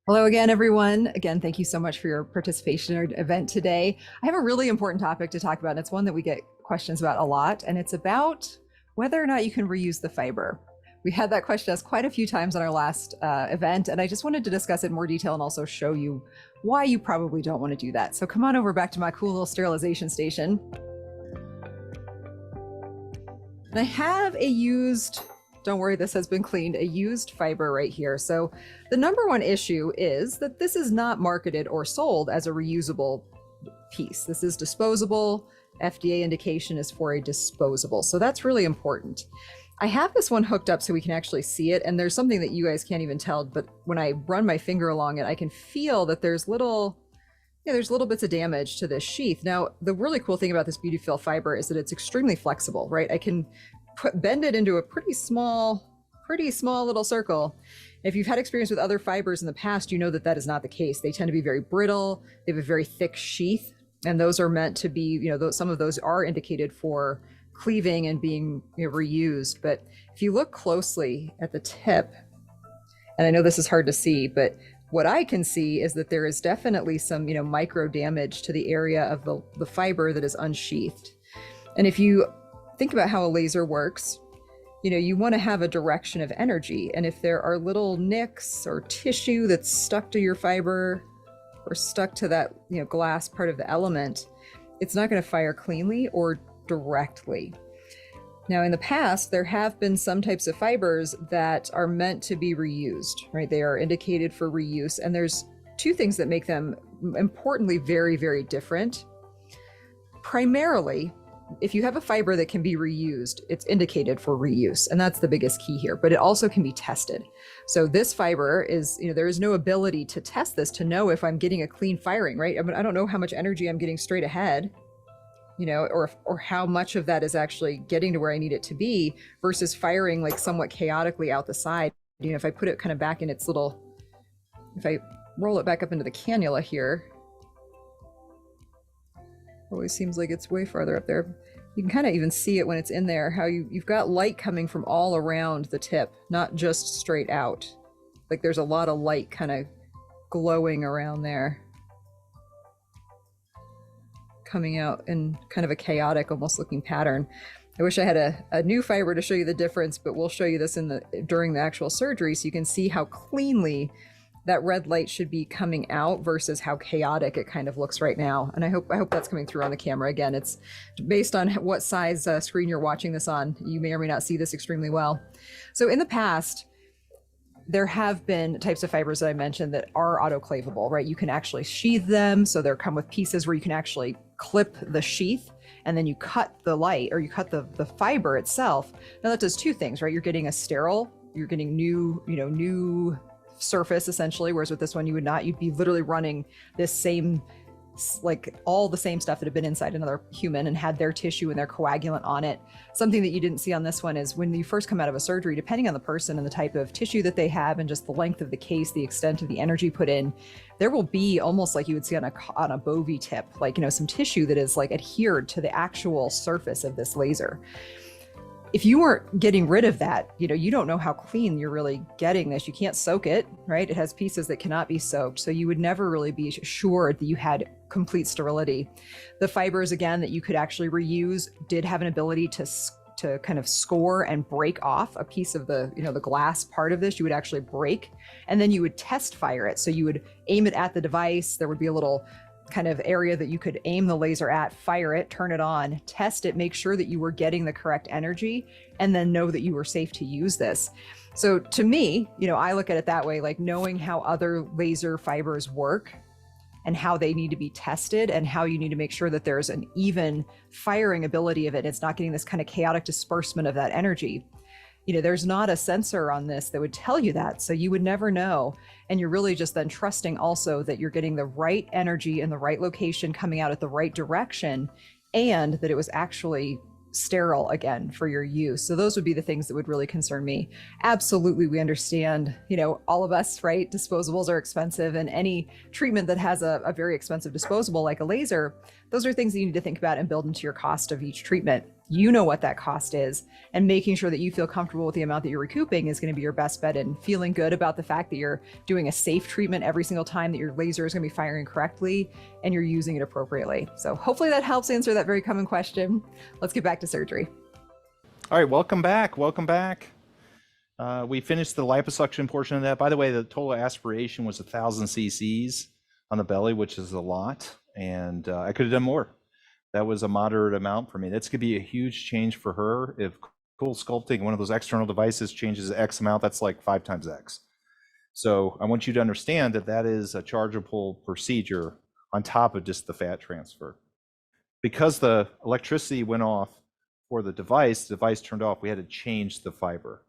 S4: Hello again, everyone. Again, thank you so much for your participation in our event today. I have a really important topic to talk about, and it's one that we get questions about a lot, and it's about whether or not you can reuse the fiber. We had that question asked quite a few times on our last event, and I just wanted to discuss it in more detail and also show you why you probably don't want to do that. So come on over back to my cool little sterilization station. And I have a used, don't worry, this has been cleaned, a used fiber right here. So the number one issue is that this is not marketed or sold as a reusable piece. This is disposable. FDA indication is for a disposable. So that's really important. I have this one hooked up so we can actually see it. And there's something that you guys can't even tell, but when I run my finger along it, I can feel that there's little bits of damage to this sheath. Now, the really cool thing about this Beautifill fiber is that it's extremely flexible, right? I can bend it into a pretty small little circle. If you've had experience with other fibers in the past, you know that that is not the case. They tend to be very brittle. They have a very thick sheath, and those are meant to be, some of those are indicated for cleaving and being reused. But if you look closely at the tip, and I know this is hard to see, but what I can see is that there is definitely some, micro damage to the area of the fiber that is unsheathed. And if you think about how a laser works, you want to have a direction of energy. And if there are little nicks or tissue that's stuck to your fiber or stuck to that, glass part of the element, it's not going to fire cleanly or directly. Now, in the past, there have been some types of fibers that are meant to be reused, right? They are indicated for reuse. And there's two things that make them importantly very, very different. Primarily, if you have a fiber that can be reused, it's indicated for reuse. And that's the biggest key here, but it also can be tested. So this fiber is, there is no ability to test this to know if I'm getting a clean firing, right? I mean, I don't know how much energy I'm getting straight ahead, or how much of that is actually getting to where I need it to be versus firing like somewhat chaotically out the side. If I put it kind of back in its little, if I roll it back up into the cannula here, always seems like it's way farther up there. You can kind of even see it when it's in there, how you've got light coming from all around the tip, not just straight out. Like there's a lot of light kind of glowing around there, coming out in kind of a chaotic, almost looking pattern. I wish I had a new fiber to show you the difference, but we'll show you this during the actual surgery so you can see how cleanly that red light should be coming out versus how chaotic it kind of looks right now. And I hope that's coming through on the camera. Again, it's based on what size screen you're watching this on. You may or may not see this extremely well. So in the past, there have been types of fibers that I mentioned that are autoclavable, right? You can actually sheathe them. So they come with pieces where you can actually clip the sheath and then you cut the light, or you cut the fiber itself. Now that does two things, right? You're getting a sterile, you're getting new surface essentially, whereas with this one you would not. You'd be literally running this same, like all the same stuff that had been inside another human and had their tissue and their coagulant on it. Something that you didn't see on this one is when you first come out of a surgery, depending on the person and the type of tissue that they have and just the length of the case, the extent of the energy put in, there will be almost like you would see on a bovie tip, like, some tissue that is like adhered to the actual surface of this laser. If you weren't getting rid of that, you don't know how clean you're really getting this. You can't soak it, right? It has pieces that cannot be soaked. So you would never really be sure that you had complete sterility. The fibers, again, that you could actually reuse did have an ability to kind of score and break off a piece of the glass part of this. You would actually break, and then you would test fire it. So you would aim it at the device. There would be a little kind of area that you could aim the laser at, fire it, turn it on, test it, make sure that you were getting the correct energy, and then know that you were safe to use this. So to me, I look at it that way, like knowing how other laser fibers work and how they need to be tested and how you need to make sure that there's an even firing ability of it. It's not getting this kind of chaotic disbursement of that energy. there's not a sensor on this that would tell you that. So you would never know. And you're really just then trusting also that you're getting the right energy in the right location coming out at the right direction, and that it was actually sterile again for your use. So those would be the things that would really concern me. Absolutely, we understand, all of us, right? Disposables are expensive, and any treatment that has a very expensive disposable like a laser, those are things that you need to think about and build into your cost of each treatment. You know what that cost is, and making sure that you feel comfortable with the amount that you're recouping is going to be your best bet, and feeling good about the fact that you're doing a safe treatment every single time, that your laser is going to be firing correctly and you're using it appropriately. So hopefully that helps answer that very common question. Let's get back to surgery.
S2: All right, welcome back. Welcome back. We finished the liposuction portion of that. By the way, the total aspiration was 1,000 cc's on the belly, which is a lot, and I could have done more. That was a moderate amount for me. That's going to be a huge change for her. If Cool Sculpting, one of those external devices, changes X amount, that's like 5 times X. So I want you to understand that that is a chargeable procedure on top of just the fat transfer. Because the electricity went off for the device turned off, we had to change the fiber.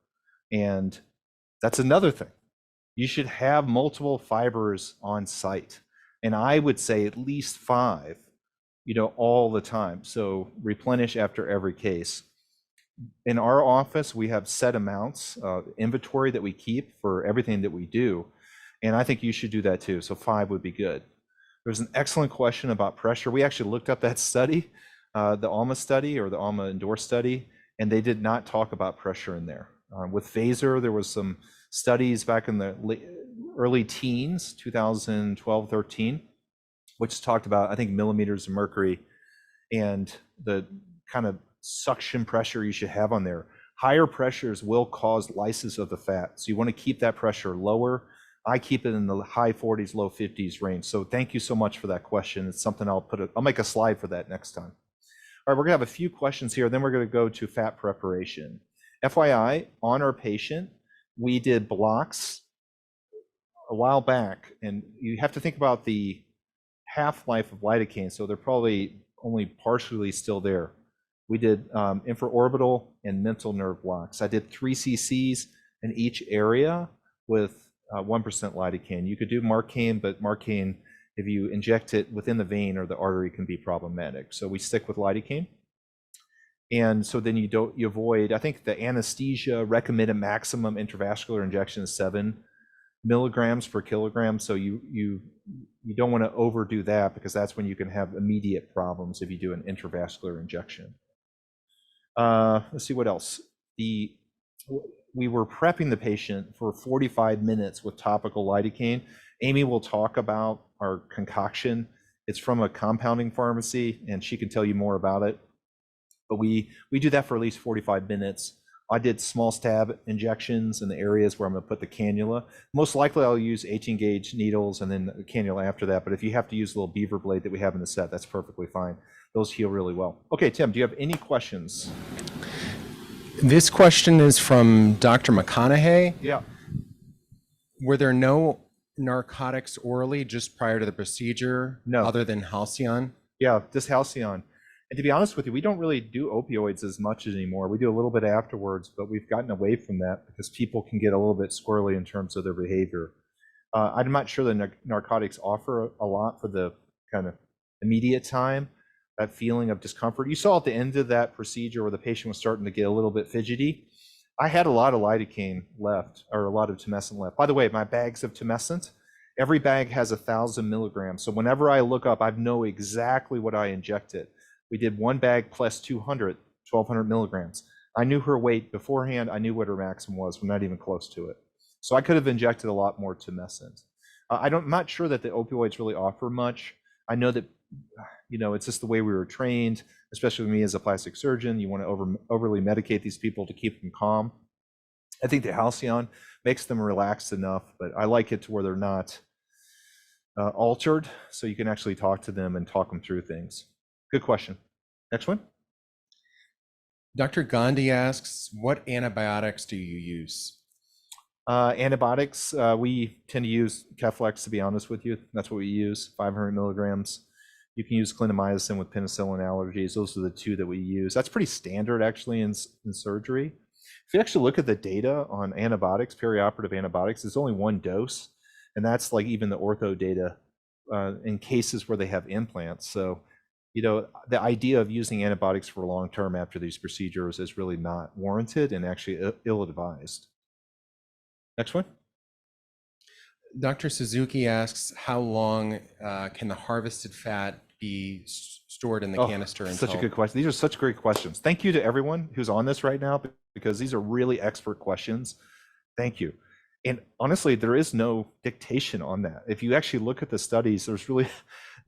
S2: And that's another thing. You should have multiple fibers on site. And I would say at least 5, all the time. So replenish after every case. In our office, we have set amounts, inventory that we keep for everything that we do. And I think you should do that too. So 5 would be good. There's an excellent question about pressure. We actually looked up that study, the Alma study or the Alma Endorse study, and they did not talk about pressure in there. With Phaser, there was some studies back in the early teens, 2012, 13, which talked about, I think, millimeters of mercury and the kind of suction pressure you should have on there. Higher pressures will cause lysis of the fat. So you want to keep that pressure lower. I keep it in the high 40s, low 50s range. So thank you so much for that question. It's something I'll make a slide for that next time. All right, we're gonna have a few questions here, then we're gonna go to fat preparation. FYI, on our patient, we did blocks a while back, and you have to think about the half-life of lidocaine, so they're probably only partially still there. We did infraorbital and mental nerve blocks. I did 3 cc's in each area with 1% lidocaine. You could do Marcaine, but Marcaine, if you inject it within the vein or the artery, can be problematic. So we stick with lidocaine. And so then you avoid, I think the anesthesia recommended maximum intravascular injection is 7 milligrams per kilogram. So you don't want to overdo that, because that's when you can have immediate problems if you do an intravascular injection. Let's see what else. We were prepping the patient for 45 minutes with topical lidocaine. Amy will talk about our concoction. It's from a compounding pharmacy, and she can tell you more about it. But we do that for at least 45 minutes. I did small stab injections in the areas where I'm going to put the cannula. Most likely I'll use 18 gauge needles and then the cannula after that. But if you have to use a little beaver blade that we have in the set, that's perfectly fine. Those heal really well. Okay, Tim, do you have any questions?
S1: This question is from Dr. McConaughey.
S2: Yeah.
S1: Were there no narcotics orally just prior to the procedure?
S2: No.
S1: Other than Halcyon?
S2: Yeah, just Halcyon. And to be honest with you, we don't really do opioids as much anymore. We do a little bit afterwards, but we've gotten away from that because people can get a little bit squirrely in terms of their behavior. I'm not sure the narcotics offer a lot for the kind of immediate time, that feeling of discomfort. You saw at the end of that procedure where the patient was starting to get a little bit fidgety. I had a lot of lidocaine left, or a lot of tumescent left. By the way, my bags of tumescent, every bag has 1,000 milligrams. So whenever I look up, I know exactly what I injected. We did 1 bag plus 200, 1,200 milligrams. I knew her weight beforehand. I knew what her maximum was. We're not even close to it. So I could have injected a lot more tumescent. I'm not sure that the opioids really offer much. I know that, it's just the way we were trained, especially me as a plastic surgeon. You want to overly medicate these people to keep them calm. I think the Halcyon makes them relaxed enough, but I like it to where they're not altered, so you can actually talk to them and talk them through things. Good question. Next one.
S1: Dr. Gandhi asks, what antibiotics do you use?
S2: Antibiotics, we tend to use Keflex, to be honest with you. That's what we use, 500 milligrams. You can use clindamycin with penicillin allergies. Those are the 2 that we use. That's pretty standard, actually, in surgery. If you actually look at the data on antibiotics, perioperative antibiotics, it's only one dose, and that's like even the ortho data in cases where they have implants. So, you know, the idea of using antibiotics for long term after these procedures is really not warranted and actually ill-advised. Next one.
S1: Dr. Suzuki asks, how long can the harvested fat be stored in the canister until?
S2: Such a good question. These are such great questions. Thank you to everyone who's on this right now, because these are really expert questions. Thank you. And honestly, there is no dictation on that. If you actually look at the studies, there's really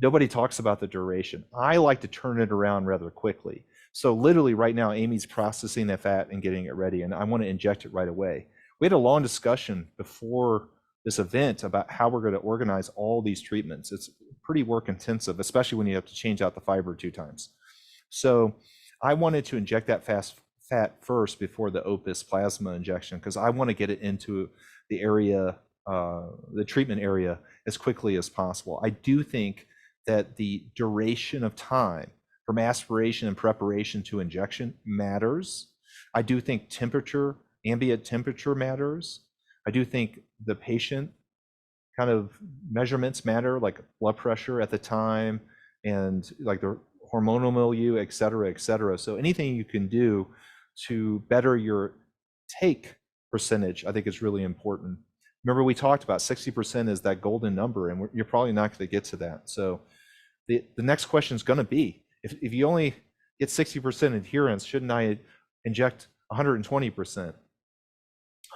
S2: nobody talks about the duration. I like to turn it around rather quickly. So literally right now, Amy's processing that fat and getting it ready, and I want to inject it right away. We had a long discussion before this event about how we're going to organize all these treatments. It's pretty work intensive, especially when you have to change out the fiber 2 times. So I wanted to inject that fat first before the Opus plasma injection, because I want to get it into the area, the treatment area, as quickly as possible. I do think that the duration of time from aspiration and preparation to injection matters. I do think temperature, ambient temperature matters. I do think the patient kind of measurements matter, like blood pressure at the time and like the hormonal milieu, et cetera, et cetera. So anything you can do to better your take percentage, I think is really important. Remember, we talked about 60% is that golden number, and you're probably not going to get to that. So the next question is going to be, if you only get 60% adherence, shouldn't I inject 120%,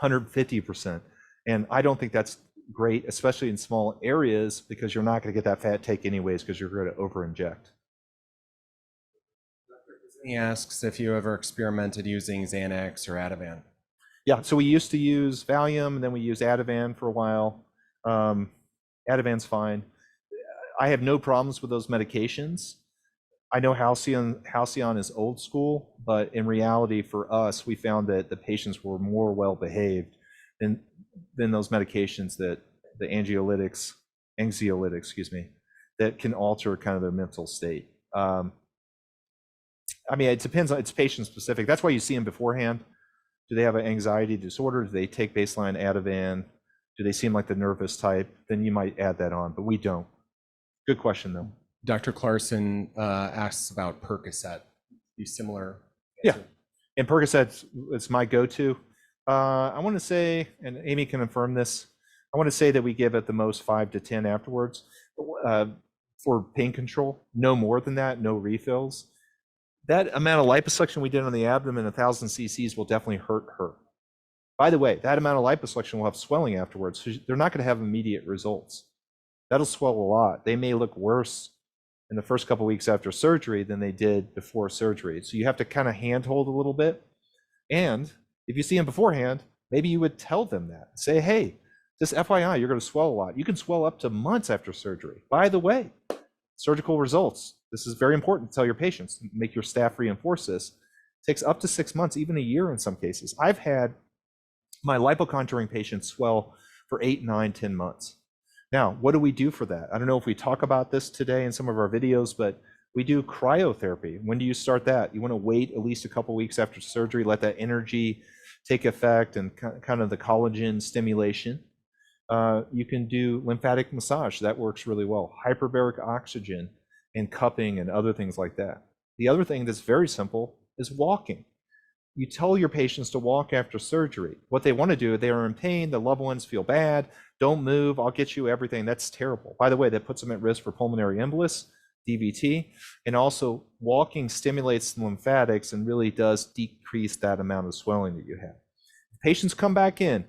S2: 150%? And I don't think that's great, especially in small areas, because you're not going to get that fat take anyways, because you're going to over-inject.
S1: He asks if you ever experimented using Xanax or Ativan.
S2: Yeah, so we used to use Valium, and then we used Ativan for a while. Ativan's fine. I have no problems with those medications. I know Halcyon is old school, but in reality for us, we found that the patients were more well-behaved than those medications, that the anxiolytics, excuse me, that can alter kind of their mental state. I mean, it depends on, it's patient specific. That's why you see them beforehand. Do they have an anxiety disorder? Do they take baseline Ativan? Do they seem like the nervous type? Then you might add that on, but we don't. Good question though.
S1: Dr. Clarkson asks about Percocet. Be similar
S2: answer.
S1: Yeah,
S2: and Percocet, it's my go-to. I want to say, and Amy can affirm this, I want to say that we give at the most 5 to 10 afterwards for pain control. No more than that, no refills. That amount of liposuction we did on the abdomen, 1,000 cc's, will definitely hurt her. By the way, that amount of liposuction will have swelling afterwards, so they're not going to have immediate results. That'll swell a lot. They may look worse in the first couple of weeks after surgery than they did before surgery. So you have to kind of handhold a little bit. And if you see them beforehand, maybe you would tell them that. Say, hey, just FYI, you're going to swell a lot. You can swell up to months after surgery. By the way, surgical results. This is very important to tell your patients. Make your staff reinforce this. It takes up to 6 months, even a year in some cases. I've had my lipocontouring patients swell for 8, 9, 10 months. Now, what do we do for that? I don't know if we talk about this today in some of our videos, but we do cryotherapy. When do you start that? You want to wait at least a couple weeks after surgery, let that energy take effect and kind of the collagen stimulation. You can do lymphatic massage. That works really well. Hyperbaric oxygen and cupping and other things like that. The other thing that's very simple is walking. You tell your patients to walk after surgery. What they want to do, they are in pain, the loved ones feel bad, don't move, I'll get you everything. That's terrible. By the way, that puts them at risk for pulmonary embolus, DVT, and also walking stimulates the lymphatics and really does decrease that amount of swelling that you have. Patients come back in,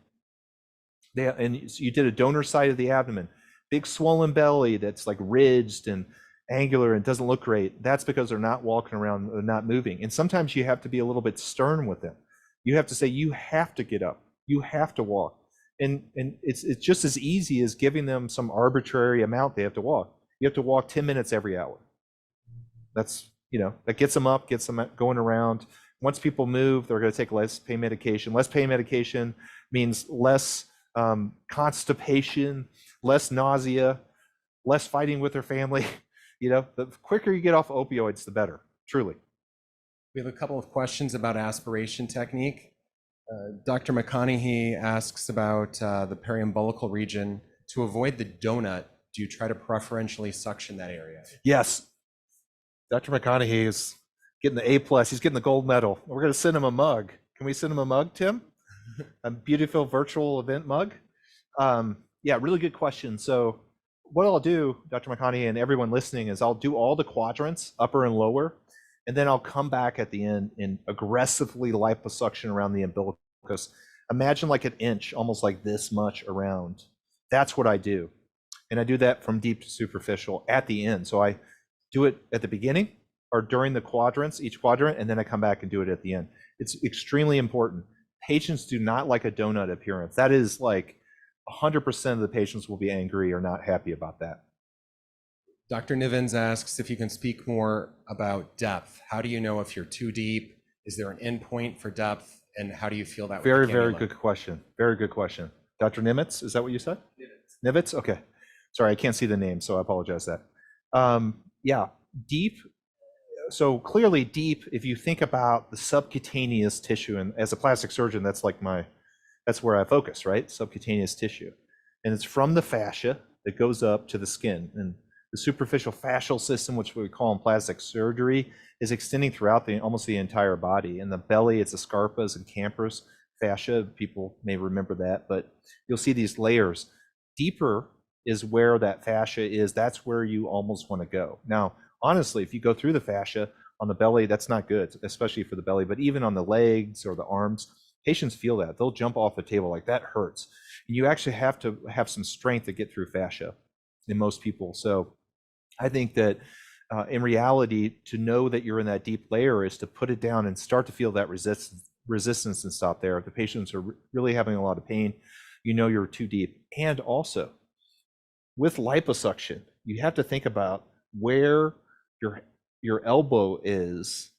S2: and you did a donor side of the abdomen, big swollen belly that's like ridged and angular and doesn't look great. That's because they're not walking around, they're not moving. And sometimes you have to be a little bit stern with them. You have to say, you have to get up, you have to walk. And it's just as easy as giving them some arbitrary amount they have to walk. You have to walk 10 minutes every hour. That's, that gets them up, gets them going around. Once people move, they're going to take less pain medication. Less pain medication means less constipation, less nausea, less fighting with their family. The quicker you get off opioids, the better, truly.
S1: We have a couple of questions about aspiration technique. Dr. McConaughey asks about the periumbilical region. To avoid the donut, do you try to preferentially suction that area?
S2: Yes, Dr. McConaughey is getting the A+. He's getting the gold medal. We're going to send him a mug. Can we send him a mug, Tim? A Beautifill virtual event mug? Yeah, really good question. So what I'll do, Dr. McConaughey and everyone listening, is I'll do all the quadrants, upper and lower, and then I'll come back at the end and aggressively liposuction around the umbilicus. Imagine like an inch, almost like this much around. That's what I do. And I do that from deep to superficial at the end. So I do it at the beginning or during the quadrants, each quadrant, and then I come back and do it at the end. It's extremely important. Patients do not like a donut appearance. That is like 100% of the patients will be angry or not happy about that.
S1: Dr. Nivens asks if you can speak more about depth. How do you know if you're too deep? Is there an endpoint for depth? And how do you feel that?
S2: Very, very good question. Very good question. Dr. Nimitz, is that what you said? Nivitz? Okay. Sorry, I can't see the name, so I apologize that. Yeah, deep. So clearly deep, if you think about the subcutaneous tissue, and as a plastic surgeon, that's like that's where I focus, right? Subcutaneous tissue. And it's from the fascia that goes up to the skin. And the superficial fascial system, which we call in plastic surgery, is extending throughout almost the entire body. In the belly, it's the scarpas and campers fascia. People may remember that, but you'll see these layers. Deeper is where that fascia is. That's where you almost want to go. Now, honestly, if you go through the fascia on the belly, that's not good, especially for the belly, but even on the legs or the arms, patients feel that. They'll jump off the table like that hurts. You actually have to have some strength to get through fascia in most people. So I think that in reality, to know that you're in that deep layer is to put it down and start to feel that resistance and stop there. If the patients are really having a lot of pain, you know you're too deep. And also, with liposuction, you have to think about where your elbow is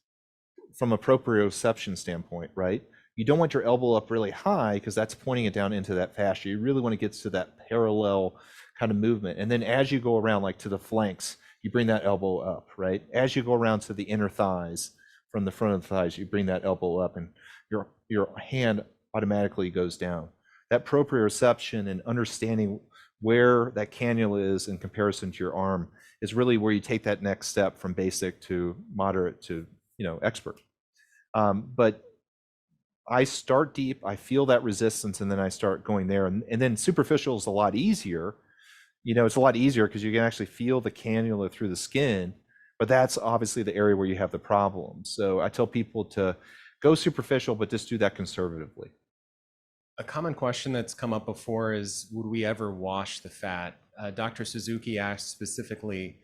S2: from a proprioception standpoint, right? You don't want your elbow up really high because that's pointing it down into that fascia. You really want to get to that parallel kind of movement. And then as you go around, like to the flanks, you bring that elbow up, right? As you go around to the inner thighs, from the front of the thighs, you bring that elbow up and your hand automatically goes down. That proprioception and understanding where that cannula is in comparison to your arm is really where you take that next step from basic to moderate to expert. But I start deep, I feel that resistance, and then I start going there. And then superficial is a lot easier. It's a lot easier because you can actually feel the cannula through the skin, but that's obviously the area where you have the problem. So I tell people to go superficial, but just do that conservatively.
S1: A common question that's come up before is, would we ever wash the fat? Dr. Suzuki asked specifically,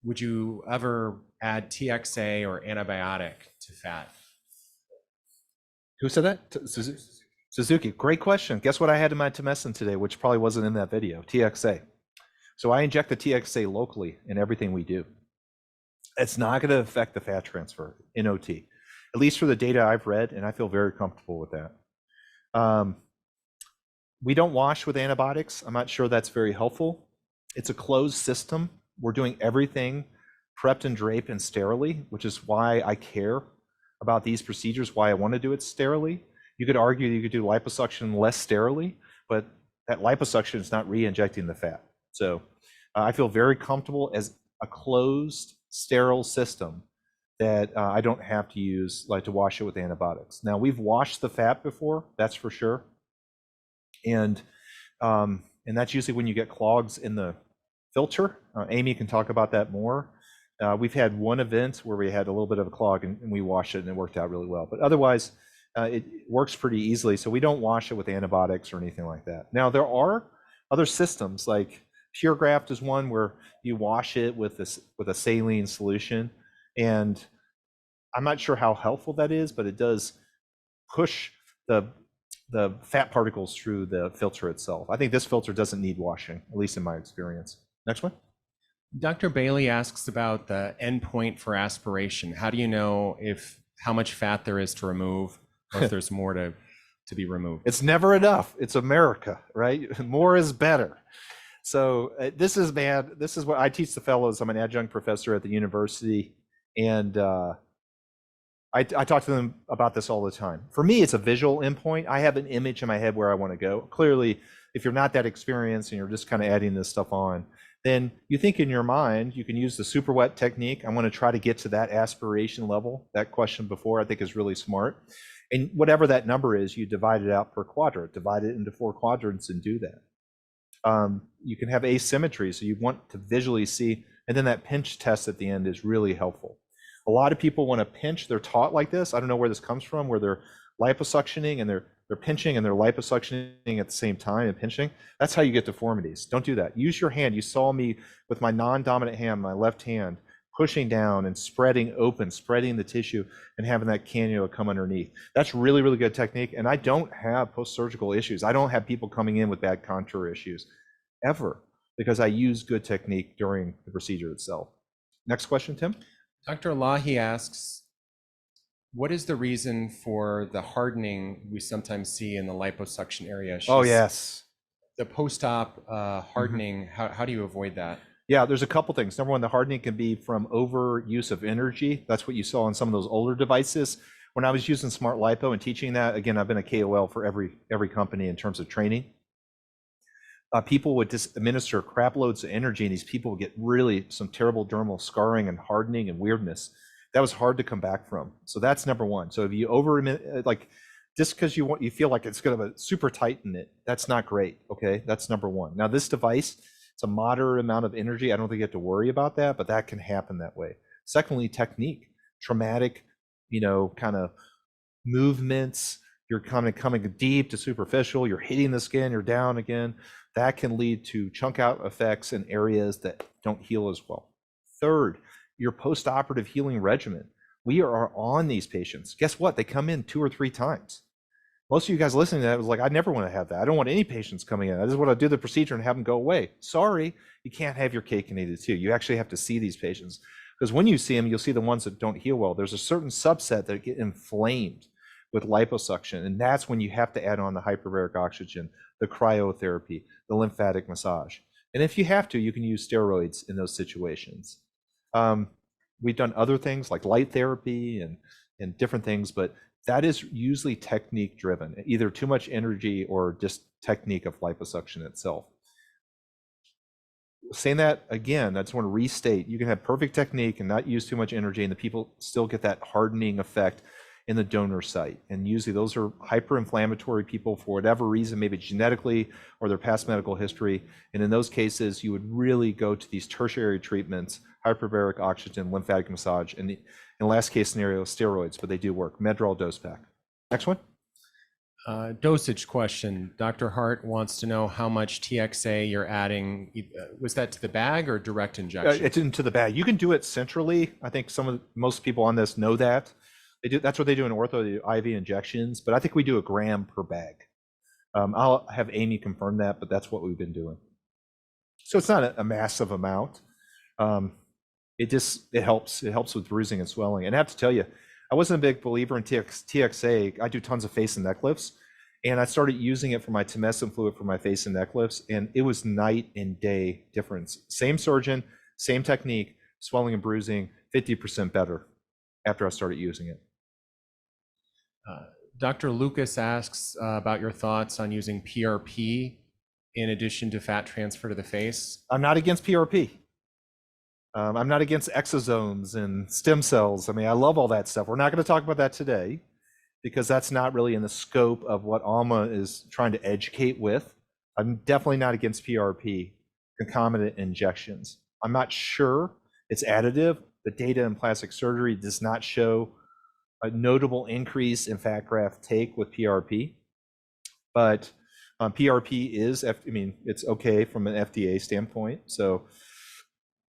S1: would you ever add TXA or antibiotic to fat?
S2: Who said that? Suzuki. Great question. Guess what I had in my tumescent today, which probably wasn't in that video? TXA. So I inject the TXA locally in everything we do. It's not going to affect the fat transfer in OT, at least for the data I've read, and I feel very comfortable with that. We don't wash with antibiotics. I'm not sure that's very helpful. It's a closed system. We're doing everything prepped and draped and sterilely, which is why I care about these procedures, why I want to do it sterilely. You could argue you could do liposuction less sterilely, but that liposuction is not re-injecting the fat. So I feel very comfortable as a closed, sterile system that I don't have to use to wash it with antibiotics. Now, we've washed the fat before, that's for sure. And that's usually when you get clogs in the filter. Amy can talk about that more. We've had one event where we had a little bit of a clog and we washed it and it worked out really well. But otherwise, it works pretty easily. So we don't wash it with antibiotics or anything like that. Now, there are other systems like Pure Graft is one where you wash it with a saline solution. And I'm not sure how helpful that is, but it does push the fat particles through the filter itself. I think this filter doesn't need washing, at least in my experience. Next one.
S1: Dr. Bailey asks about the endpoint for aspiration. How do you know how much fat there is to remove, or if there's more to be removed?
S2: It's never enough. It's America, right? More is better. So this is what I teach the fellows. I'm an adjunct professor at the university, and I talk to them about this all the time. For me, it's a visual endpoint. I have an image in my head where I want to go. Clearly, if you're not that experienced and you're just kind of adding this stuff on, then you think in your mind, you can use the super wet technique. I want to try to get to that aspiration level. That question before I think is really smart. And whatever that number is, you divide it out per quadrant, divide it into 4 quadrants and do that. You can have asymmetry, so you want to visually see, and then that pinch test at the end is really helpful. A lot of people want to pinch, they're taught like this. I don't know where this comes from, where they're liposuctioning and they're pinching and they're liposuctioning at the same time and pinching. That's how you get deformities. Don't do that. Use your hand. You saw me with my non-dominant hand, my left hand, pushing down and spreading open, spreading the tissue and having that cannula come underneath. That's really, really good technique. And I don't have post-surgical issues. I don't have people coming in with bad contour issues ever, because I use good technique during the procedure itself. Next question, Tim.
S1: Dr. Lahi asks, what is the reason for the hardening we sometimes see in the liposuction area?
S2: Oh, yes.
S1: The post-op hardening, how do you avoid that?
S2: Yeah, there's a couple things. Number one, the hardening can be from overuse of energy. That's what you saw on some of those older devices. When I was using Smart Lipo and teaching that, again, I've been a KOL for every company in terms of training. People would just administer crap loads of energy, and these people would get really some terrible dermal scarring and hardening and weirdness. That was hard to come back from. So that's number one. So if you just because you feel like it's going to super tighten it, that's not great. Okay, that's number one. Now this device, it's a moderate amount of energy. I don't think you have to worry about that, but that can happen that way. Secondly, technique, traumatic, kind of movements. You're kind of coming deep to superficial. You're hitting the skin. You're down again. That can lead to chunk out effects in areas that don't heal as well. Third, your post-operative healing regimen. We are on these patients. Guess what? They come in 2 or 3 times. Most of you guys listening to that was like, I never want to have that. I don't want any patients coming in. I just want to do the procedure and have them go away. Sorry, you can't have your cake and eat it too. You actually have to see these patients, because when you see them, you'll see the ones that don't heal well. There's a certain subset that get inflamed with liposuction, and that's when you have to add on the hyperbaric oxygen, the cryotherapy, the lymphatic massage. And if you have to, you can use steroids in those situations. We've done other things like light therapy and different things, but that is usually technique driven, either too much energy or just technique of liposuction itself. Saying that again, I just want to restate, you can have perfect technique and not use too much energy, and the people still get that hardening effect in the donor site. And usually those are hyperinflammatory people for whatever reason, maybe genetically or their past medical history. And in those cases, you would really go to these tertiary treatments, hyperbaric oxygen, lymphatic massage, and in the last case scenario, steroids, but they do work. Medrol dose pack. Next one.
S1: Dosage question. Dr. Hart wants to know how much TXA you're adding. Was that to the bag or direct injection?
S2: It's into the bag. You can do it centrally. I think most people on this know that. That's what they do in ortho, they do IV injections, but I think we do 1 gram per bag. I'll have Amy confirm that, but that's what we've been doing. So it's not a massive amount. It helps. It helps with bruising and swelling. And I have to tell you, I wasn't a big believer in TXA. I do tons of face and neck lifts, and I started using it for my tumescent fluid for my face and neck lifts, and it was night and day difference. Same surgeon, same technique, swelling and bruising, 50% better after I started using it.
S1: Dr. Lucas asks about your thoughts on using PRP in addition to fat transfer to the face.
S2: I'm not against PRP. I'm not against exosomes and stem cells. I mean, I love all that stuff. We're not going to talk about that today because that's not really in the scope of what Alma is trying to educate with. I'm definitely not against PRP, concomitant injections. I'm not sure it's additive. The data in plastic surgery does not show a notable increase in fat graft take with PRP, but PRP is, it's okay from an FDA standpoint. So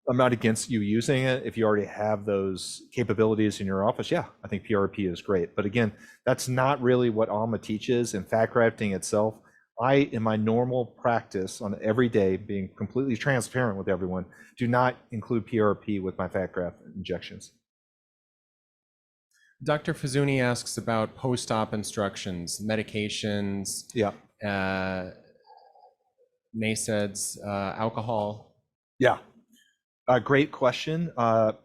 S2: I'm not against you using it. If you already have those capabilities in your office, yeah, I think PRP is great. But again, that's not really what Alma teaches, and fat grafting itself. In my normal practice on every day, being completely transparent with everyone, do not include PRP with my fat graft injections.
S1: Dr. Fazuni asks about post-op instructions, medications, NSAIDs, alcohol.
S2: Yeah, great question.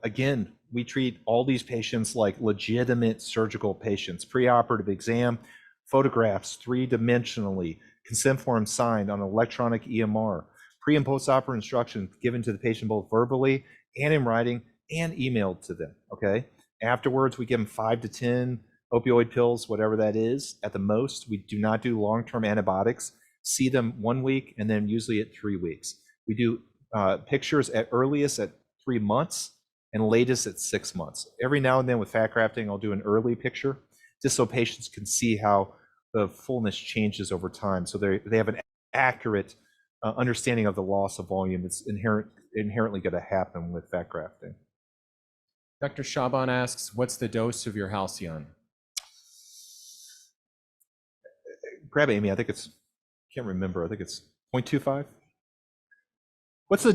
S2: Again, we treat all these patients like legitimate surgical patients. Preoperative exam, photographs 3-dimensionally, consent form signed on electronic EMR, pre and post-operative instructions given to the patient both verbally and in writing and emailed to them, okay? Afterwards, we give them 5 to 10 opioid pills, whatever that is, at the most. We do not do long-term antibiotics. See them 1 week and then usually at 3 weeks. We do pictures at earliest at 3 months and latest at 6 months. Every now and then with fat grafting, I'll do an early picture just so patients can see how the fullness changes over time. So they have an accurate understanding of the loss of volume that's inherently going to happen with fat grafting.
S1: Dr. Shaban asks, what's the dose of your Halcyon?
S2: Grab Amy, I think it's, can't remember, I think it's 0.25. What's the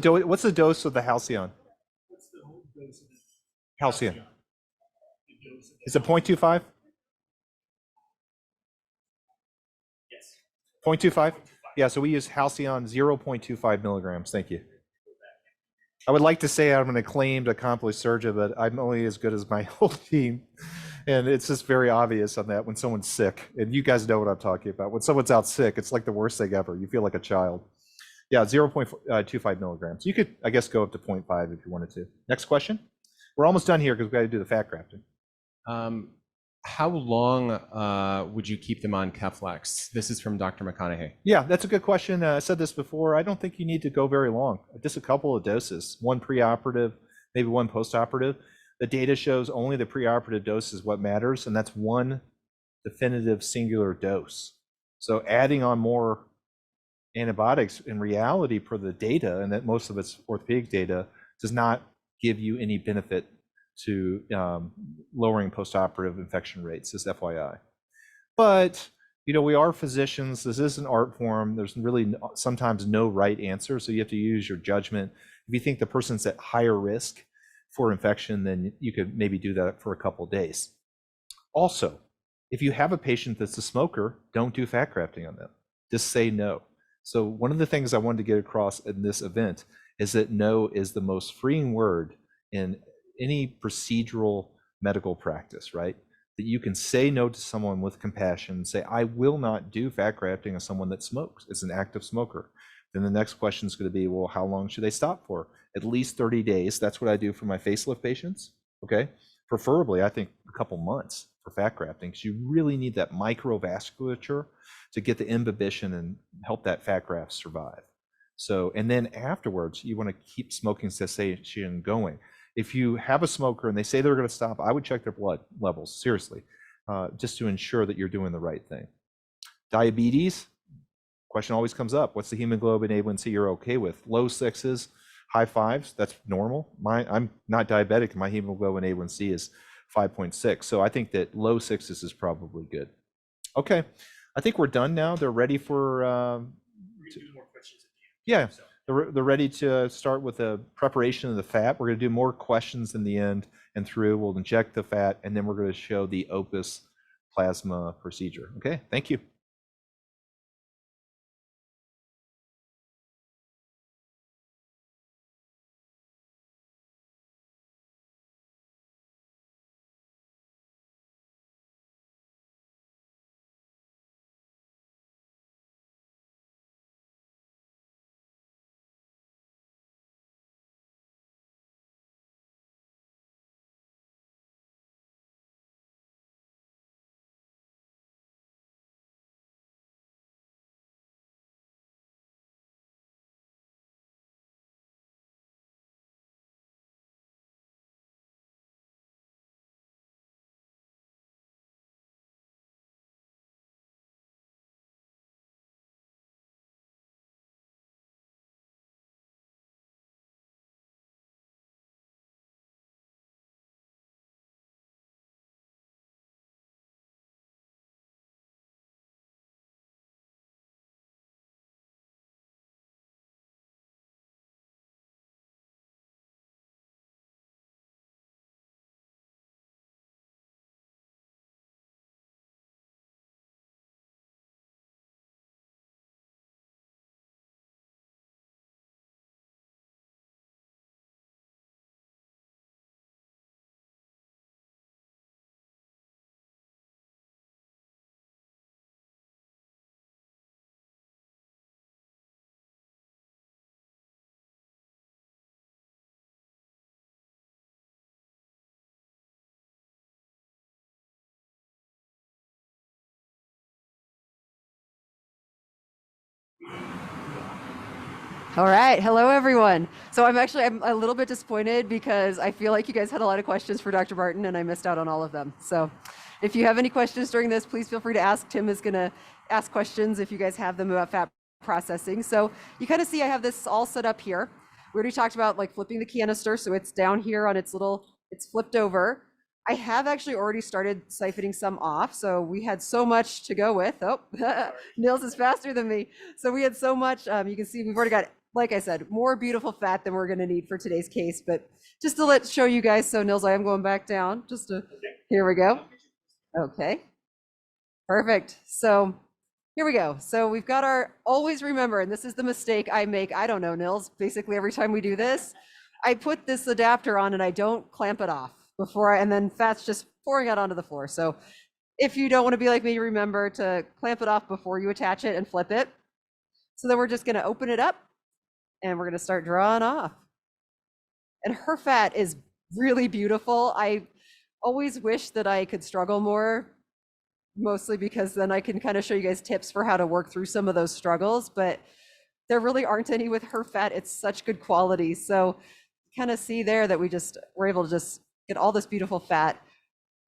S2: dose of the Halcyon?
S7: What's the whole dose of the
S2: Halcyon.
S7: The dose of the
S2: Is it 0.25?
S7: Yes.
S2: 0.25? Yeah, so we use Halcyon 0.25 milligrams. Thank you. I would like to say I'm an acclaimed, accomplished surgeon, but I'm only as good as my whole team. And it's just very obvious on that when someone's sick. And you guys know what I'm talking about. When someone's out sick, it's like the worst thing ever. You feel like a child. Yeah, 0.25 milligrams. You could, I guess, go up to 0.5 if you wanted to. Next question. We're almost done here because we've got to do the fat grafting.
S1: How long would you keep them on Keflex? This is from Dr. McConaughey.
S2: Yeah, that's a good question. I said this before. I don't think you need to go very long. Just a couple of doses, one preoperative, maybe one postoperative. The data shows only the preoperative dose is what matters, and that's one definitive singular dose. So adding on more antibiotics in reality per the data, and that most of it's orthopedic data, does not give you any benefit to lowering postoperative infection rates, just FYI. But, you know, we are physicians. This is an art form. There's really sometimes no right answer, so you have to use your judgment. If you think the person's at higher risk for infection, then you could maybe do that for a couple of days. Also, if you have a patient that's a smoker, don't do fat grafting on them. Just say no. So one of the things I wanted to get across in this event is that no is the most freeing word in any procedural medical practice, right? That you can say no to someone with compassion, say, I will not do fat grafting on someone that smokes, is an active smoker. Then the next question is going to be, well, how long should they stop for? At least 30 days. That's what I do for my facelift patients, okay? Preferably, I think a couple months for fat grafting, because you really need that microvasculature to get the imbibition and help that fat graft survive. So, and then afterwards, you want to keep smoking cessation going. If you have a smoker and they say they're going to stop, I would check their blood levels, seriously, just to ensure that you're doing the right thing. Diabetes, question always comes up. What's the hemoglobin A1C you're okay with? Low 6s, high 5s, that's normal. I'm not diabetic, and my hemoglobin A1C is 5.6. So I think that low 6s is probably good. Okay, I think we're done now. They're ready for...
S7: We're going to do more questions at the end.
S2: Yeah. They're ready to start with the preparation of the fat. We're going to do more questions in the end and through. We'll inject the fat, and then we're going to show the Opus plasma procedure. Okay, thank you.
S5: All right, hello everyone. So I'm a little bit disappointed because I feel like you guys had a lot of questions for Dr. Martin and I missed out on all of them. So if you have any questions during this, please feel free to ask. Tim is going to ask questions if you guys have them about fat processing. So you kind of see I have this all set up here. We already talked about like flipping the canister, so it's down here on its little, it's flipped over. I have actually already started siphoning some off. So we had so much to go with. Oh, Nils is faster than me. So we had so much, you can see we've already got, like I said, more beautiful fat than we're gonna need for today's case, but just to show you guys, so Nils, I am going back down, here we go. Okay, perfect. So here we go. So we've got our, always remember, and this is the mistake I make, I don't know, Nils, basically every time we do this, I put this adapter on and I don't clamp it off and then fat's just pouring out onto the floor. So if you don't want to be like me, remember to clamp it off before you attach it and flip it. So then we're just gonna open it up and we're gonna start drawing off. And her fat is really beautiful. I always wish that I could struggle more, mostly because then I can kind of show you guys tips for how to work through some of those struggles, but there really aren't any with her fat. It's such good quality. So kind of see there that we're able to just get all this beautiful fat.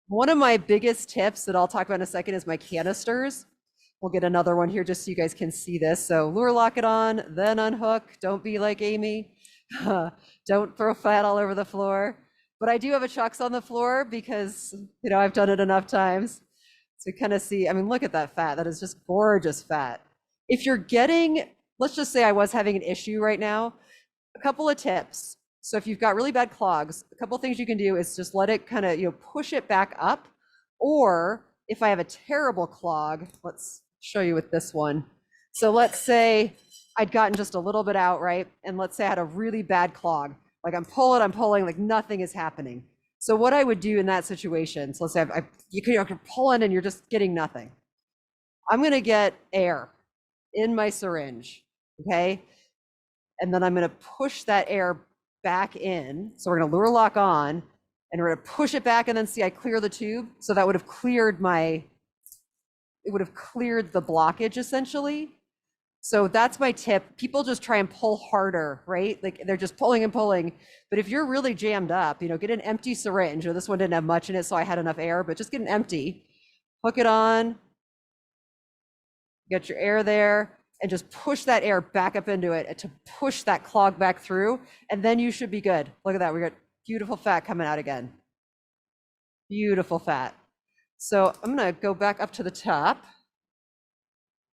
S5: One of my biggest tips that I'll talk about in a second is my canisters. We'll get another one here just so you guys can see this. So lure lock it on, then unhook. Don't be like Amy. Don't throw fat all over the floor. But I do have a chucks on the floor because, I've done it enough times. So you kind of see, I mean, look at that fat. That is just gorgeous fat. If you're getting, let's just say I was having an issue right now, a couple of tips. So if you've got really bad clogs, a couple of things you can do is just let it kind of, push it back up. Or if I have a terrible clog, let's show you with this one. So let's say I'd gotten just a little bit out, right? And let's say I had a really bad clog. Like I'm pulling, like nothing is happening. So what I would do in that situation, so let's say you're pulling and you're just getting nothing. I'm gonna get air in my syringe, okay? And then I'm gonna push that air back in. So we're gonna lure lock on and we're gonna push it back and then see I clear the tube. So that would have cleared it would have cleared the blockage essentially. So that's my tip. People just try and pull harder, right? Like they're just pulling and pulling. But if you're really jammed up, get an empty syringe. This one didn't have much in it, so I had enough air, but just get an empty, hook it on, get your air there, and just push that air back up into it to push that clog back through. And then you should be good. Look at that. We got beautiful fat coming out again. Beautiful fat. So I'm going to go back up to the top.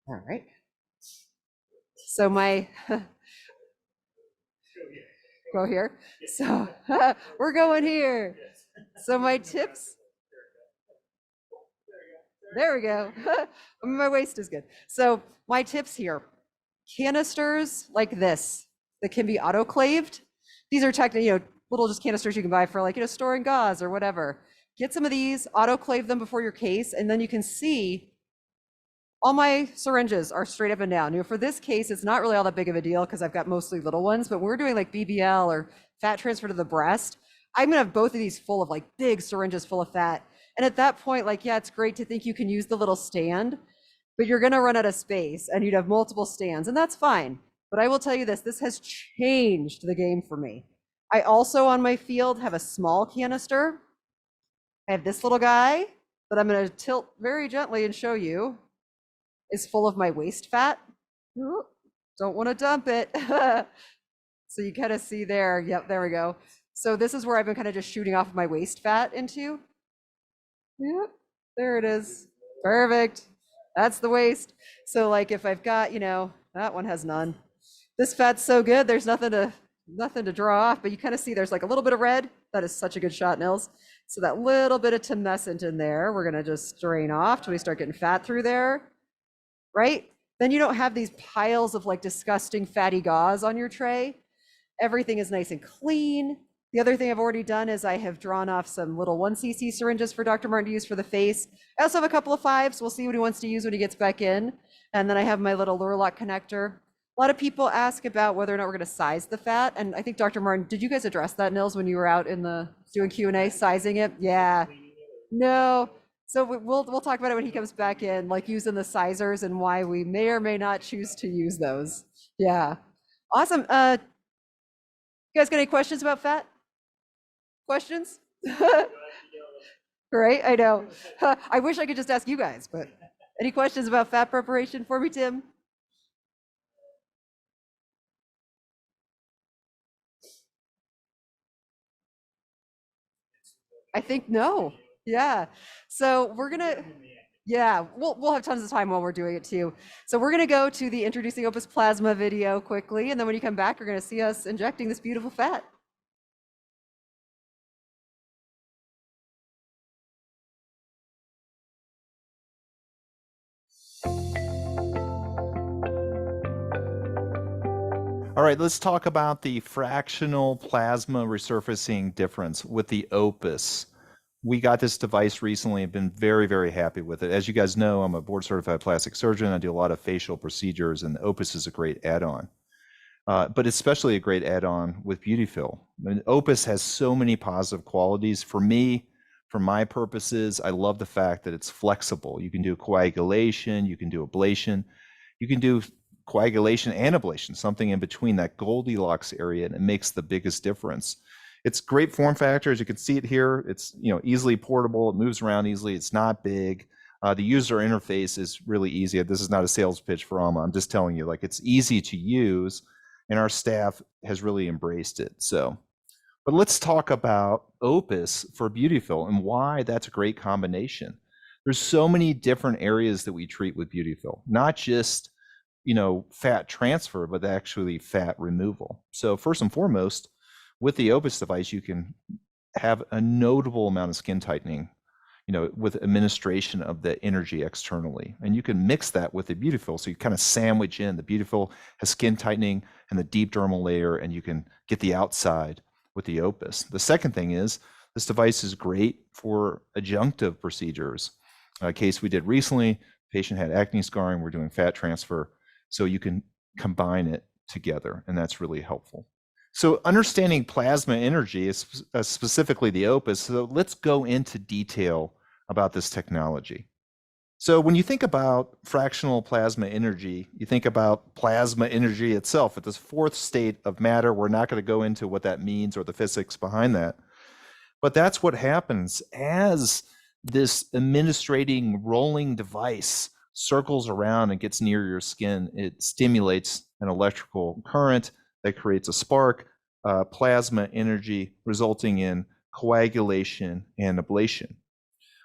S5: All right. So go here. So we're going here. So my tips. There we go. My waist is good. So my tips here, canisters like this that can be autoclaved. These are technically, little just canisters you can buy for like, storing gauze or whatever. Get some of these, autoclave them before your case, and then you can see all my syringes are straight up and down. For this case, it's not really all that big of a deal because I've got mostly little ones, but when we're doing like BBL or fat transfer to the breast, I'm gonna have both of these full of like big syringes full of fat. And at that point, like, yeah, it's great to think you can use the little stand, but you're gonna run out of space and you'd have multiple stands, and that's fine. But I will tell you this has changed the game for me. I also on my field have a small canister. I have this little guy that I'm gonna tilt very gently and show you is full of my waist fat. Ooh, don't wanna dump it. So you kind of see there, yep, there we go. So this is where I've been kind of just shooting off of my waist fat into. Yep, there it is. Perfect. That's the waist. So like if I've got, that one has none. This fat's so good, there's nothing to draw off, but you kind of see there's like a little bit of red. That is such a good shot, Nils. So that little bit of tumescent in there, we're gonna just drain off till we start getting fat through there, right? Then you don't have these piles of like disgusting fatty gauze on your tray. Everything is nice and clean. The other thing I've already done is I have drawn off some little 1cc syringes for Dr. Martin to use for the face. I also have a couple of 5s. We'll see what he wants to use when he gets back in. And then I have my little lure lock connector. A lot of people ask about whether or not we're going to size the fat. And I think Dr. Martin, did you guys address that, Nils, when you were out in the doing Q&A, sizing it? Yeah. No. So we'll talk about it when he comes back in, like using the sizers and why we may or may not choose to use those. Yeah. Awesome. You guys got any questions about fat? Questions? Great, I know. I wish I could just ask you guys, but any questions about fat preparation for me, Tim? I think no. Yeah. So we're gonna, yeah, we'll have tons of time while we're doing it too. So we're gonna go to the introducing Opus Plasma video quickly, and then when you come back, you're gonna see us injecting this beautiful fat.
S2: All right, let's talk about the fractional plasma resurfacing difference with the Opus. We got this device recently and been very, very happy with it. As you guys know, I'm a board certified plastic surgeon. I do a lot of facial procedures, and the Opus is a great add-on. But especially a great add-on with Beautifill. I mean, Opus has so many positive qualities. For me, for my purposes, I love the fact that it's flexible. You can do coagulation, you can do ablation, you can do coagulation and ablation, something in between, that Goldilocks area, and it makes the biggest difference. It's great form factor, as you can see it here. It's easily portable, it moves around easily, it's not big. The user interface is really easy. This is not a sales pitch for Alma. I'm just telling you, like, it's easy to use, and our staff has really embraced it. But let's talk about Opus for Beautifill and why that's a great combination. There's so many different areas that we treat with Beautifill, not just fat transfer, but actually fat removal. So first and foremost, with the Opus device, you can have a notable amount of skin tightening, with administration of the energy externally. And you can mix that with the Beautifill. So you kind of sandwich in. The Beautifill has skin tightening and the deep dermal layer, and you can get the outside with the Opus. The second thing is this device is great for adjunctive procedures. A case we did recently, patient had acne scarring, we're doing fat transfer. So you can combine it together, and that's really helpful. So understanding plasma energy is specifically the Opus. So let's go into detail about this technology. So when you think about fractional plasma energy, you think about plasma energy itself at this fourth state of matter. We're not going to go into what that means or the physics behind that. But that's what happens as this administrating rolling device circles around and gets near your skin. It stimulates an electrical current that creates a spark, plasma energy, resulting in coagulation and ablation.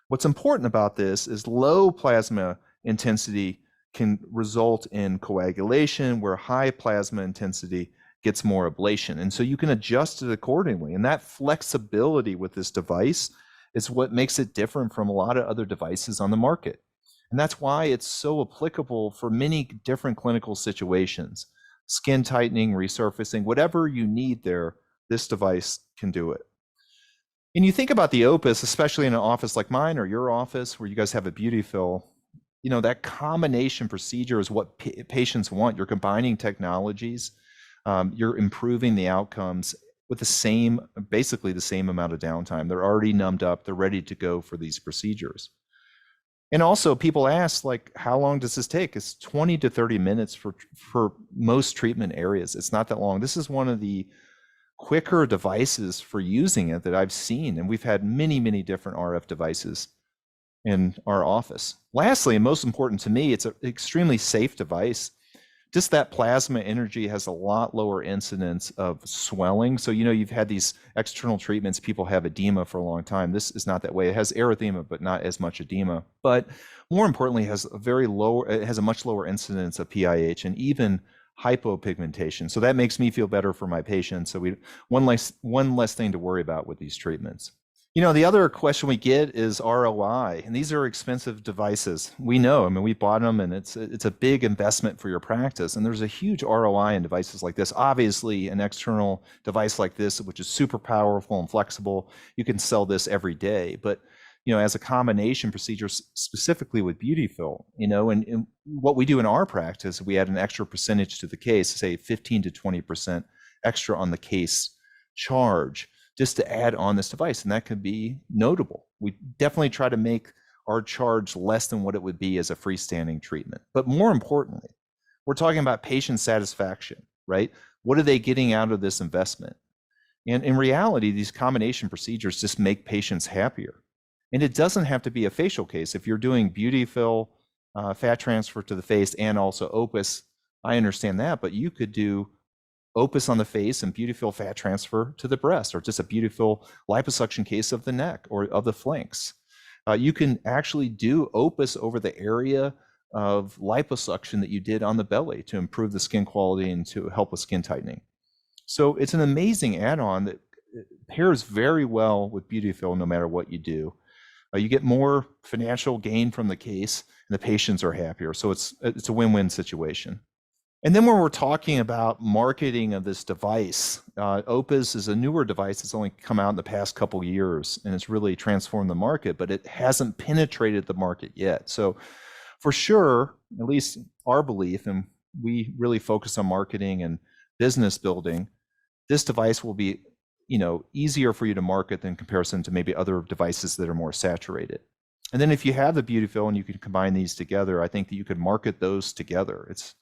S2: What's important about this is low plasma intensity can result in coagulation, where high plasma intensity gets more ablation. And so you can adjust it accordingly. And that flexibility with this device is what makes it different from a lot of other devices on the market. And that's why it's so applicable for many different clinical situations. Skin tightening, resurfacing, whatever you need there, this device can do it. And you think about the Opus, especially in an office like mine or your office where you guys have a Beautifill, that combination procedure is what patients want. You're combining technologies, you're improving the outcomes with basically the same amount of downtime. They're already numbed up, they're ready to go for these procedures. And also people ask, like, how long does this take? It's 20 to 30 minutes for most treatment areas. It's not that long. This is one of the quicker devices for using it that I've seen. And we've had many, many different RF devices in our office. Lastly, and most important to me, it's an extremely safe device. Just that plasma energy has a lot lower incidence of swelling. So, you've had these external treatments, people have edema for a long time. This is not that way. It has erythema, but not as much edema. But more importantly, it has a much lower incidence of PIH and even hypopigmentation. So that makes me feel better for my patients. So one less thing to worry about with these treatments. The other question we get is ROI, and these are expensive devices. We know, we bought them, and it's a big investment for your practice, and there's a huge ROI in devices like this. Obviously, an external device like this, which is super powerful and flexible, you can sell this every day. But, as a combination procedure, specifically with Beautifill, and what we do in our practice, we add an extra percentage to the case, say 15 to 20% extra on the case charge, just to add on this device, and that could be notable. We definitely try to make are charged less than what it would be as a freestanding treatment. But more importantly, we're talking about patient satisfaction, right? What are they getting out of this investment? And in reality, these combination procedures just make patients happier. And it doesn't have to be a facial case. If you're doing Beautifill, fat transfer to the face, and also Opus, I understand that, but you could do Opus on the face and Beautifill fat transfer to the breast, or just a Beautifill liposuction case of the neck or of the flanks. You can actually do Opus over the area of liposuction that you did on the belly to improve the skin quality and to help with skin tightening. So it's an amazing add-on that pairs very well with Beautifill no matter what you do. You get more financial gain from the case, and the patients are happier. So it's a win-win situation. And then when we're talking about marketing of this device, Opus is a newer device that's only come out in the past couple years, and it's really transformed the market, but it hasn't penetrated the market yet. So for sure, at least our belief, and we really focus on marketing and business building, this device will be, easier for you to market than comparison to maybe other devices that are more saturated. And then if you have the Beautifill and you can combine these together, I think that you could market those together. It's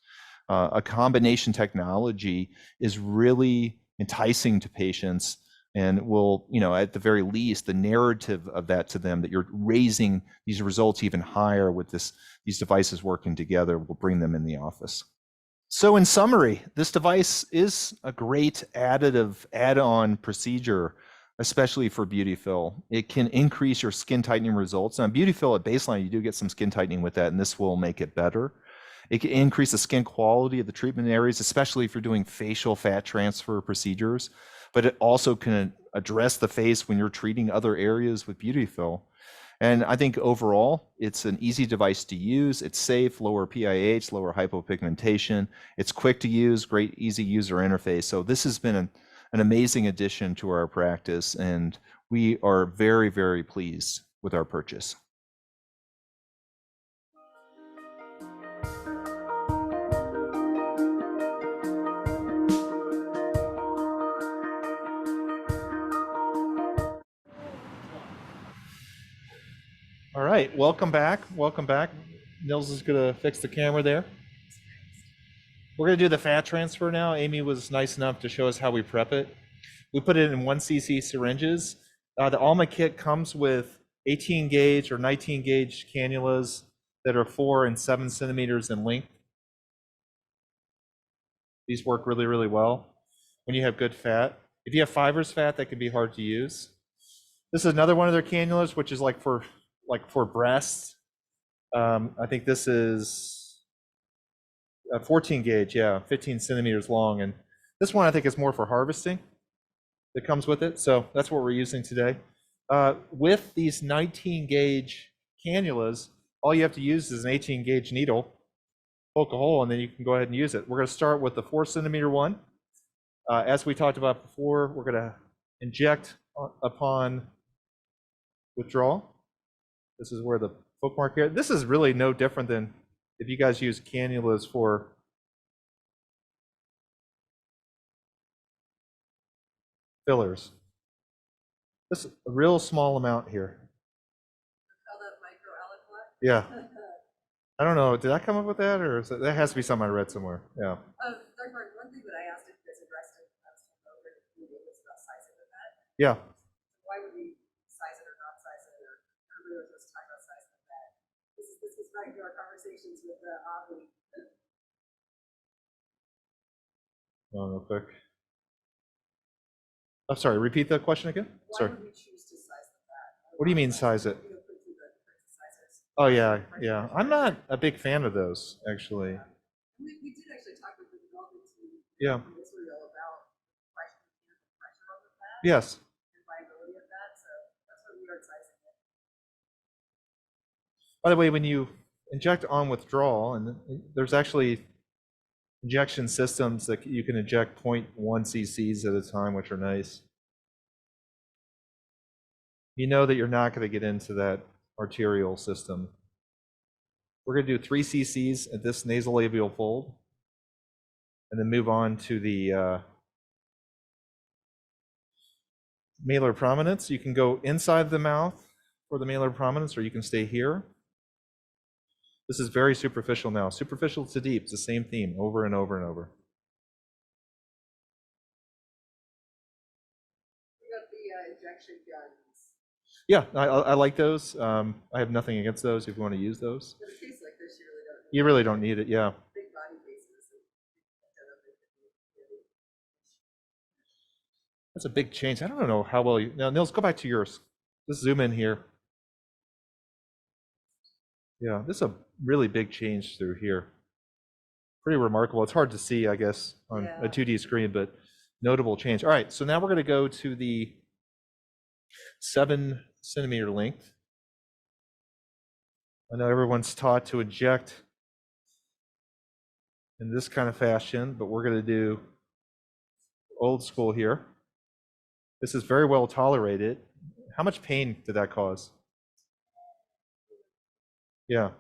S2: a combination technology is really enticing to patients and will, at the very least, the narrative of that to them that you're raising these results even higher with these devices working together will bring them in the office. So in summary, this device is a great add-on procedure, especially for Beautifill. It can increase your skin tightening results. Now, Beautifill at baseline, you do get some skin tightening with that, and this will make it better. It can increase the skin quality of the treatment areas, especially if you're doing facial fat transfer procedures, but it also can address the face when you're treating other areas with Beautifill. And I think overall, it's an easy device to use. It's safe, lower PIH, lower hypopigmentation. It's quick to use, great, easy user interface. So this has been an amazing addition to our practice, and we are very, very pleased with our purchase. All right, welcome back. Welcome back. Nils is going to fix the camera there. We're going to do the fat transfer now. Amy was nice enough to show us how we prep it. We put it in 1 cc syringes. The Alma kit comes with 18 gauge or 19 gauge cannulas that are 4 and 7 centimeters in length. These work really, really well when you have good fat. If you have fibrous fat, that can be hard to use. This is another one of their cannulas, which is like for breasts. I think this is a 14 gauge, 15 centimeters long. And this one I think is more for harvesting that comes with it. So that's what we're using today. With these 19 gauge cannulas, all you have to use is an 18 gauge needle, poke a hole, and then you can go ahead and use it. We're going to start with the 4 centimeter one. As we talked about before, we're going to inject upon withdrawal. This is where the bookmark here. This is really no different than if you guys use cannulas for fillers. This is a real small amount here. Yeah. I don't know. Did I come up with that, or that has to be something I read somewhere? Yeah.
S8: Dr. Martin, one thing that I asked if you guys addressed it was about sizing of that.
S2: Yeah.
S8: Why would we size it or not size it, or everybody was just talking about sizing of that? This is back to our conversations with Avi.
S2: Real quick. I'm sorry. Repeat the question again.
S8: Why would we choose to size the fat?
S2: What do you mean size it? Oh yeah. I'm not a big fan of those, actually.
S8: We did actually talk with the development team.
S2: Yeah.
S8: In Israel about pressure on the fat.
S2: Yes.
S8: And viability of that, so that's what we are sizing it.
S2: By the way, when you inject on withdrawal, and there's actually injection systems that you can inject 0.1 cc's at a time, which are nice. You know that you're not going to get into that arterial system. We're going to do 3 cc's at this nasolabial fold, and then move on to the malar prominence. You can go inside the mouth for the malar prominence, or you can stay here. This is very superficial now. Superficial to deep, it's the same theme over and over and over.
S8: What about the injection guns?
S2: Yeah, I like those. I have nothing against those if you want to use those.
S8: In a case like this,
S2: You really don't need it, yeah.
S8: big body bases.
S2: That's a big change. I don't know how well you. Now, Nils, go back to yours. Let's zoom in here. Yeah, this is a really big change through here. Pretty remarkable. It's hard to see, I guess, on a 2D screen, but notable change. All right, so now we're going to go to the 7-centimeter length. I know everyone's taught to inject in this kind of fashion, but we're going to do old school here. This is very well tolerated. How much pain did that cause? Yeah.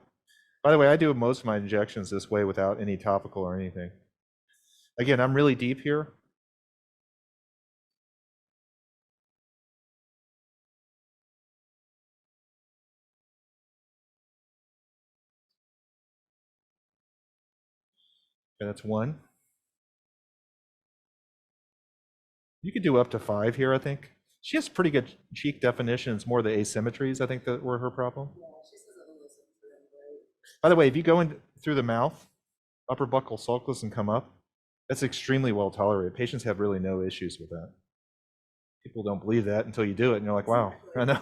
S2: By the way, I do most of my injections this way without any topical or anything. Again, I'm really deep here. Okay, that's 1. You could do up to 5 here, I think. She has pretty good cheek definition. It's more the asymmetries, I think, that were her problem. By the way, if you go in through the mouth, upper buccal sulcus and come up, that's extremely well tolerated. Patients have really no issues with that. People don't believe that until you do it, and you're like, wow, I know.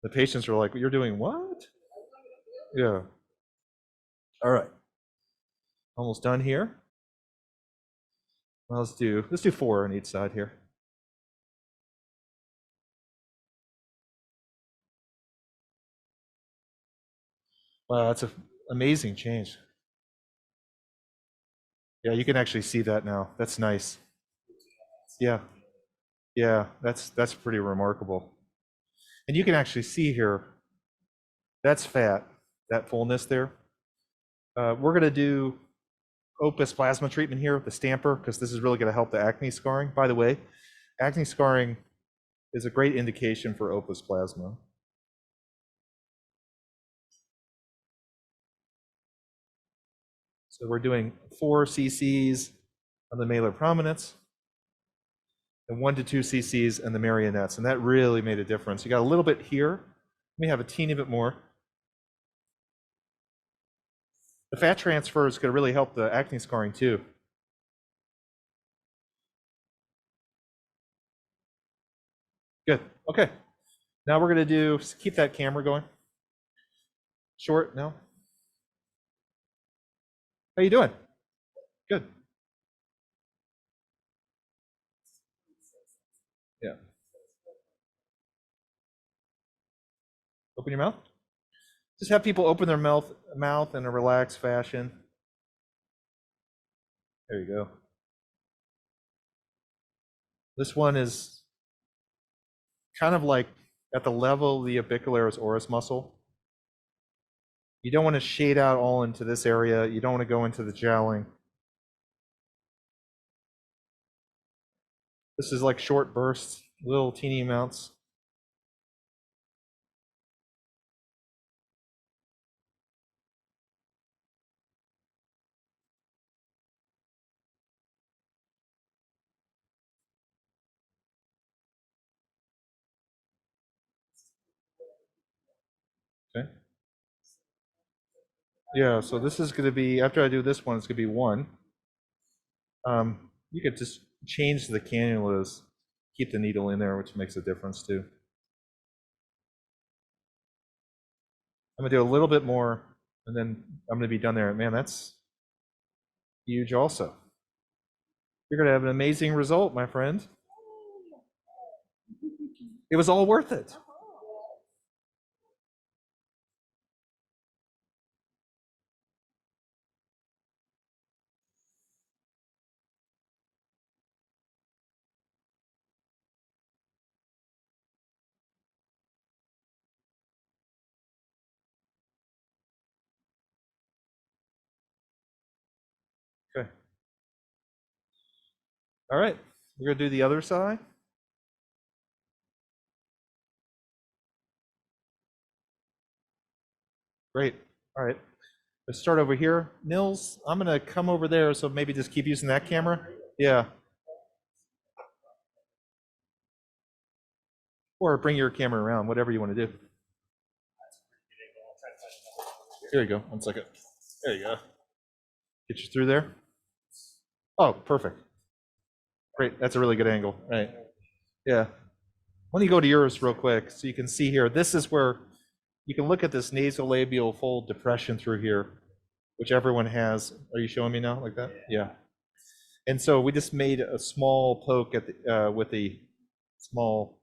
S2: The patients are like, you're doing what? Yeah. All right. Almost done here. Well, let's do 4 on each side here. Wow, that's an amazing change. Yeah, you can actually see that now. That's nice. Yeah. Yeah, that's pretty remarkable. And you can actually see here, that's fat, that fullness there. We're going to do opus plasma treatment here with the stamper because this is really going to help the acne scarring. By the way, acne scarring is a great indication for opus plasma. So we're doing 4 cc's on the malar prominence and 1 to 2 cc's on the marionettes, and that really made a difference. You got a little bit here. Let me have a teeny bit more. The fat transfer is going to really help the acne scarring too. Good. Okay. Now we're going to do, keep that camera going. Short, no? How you doing? Good. Yeah. Open your mouth. Just have people open their mouth in a relaxed fashion. There you go. This one is kind of like at the level of the orbicularis oris muscle. You don't want to shade out all into this area. You don't want to go into the jowling. This is like short bursts, little teeny amounts. Okay. Yeah, so this is going to be, after I do this one, it's going to be 1. You could just change the cannulas, keep the needle in there, which makes a difference too. I'm going to do a little bit more, and then I'm going to be done there. Man, that's huge also. You're going to have an amazing result, my friend. It was all worth it. Okay. All right, we're going to do the other side. Great. All right. Let's start over here. Nils, I'm going to come over there, so maybe just keep using that camera. Yeah. Or bring your camera around, whatever you want to do. Here you go. 1 second. There you go. Get you through there. Oh, perfect. Great. That's a really good angle. Right. Yeah. Let me go to yours real quick so you can see here. This is where you can look at this nasolabial fold depression through here, which everyone has. Are you showing me now like that? Yeah. And so we just made a small poke at the, with a small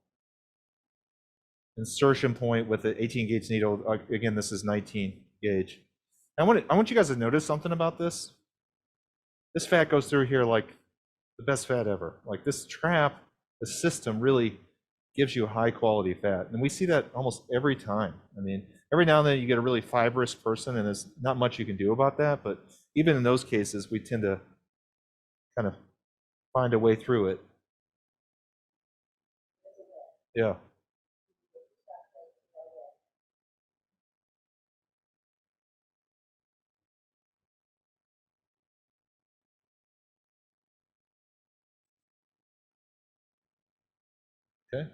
S2: insertion point with the 18 gauge needle. Again, this is 19 gauge. I want you guys to notice something about this. This fat goes through here like the best fat ever. Like this trap, the system really gives you high quality fat. And we see that almost every time. I mean, every now and then you get a really fibrous person and there's not much you can do about that. But even in those cases, we tend to kind of find a way through it. Yeah. Okay.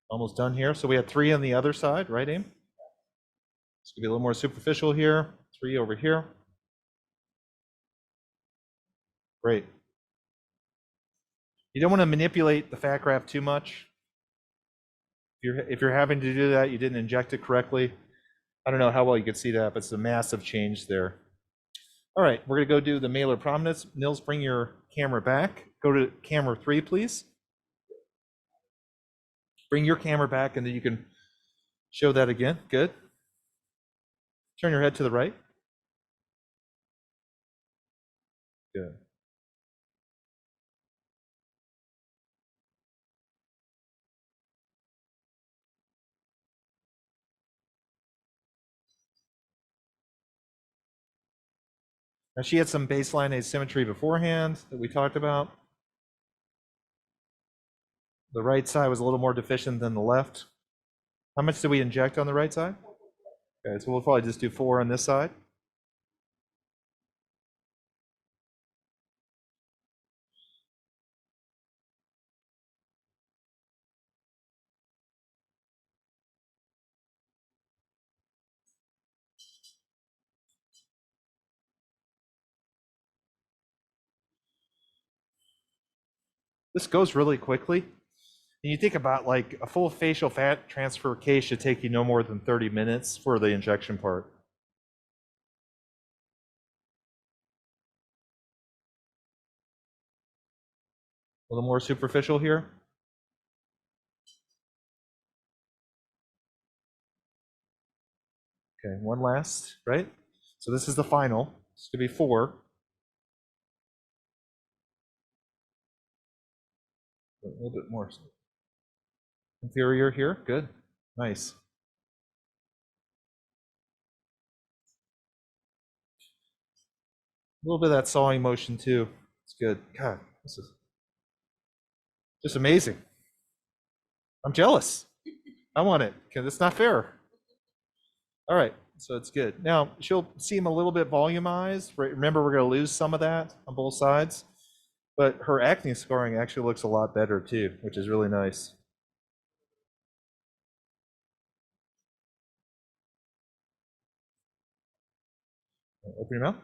S2: Almost done here. So we had 3 on the other side, right, Aim? It's gonna be a little more superficial here. 3 over here. Great. You don't want to manipulate the fat graft too much. If you're having to do that, you didn't inject it correctly. I don't know how well you can see that, but it's a massive change there. All right, we're gonna go do the malar prominence. Nils, bring your camera back. Go to camera 3, please. Bring your camera back and then you can show that again. Good. Turn your head to the right. Good. Now she had some baseline asymmetry beforehand that we talked about. The right side was a little more deficient than the left. How much did we inject on the right side? Okay, so we'll probably just do 4 on this side. This goes really quickly. And you think about like a full facial fat transfer case should take you no more than 30 minutes for the injection part. A little more superficial here. Okay, one last, right? So this is the final. This could be 4. A little bit more inferior here. Good. Nice. A little bit of that sawing motion too. It's good. God, this is just amazing. I'm jealous. I want it because it's not fair. All right, so it's good. Now she'll seem a little bit volumized. Remember, we're going to lose some of that on both sides, but her acne scoring actually looks a lot better too, which is really nice. Open your mouth.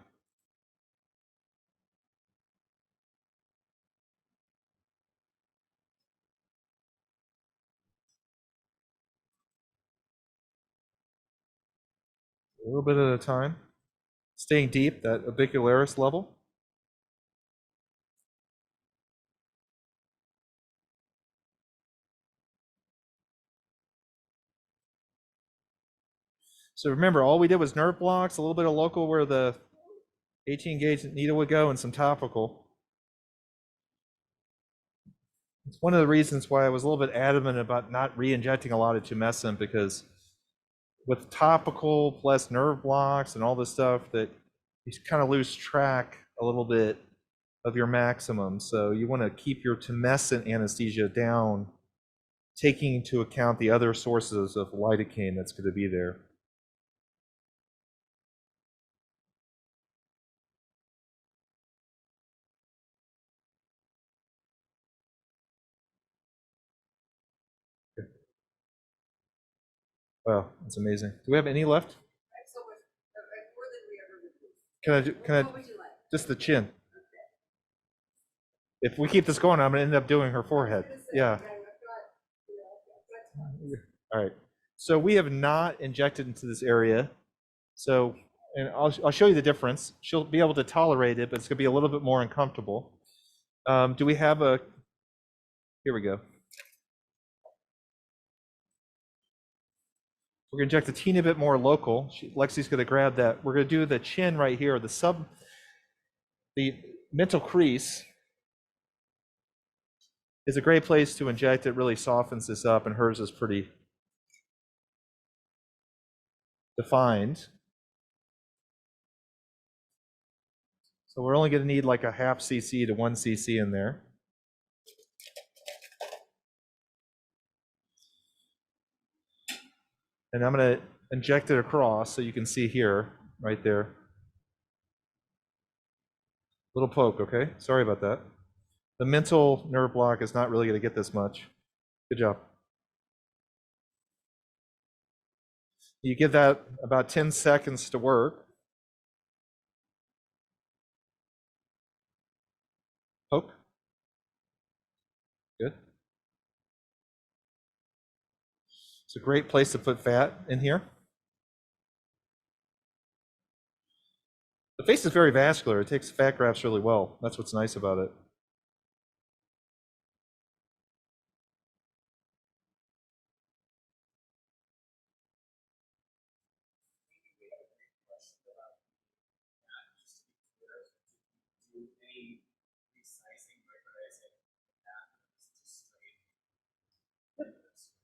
S2: A little bit at a time. Staying deep, that orbicularis level. So remember, all we did was nerve blocks, a little bit of local where the 18 gauge needle would go, and some topical. It's one of the reasons why I was a little bit adamant about not re-injecting a lot of tumescent, because with topical plus nerve blocks and all this stuff, that you kind of lose track a little bit of your maximum. So you want to keep your tumescent anesthesia down, taking into account the other sources of lidocaine that's going to be there. Wow, that's amazing. Do we have any left?
S8: So much, more than we ever would do.
S2: Can I
S8: What would you like?
S2: just the chin? If we keep this going, I'm gonna end up doing her forehead. Yeah. All right. So we have not injected into this area. So, and I'll show you the difference. She'll be able to tolerate it, but it's gonna be a little bit more uncomfortable. Do we have a? Here we go. We're gonna inject a teeny bit more local. Lexi's gonna grab that. We're gonna do the chin right here, the mental crease is a great place to inject. It really softens this up, and hers is pretty defined. So we're only gonna need like a half cc to 1 cc in there. And I'm gonna inject it across so you can see here, right there. Little poke, okay? Sorry about that. The mental nerve block is not really gonna get this much. Good job. You give that about 10 seconds to work. Poke. Good. It's a great place to put fat in here. The face is very vascular. It takes fat grafts really well. That's what's nice about it.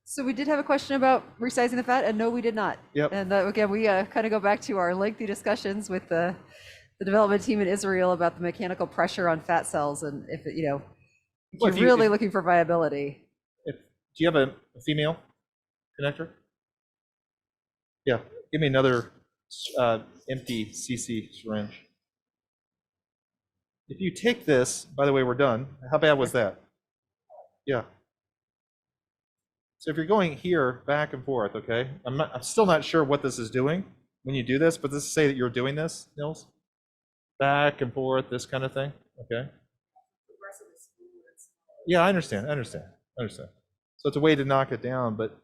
S5: So we did have a question about resizing the fat, and no, we did not.
S2: Yep.
S5: And again, we kind of go back to our lengthy discussions with the development team in Israel about the mechanical pressure on fat cells, and if
S2: Well,
S5: you're really looking for viability.
S2: Do you have a female connector? Yeah. Give me another empty CC syringe. If you take this, by the way, we're done. How bad was that? Yeah. So if you're going here back and forth, okay? I'm still not sure what this is doing when you do this, but let's say that you're doing this, Nils. Back and forth, this kind of thing, okay? Yeah, I understand. So it's a way to knock it down, but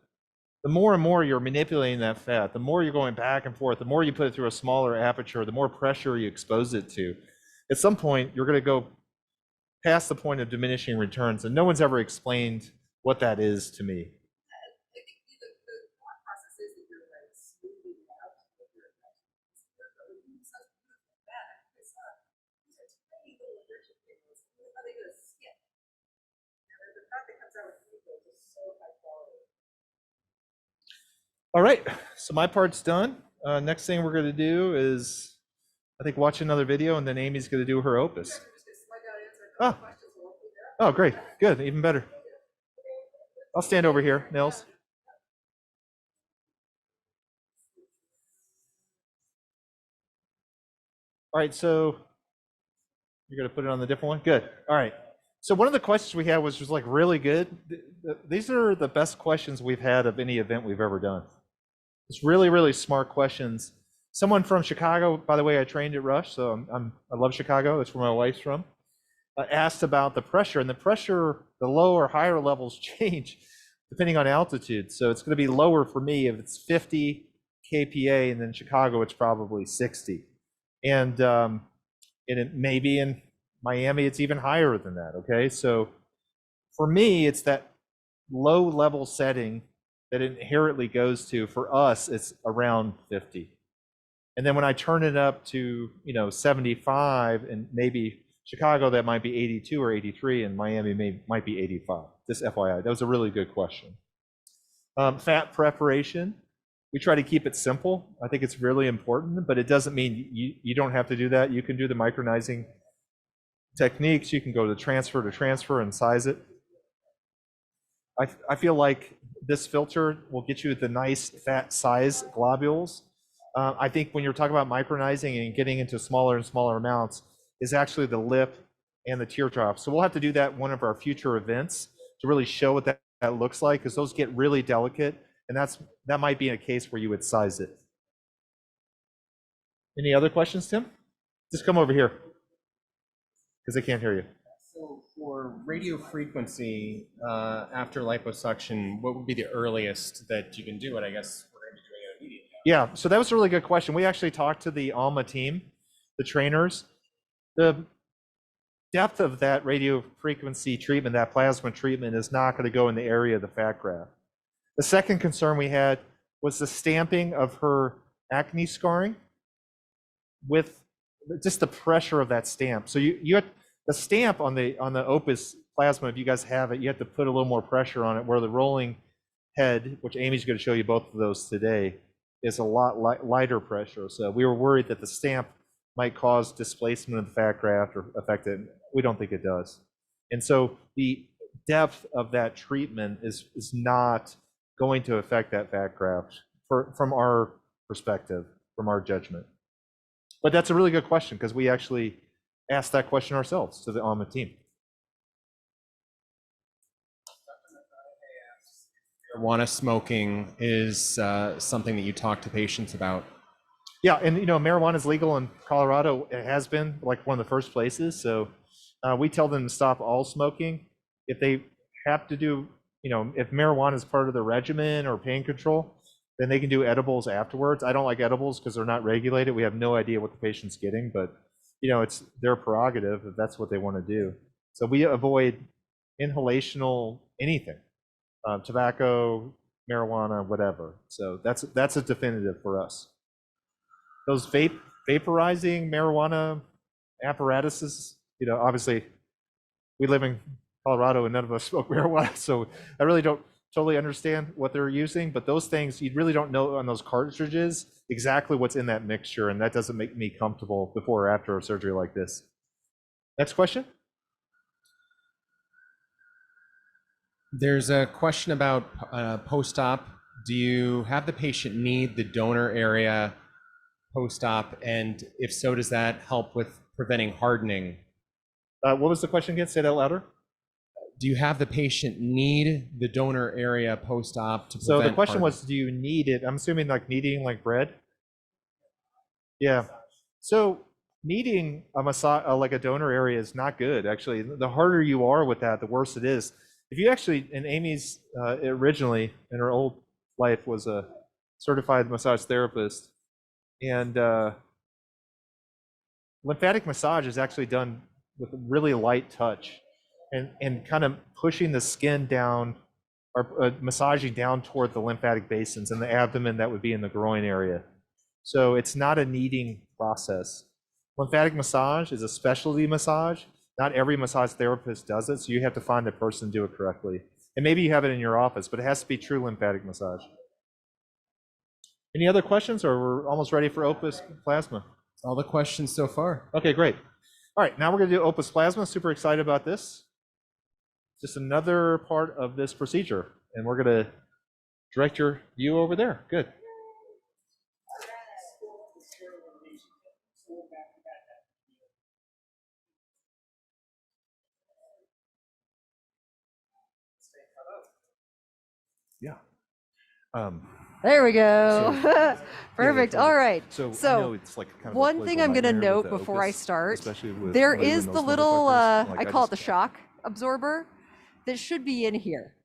S2: the more and more you're manipulating that fat, the more you're going back and forth, the more you put it through a smaller aperture, the more pressure you expose it to. At some point, you're going to go past the point of diminishing returns, and no one's ever explained what that is to me. All right, so my part's done. Next thing we're going to do is, I think, watch another video, and then Amy's going to do her opus. Oh, great, good, even better. I'll stand over here, Nils. All right, so you're going to put it on the different one? Good. All right. So one of the questions we had was like really good. These are the best questions we've had of any event we've ever done. It's really, really smart questions. Someone from Chicago, by the way, I trained at Rush, so I love Chicago. That's where my wife's from. Asked about the pressure, and the pressure, the lower, higher levels change depending on altitude. So it's going to be lower for me if it's 50 kPa, and then Chicago it's probably 60. And it may be in Miami it's even higher than that. Okay, so for me it's that low level setting that it inherently goes to. For us, it's around 50. And then when I turn it up to 75, and maybe Chicago that might be 82 or 83, and Miami might be 85. Just FYI, that was a really good question. Fat preparation. We try to keep it simple. I think it's really important, but it doesn't mean you don't have to do that. You can do the micronizing techniques. You can go to transfer and size it. I feel like this filter will get you the nice fat size globules. I think when you're talking about micronizing and getting into smaller and smaller amounts is actually the lip and the teardrop. So we'll have to do that one of our future events to really show what that looks like, because those get really delicate, and that might be a case where you would size it. Any other questions, Tim? Just come over here, because I can't hear you.
S1: So for radio frequency after liposuction, what would be the earliest that you can do it? I guess we're going to be doing it immediately.
S2: Yeah, so that was a really good question. We actually talked to the Alma team, the trainers. The depth of that radio frequency treatment, that plasma treatment, is not going to go in the area of the fat graft. The second concern we had was the stamping of her acne scarring with just the pressure of that stamp. So you had the stamp on the Opus plasma, if you guys have it, you have to put a little more pressure on it, where the rolling head, which Amy's going to show you both of those today, is a lot lighter pressure. So we were worried that the stamp might cause displacement of the fat graft or affect it. We don't think it does. And so the depth of that treatment is not going to affect that fat graft from our perspective, from our judgment. But that's a really good question, because we actually asked that question ourselves to the Alma team.
S1: Marijuana smoking is something that you talk to patients about.
S2: Yeah, and marijuana is legal in Colorado. It has been like one of the first places. So we tell them to stop all smoking. If they have to do, if marijuana is part of the regimen or pain control, then they can do edibles afterwards. I don't like edibles because they're not regulated. We have no idea what the patient's getting, but it's their prerogative if that's what they want to do. So we avoid inhalational anything, tobacco, marijuana, whatever. So that's a definitive for us. Those vaporizing marijuana apparatuses, obviously we live in Colorado and none of us smoke marijuana, so I really don't totally understand what they're using, but those things, you really don't know on those cartridges exactly what's in that mixture, and that doesn't make me comfortable before or after a surgery like this. Next question?
S1: There's a question about post-op. Do you have the patient need the donor area post-op, and if so, does that help with preventing hardening?
S2: What was the question again? Say that louder.
S1: Do you have the patient need the donor area post-op to prevent
S2: So the question
S1: hardening?
S2: was, do you need it? I'm assuming like kneading like bread? Yeah. So kneading a massage, like a donor area, is not good. Actually, the harder you are with that, the worse it is. If you actually, and Amy's originally in her old life was a certified massage therapist, and lymphatic massage is actually done with a really light touch, and kind of pushing the skin down, or massaging down toward the lymphatic basins. In the abdomen, that would be in the groin area. So it's not a kneading process. Lymphatic massage is a specialty massage. Not every massage therapist does it, so you have to find the person to do it correctly. And maybe you have it in your office, but it has to be true lymphatic massage. Any other questions, or we're almost ready for Opus Plasma?
S1: All the questions so far.
S2: Okay, great. All right, now we're going to do Opus Plasma. Super excited about this. Just another part of this procedure, and we're going to direct your view over there. Good. Yeah.
S5: There we go.
S2: So-
S5: Perfect.
S2: Yeah,
S5: All right.
S2: So, I
S5: So,
S2: know it's like kind of a
S5: one
S2: political
S5: thing I'm going to
S2: nightmare with
S5: note
S2: the
S5: before I
S2: Opus,
S5: start,
S2: especially with
S5: there
S2: leaving
S5: is
S2: those
S5: the little,
S2: motherfuckers. Like,
S5: I call it
S2: just-
S5: the shock absorber that should be in here.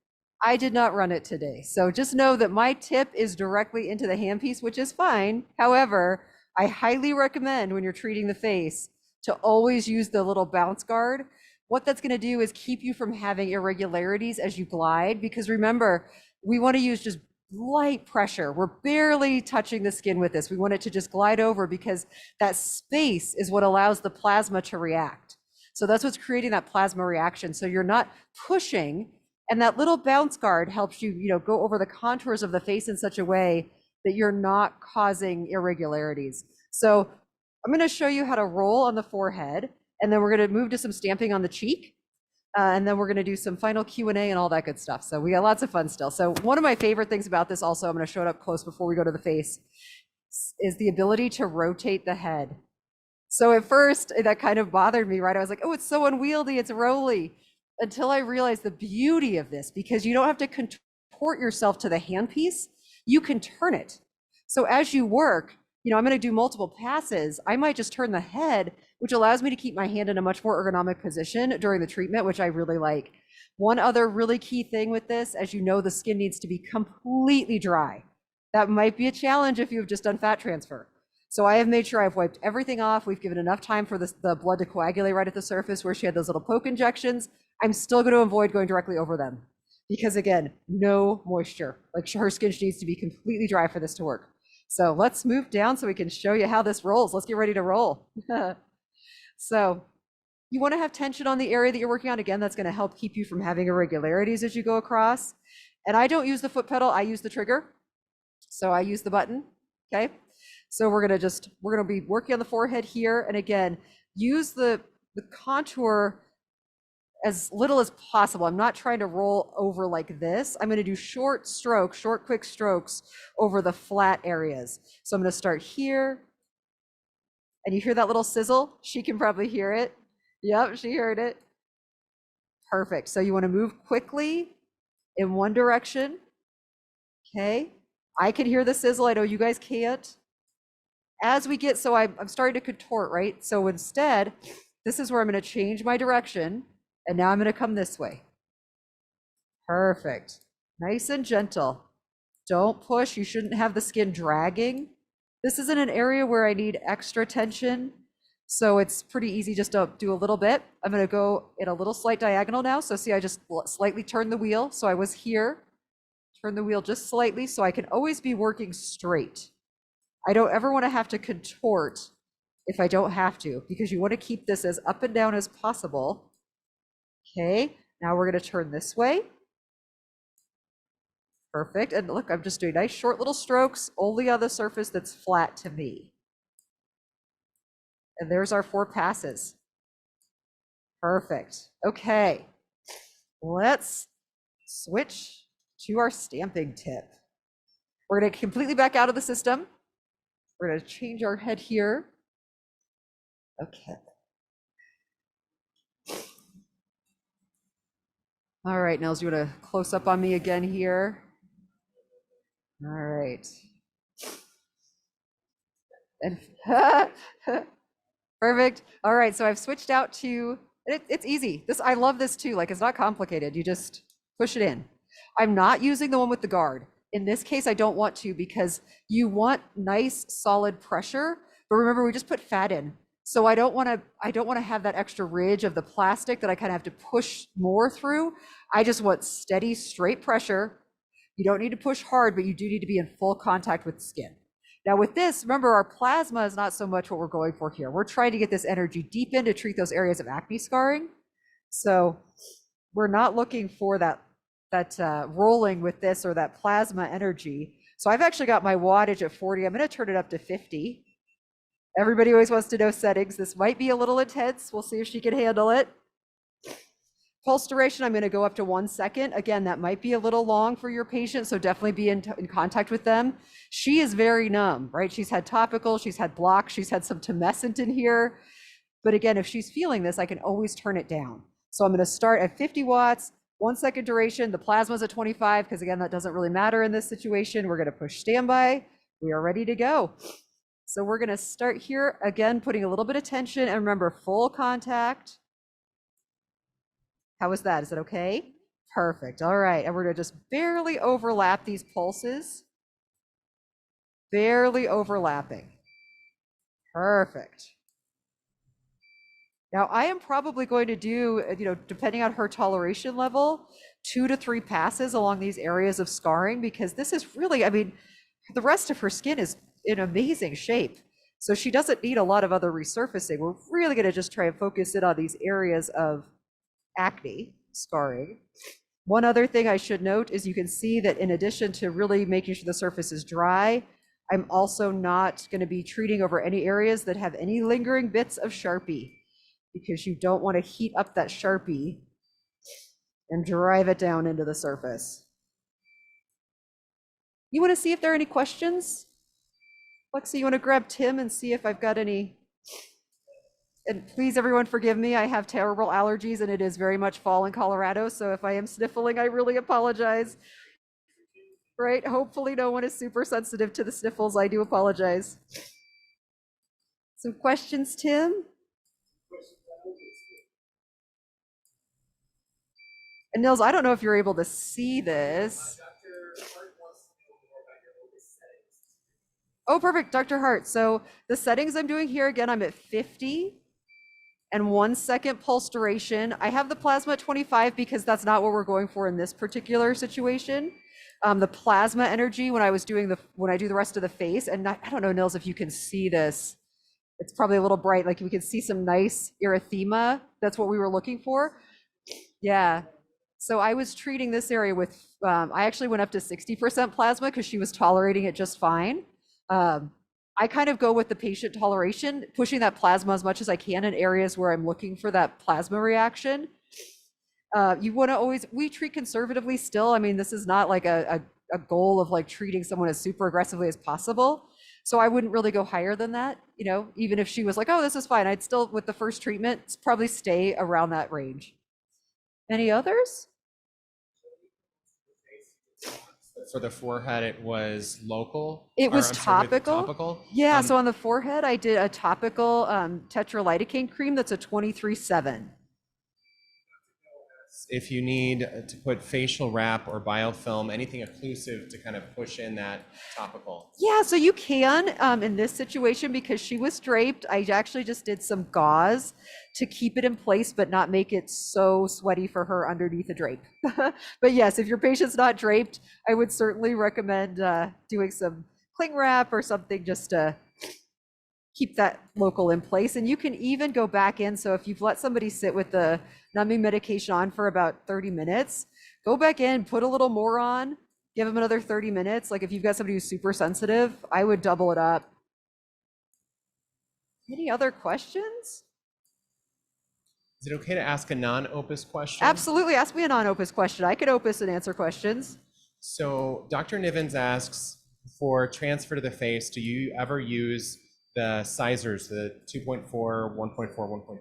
S5: I did not run it today. So just know that my tip is directly into the handpiece, which is fine. However, I highly recommend when you're treating the face to always use the little bounce guard. What that's going to do is keep you from having irregularities as you glide, because remember, we want to use just light pressure. We're barely touching the skin with this. We want it to just glide over, because that space is what allows the plasma to react. So that's what's creating that plasma reaction. So you're not pushing, and that little bounce guard helps you, go over the contours of the face in such a way that you're not causing irregularities. So I'm going to show you how to roll on the forehead, and then we're going to move to some stamping on the cheek. And then we're going to do some final Q&A and all that good stuff. So we got lots of fun still. So one of my favorite things about this also, I'm going to show it up close before we go to the face, is the ability to rotate the head. So at first that kind of bothered me, right? I was like, oh, it's so unwieldy, it's rolly, until I realized the beauty of this, because you don't have to contort yourself to the handpiece, you can turn it. So as you work, you know, I'm going to do multiple passes. I might just turn the head, which allows me to keep my hand in a much more ergonomic position during the treatment, which I really like. One other really key thing with this, as you know, the skin needs to be completely dry. That might be a challenge if you've just done fat transfer. So I have made sure I've wiped everything off. We've given enough time for the blood to coagulate right at the surface where she had those little poke injections. I'm still going to avoid going directly over them because, again, no moisture. Like, her skin needs to be completely dry for this to work. So let's move down so we can show you how this rolls. Let's get ready to roll. So you want to have tension on the area that you're working on. Again, that's going to help keep you from having irregularities as you go across. And I don't use the foot pedal, I use the trigger. So I use the button, okay? So we're going to be working on the forehead here. And again, use the contour as little as possible. I'm not trying to roll over like this. I'm going to do short strokes, short, quick strokes over the flat areas. So I'm going to start here. And you hear that little sizzle? She can probably hear it. Yep, she heard it. Perfect. So you want to move quickly in one direction. Okay. I can hear the sizzle. I know you guys can't. As we get, so I'm starting to contort, right? So instead, this is where I'm going to change my direction. And now I'm going to come this way. Perfect. Nice and gentle. Don't push. You shouldn't have the skin dragging. This isn't an area where I need extra tension. So it's pretty easy just to do a little bit. I'm going to go in a little slight diagonal now. So see, I just slightly turned the wheel. So I was here, turn the wheel just slightly so I can always be working straight. I don't ever want to have to contort if I don't have to, because you want to keep this as up and down as possible. Okay, now we're going to turn this way. Perfect. And look, I'm just doing nice short little strokes only on the surface that's flat to me. And there's our 4 passes. Perfect. Okay, let's switch to our stamping tip. We're going to completely back out of the system. We're going to change our head here. Okay. All right, Nels, you want to close up on me again here? All right. And perfect. All right, so I've switched out to, it's easy. I love this too. Like, it's not complicated. You just push it in. I'm not using the one with the guard. In this case, I don't want to, because you want nice solid pressure. But remember, we just put fat in. So I don't want to have that extra ridge of the plastic that I kind of have to push more through. I just want steady, straight pressure. You don't need to push hard, but you do need to be in full contact with the skin. Now with this, remember, our plasma is not so much what we're going for here. We're trying to get this energy deep in to treat those areas of acne scarring. So we're not looking for that rolling with this or that plasma energy. So I've actually got my wattage at 40. I'm going to turn it up to 50. Everybody always wants to know settings. This might be a little intense. We'll see if she can handle it. Pulse duration, I'm going to go up to 1 second. Again, that might be a little long for your patient, so definitely be in contact with them. She is very numb, right? She's had topical, she's had blocks, she's had some tumescent in here. But again, if she's feeling this, I can always turn it down. So I'm going to start at 50 watts, 1 second duration. The plasma's at 25, because again, that doesn't really matter in this situation. We're going to push standby. We are ready to go. So we're going to start here, again, putting a little bit of tension, and remember, full contact. How was that? Is it okay? Perfect. All right. And we're going to just barely overlap these pulses. Barely overlapping. Perfect. Now I am probably going to do, depending on her toleration level, 2 to 3 passes along these areas of scarring, because this is really, the rest of her skin is in amazing shape. So she doesn't need a lot of other resurfacing. We're really going to just try and focus in on these areas of acne scarring. One other thing I should note is you can see that in addition to really making sure the surface is dry, I'm also not going to be treating over any areas that have any lingering bits of Sharpie, because you don't want to heat up that Sharpie and drive it down into the surface. You want to see if there are any questions? Lexi, you want to grab Tim and see if I've got any? And please, everyone, forgive me. I have terrible allergies, and it is very much fall in Colorado. So if I am sniffling, I really apologize. Right? Hopefully no one is super sensitive to the sniffles. I do apologize. Some questions, Tim? And Nils, I don't know if you're able to see this. Oh, perfect, Dr. Hart. So the settings I'm doing here, again, I'm at 50 and 1 second pulse duration. I have the plasma at 25 because that's not what we're going for in this particular situation. The plasma energy when I do the rest of the face, and I don't know, Nils, if you can see this. It's probably a little bright, like we can see some nice erythema. That's what we were looking for. Yeah. So I was treating this area with, I actually went up to 60% plasma because she was tolerating it just fine. I kind of go with the patient toleration, pushing that plasma as much as I can in areas where I'm looking for that plasma reaction. You want to always, we treat conservatively still. I mean, this is not like a goal of like treating someone as super aggressively as possible. So I wouldn't really go higher than that, you know, even if she was like, oh, this is fine. I'd still, with the first treatment, probably stay around that range. Any others?
S1: For the forehead, it was local?
S5: It was
S1: I'm sorry,
S5: topical.
S1: topical?
S5: Yeah, so on the forehead, I did a topical tetralidocaine cream that's a 23/7.
S1: If you need to put facial wrap or biofilm, anything occlusive to kind of push in that topical.
S5: Yeah, so you can in this situation, because she was draped, I actually just did some gauze to keep it in place, but not make it so sweaty for her underneath the drape. But yes, if your patient's not draped, I would certainly recommend doing some cling wrap or something just to keep that local in place. And you can even go back in. So if you've let somebody sit with the numbing medication on for about 30 minutes, go back in, put a little more on, give them another 30 minutes. Like if you've got somebody who's super sensitive, I would double it up. Any other questions?
S1: Is it okay to ask a non-opus question?
S5: Absolutely. Ask me a non-opus question. I could opus and answer questions.
S1: So Dr. Nivens asks, for transfer to the face, do you ever use the sizers, the 2.4, 1.4, 1.2?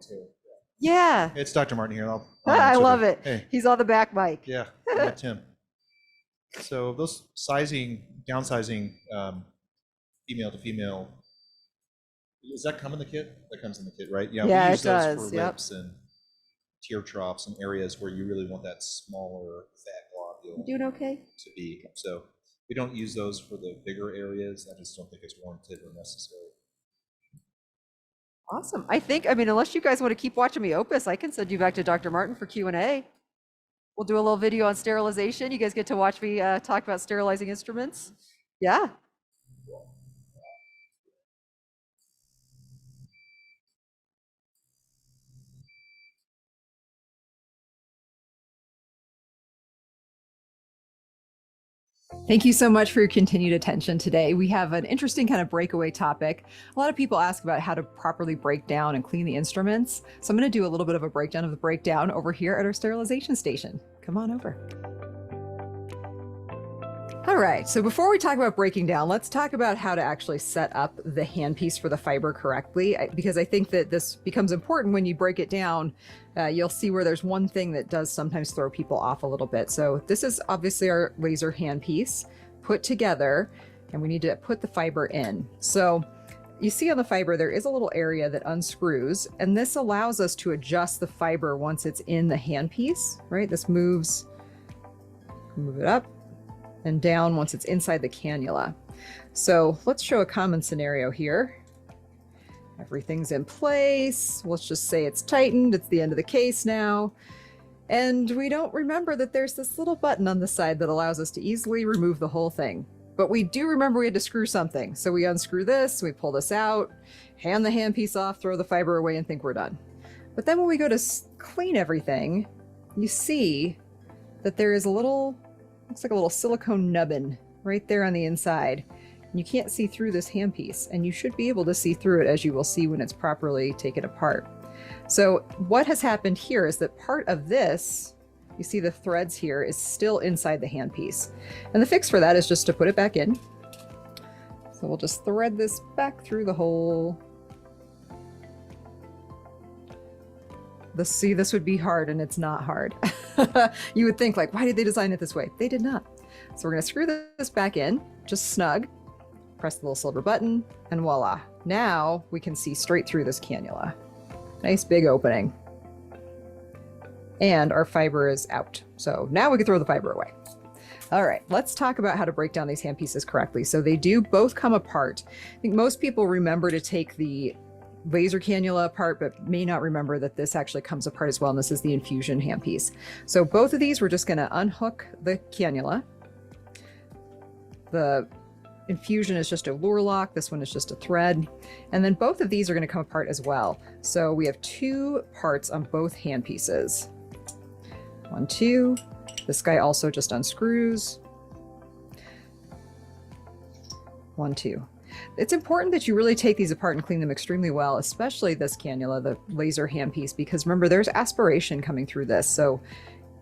S2: Yeah. It's Dr. Martin here.
S5: I love it.
S2: Hey.
S5: He's on the back mic.
S2: Yeah, Tim. So those downsizing, female to female, does that come in the kit? That comes in the kit, right? Yeah, we use those for lips and tear troughs and areas where you really want that smaller fat globule
S5: Doing okay?
S2: to be. So we don't use those for the bigger areas. I just don't think it's warranted or necessary.
S5: Awesome. I mean, unless you guys want to keep watching me opus, I can send you back to Dr. Martin for Q&A. We'll do a little video on sterilization. You guys get to watch me talk about sterilizing instruments. Yeah.
S4: Thank you so much for your continued attention today. We have an interesting kind of breakaway topic. A lot of people ask about how to properly break down and clean the instruments. So I'm going to do a little bit of a breakdown of the breakdown over here at our sterilization station. Come on over. All right, so before we talk about breaking down, let's talk about how to actually set up the handpiece for the fiber correctly, because I think that this becomes important when you break it down. You'll see where there's one thing that does sometimes throw people off a little bit. So this is obviously our laser handpiece put together, and we need to put the fiber in. So you see on the fiber, there is a little area that unscrews, and this allows us to adjust the fiber once it's in the handpiece, right? This moves, move it up and down once it's inside the cannula. So let's show a common scenario here. Everything's in place. Let's just say it's tightened. It's the end of the case now. And we don't remember that there's this little button on the side that allows us to easily remove the whole thing. But we do remember we had to screw something. So we unscrew this, we pull this out, hand the handpiece off, throw the fiber away, and think we're done. But then when we go to clean everything, you see that there is a little, looks like a little silicone nubbin right there on the inside. You can't see through this handpiece, and you should be able to see through it, as you will see when it's properly taken apart. So what has happened here is that part of this, you see the threads here, is still inside the handpiece. And the fix for that is just to put it back in. So we'll just thread this back through the hole. See, this would be hard, and it's not hard. You would think, like, why did they design it this way? They did not. So we're going to screw this back in, just snug, press the little silver button, and voila. Now we can see straight through this cannula. Nice big opening. And our fiber is out. So now we can throw the fiber away. All right, let's talk about how to break down these handpieces correctly. So they do both come apart. I think most people remember to take the laser cannula apart, but may not remember that this actually comes apart as well, and this is the infusion handpiece. So both of these, we're just going to unhook the cannula. The infusion is just a lure lock, this one is just a thread, and then both of these are going to come apart as well. So we have two parts on both handpieces. 1, 2. This guy also just unscrews. 1, 2. It's important that you really take these apart and clean them extremely well, especially this cannula, the laser handpiece, because remember, there's aspiration coming through this. So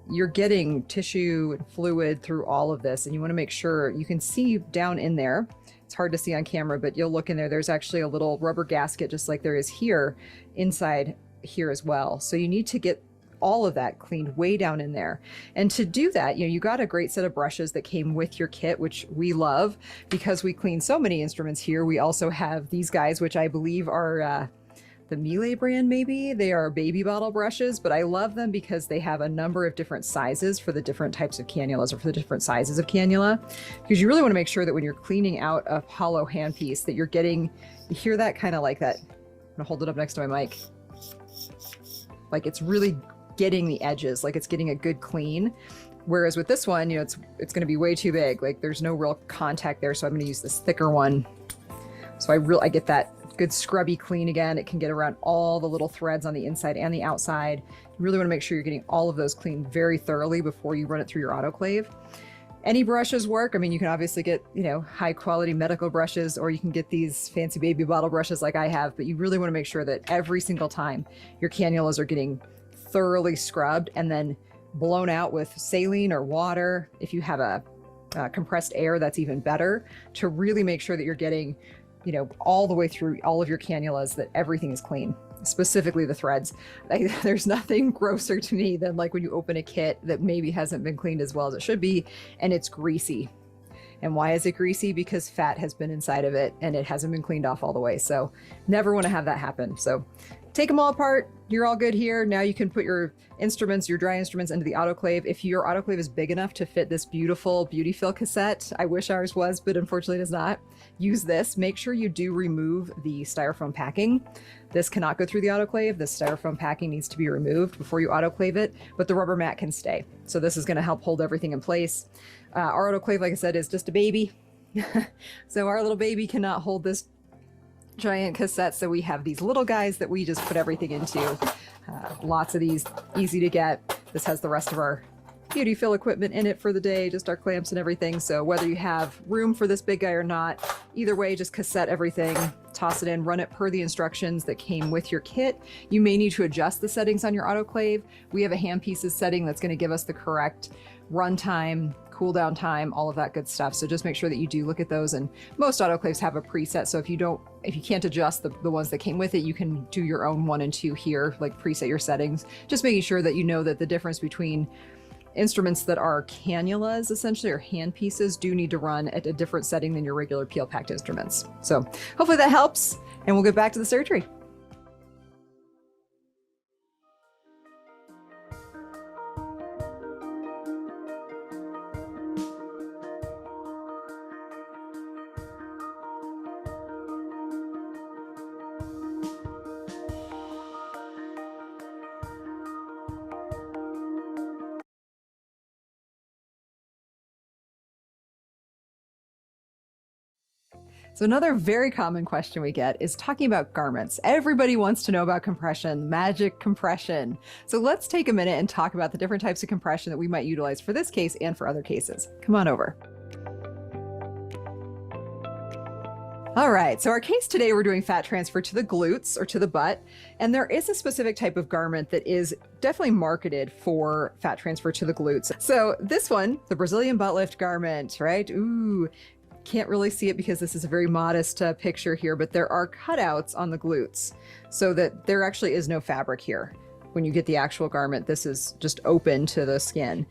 S4: you're getting tissue and fluid through all of this, and you want to make sure you can see down in there. It's hard to see on camera, but you'll look in there. There's actually a little rubber gasket, just like there is here, inside here as well. So you need to get all of that cleaned way down in there. And to do that, you got a great set of brushes that came with your kit, which we love because we clean so many instruments here. We also have these guys, which I believe are the Miele brand, maybe. They are baby bottle brushes, but I love them because they have a number of different sizes for the different types of cannulas, or for the different sizes of cannula, because you really want to make sure that when you're cleaning out a hollow handpiece that you're getting, you hear that kind of like that. I'm gonna hold it up next to my mic. Like it's really getting the edges, like it's getting a good clean. Whereas with this one, it's going to be way too big. Like there's no real contact there. So I'm going to use this thicker one. So I get that good scrubby clean again. It can get around all the little threads on the inside and the outside. You really want to make sure you're getting all of those cleaned very thoroughly before you run it through your autoclave. Any brushes work. I mean, you can obviously get, high quality medical brushes, or you can get these fancy baby bottle brushes like I have, but you really want to make sure that every single time your cannulas are getting thoroughly scrubbed and then blown out with saline or water. If you have a compressed air, that's even better, to really make sure that you're getting, all the way through all of your cannulas, that everything is clean, specifically the threads. There's nothing grosser to me than like when you open a kit that maybe hasn't been cleaned as well as it should be, and it's greasy. And why is it greasy? Because fat has been inside of it and it hasn't been cleaned off all the way. So never want to have that happen. So take them all apart. You're all good here. Now you can put your instruments, your dry instruments, into the autoclave. If your autoclave is big enough to fit this beautiful Beautifill cassette, I wish ours was, but unfortunately it does not, use this. Make sure you do remove the styrofoam packing. This cannot go through the autoclave. The styrofoam packing needs to be removed before you autoclave it, but the rubber mat can stay. So this is going to help hold everything in place. Our autoclave, like I said, is just a baby. So our little baby cannot hold this giant cassette, so we have these little guys that we just put everything into. Lots of these, easy to get. This has the rest of our Beautifill equipment in it for the day, just our clamps and everything. So whether you have room for this big guy or not, either way, just cassette everything, toss it in, run it per the instructions that came with your kit. You may need to adjust the settings on your autoclave. We have a handpieces setting that's going to give us the correct run time, cool down time, all of that good stuff. So just make sure that you do look at those. And most autoclaves have a preset. So if you can't adjust the ones that came with it, you can do your own 1 and 2 here, like preset your settings, just making sure that you know that the difference between instruments that are cannulas, essentially, or hand pieces, do need to run at a different setting than your regular peel packed instruments. So hopefully that helps, and we'll get back to the surgery. So another very common question we get is talking about garments. Everybody wants to know about compression, magic compression. So let's take a minute and talk about the different types of compression that we might utilize for this case and for other cases. Come on over. All right, so our case today, we're doing fat transfer to the glutes or to the butt, and there is a specific type of garment that is definitely marketed for fat transfer to the glutes. So this one, the Brazilian butt lift garment, right? Ooh, can't really see it because this is a very modest picture here, but there are cutouts on the glutes so that there actually is no fabric here. When you get the actual garment, this is just open to the skin.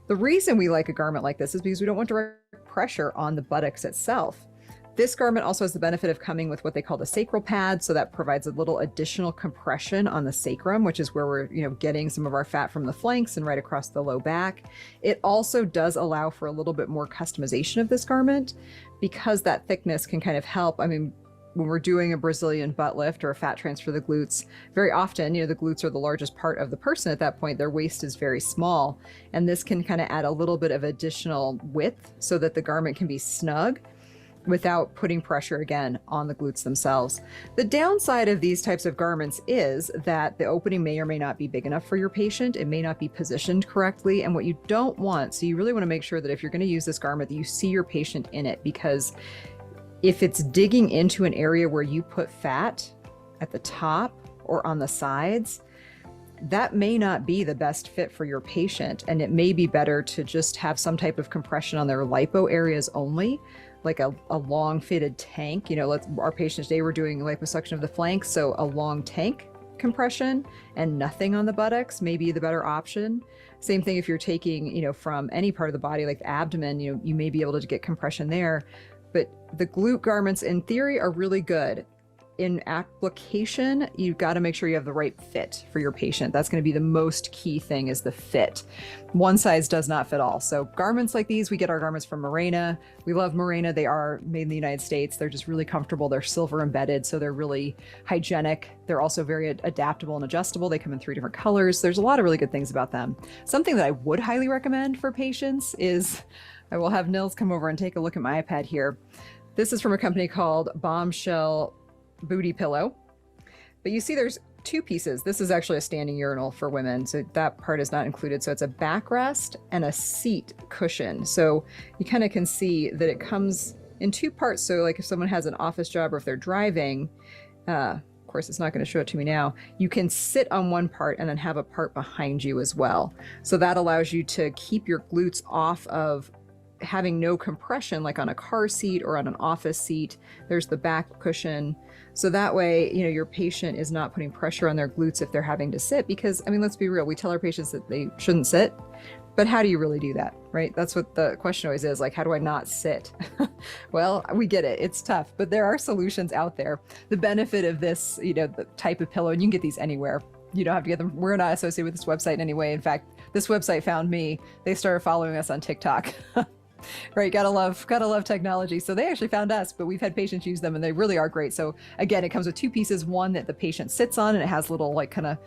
S4: The reason we like a garment like this is because we don't want direct pressure on the buttocks itself. This garment also has the benefit of coming with what they call the sacral pad, so that provides a little additional compression on the sacrum, which is where we're, getting some of our fat from the flanks and right across the low back. It also does allow for a little bit more customization of this garment because that thickness can kind of help. I mean, when we're doing a Brazilian butt lift or a fat transfer to the glutes, very often, the glutes are the largest part of the person at that point. Their waist is very small, and this can kind of add a little bit of additional width so that the garment can be snug without putting pressure again on the glutes themselves. The downside of these types of garments is that the opening may or may not be big enough for your patient. It may not be positioned correctly. And what you don't want, so you really want to make sure that if you're going to use this garment, that you see your patient in it, because if it's digging into an area where you put fat at the top or on the sides, that may not be the best fit for your patient. And it may be better to just have some type of compression on their lipo areas only, like a long fitted tank. Our patient today, we're doing liposuction of the flanks, so a long tank compression and nothing on the buttocks may be the better option. Same thing if you're taking, from any part of the body, like the abdomen, you may be able to get compression there. But the glute garments in theory are really good. In application, you've got to make sure you have the right fit for your patient. That's going to be the most key thing, is the fit. One size does not fit all. So garments like these, we get our garments from Morena. We love Morena. They are made in the United States. They're just really comfortable. They're silver embedded, so they're really hygienic. They're also very adaptable and adjustable. They come in 3 different colors. There's a lot of really good things about them. Something that I would highly recommend for patients is, I will have Nils come over and take a look at my iPad here. This is from a company called Bombshell Booty Pillow. But you see there's 2 pieces. This is actually a standing urinal for women, so that part is not included. So it's a backrest and a seat cushion. So you kind of can see that it comes in 2 parts. So like if someone has an office job or if they're driving, of course it's not going to show it to me now, you can sit on one part and then have a part behind you as well. So that allows you to keep your glutes off of having no compression, like on a car seat or on an office seat. There's the back cushion. So that way, your patient is not putting pressure on their glutes if they're having to sit, because, let's be real. We tell our patients that they shouldn't sit, but how do you really do that, right? That's what the question always is, like, how do I not sit? Well, we get it. It's tough, but there are solutions out there. The benefit of this, the type of pillow, and you can get these anywhere. You don't have to get them. We're not associated with this website in any way. In fact, this website found me. They started following us on TikTok. Right, gotta love technology. So they actually found us, but we've had patients use them and they really are great. So again, it comes with 2 pieces, one that the patient sits on and it has little like kind of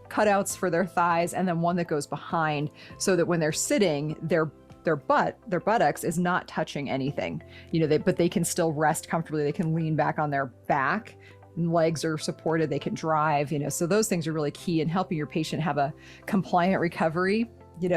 S4: cutouts for their thighs, and then one that goes behind so that when they're sitting, their buttocks is not touching anything. But they can still rest comfortably. They can lean back on their back. Legs are supported. They can drive. So those things are really key in helping your patient have a compliant recovery,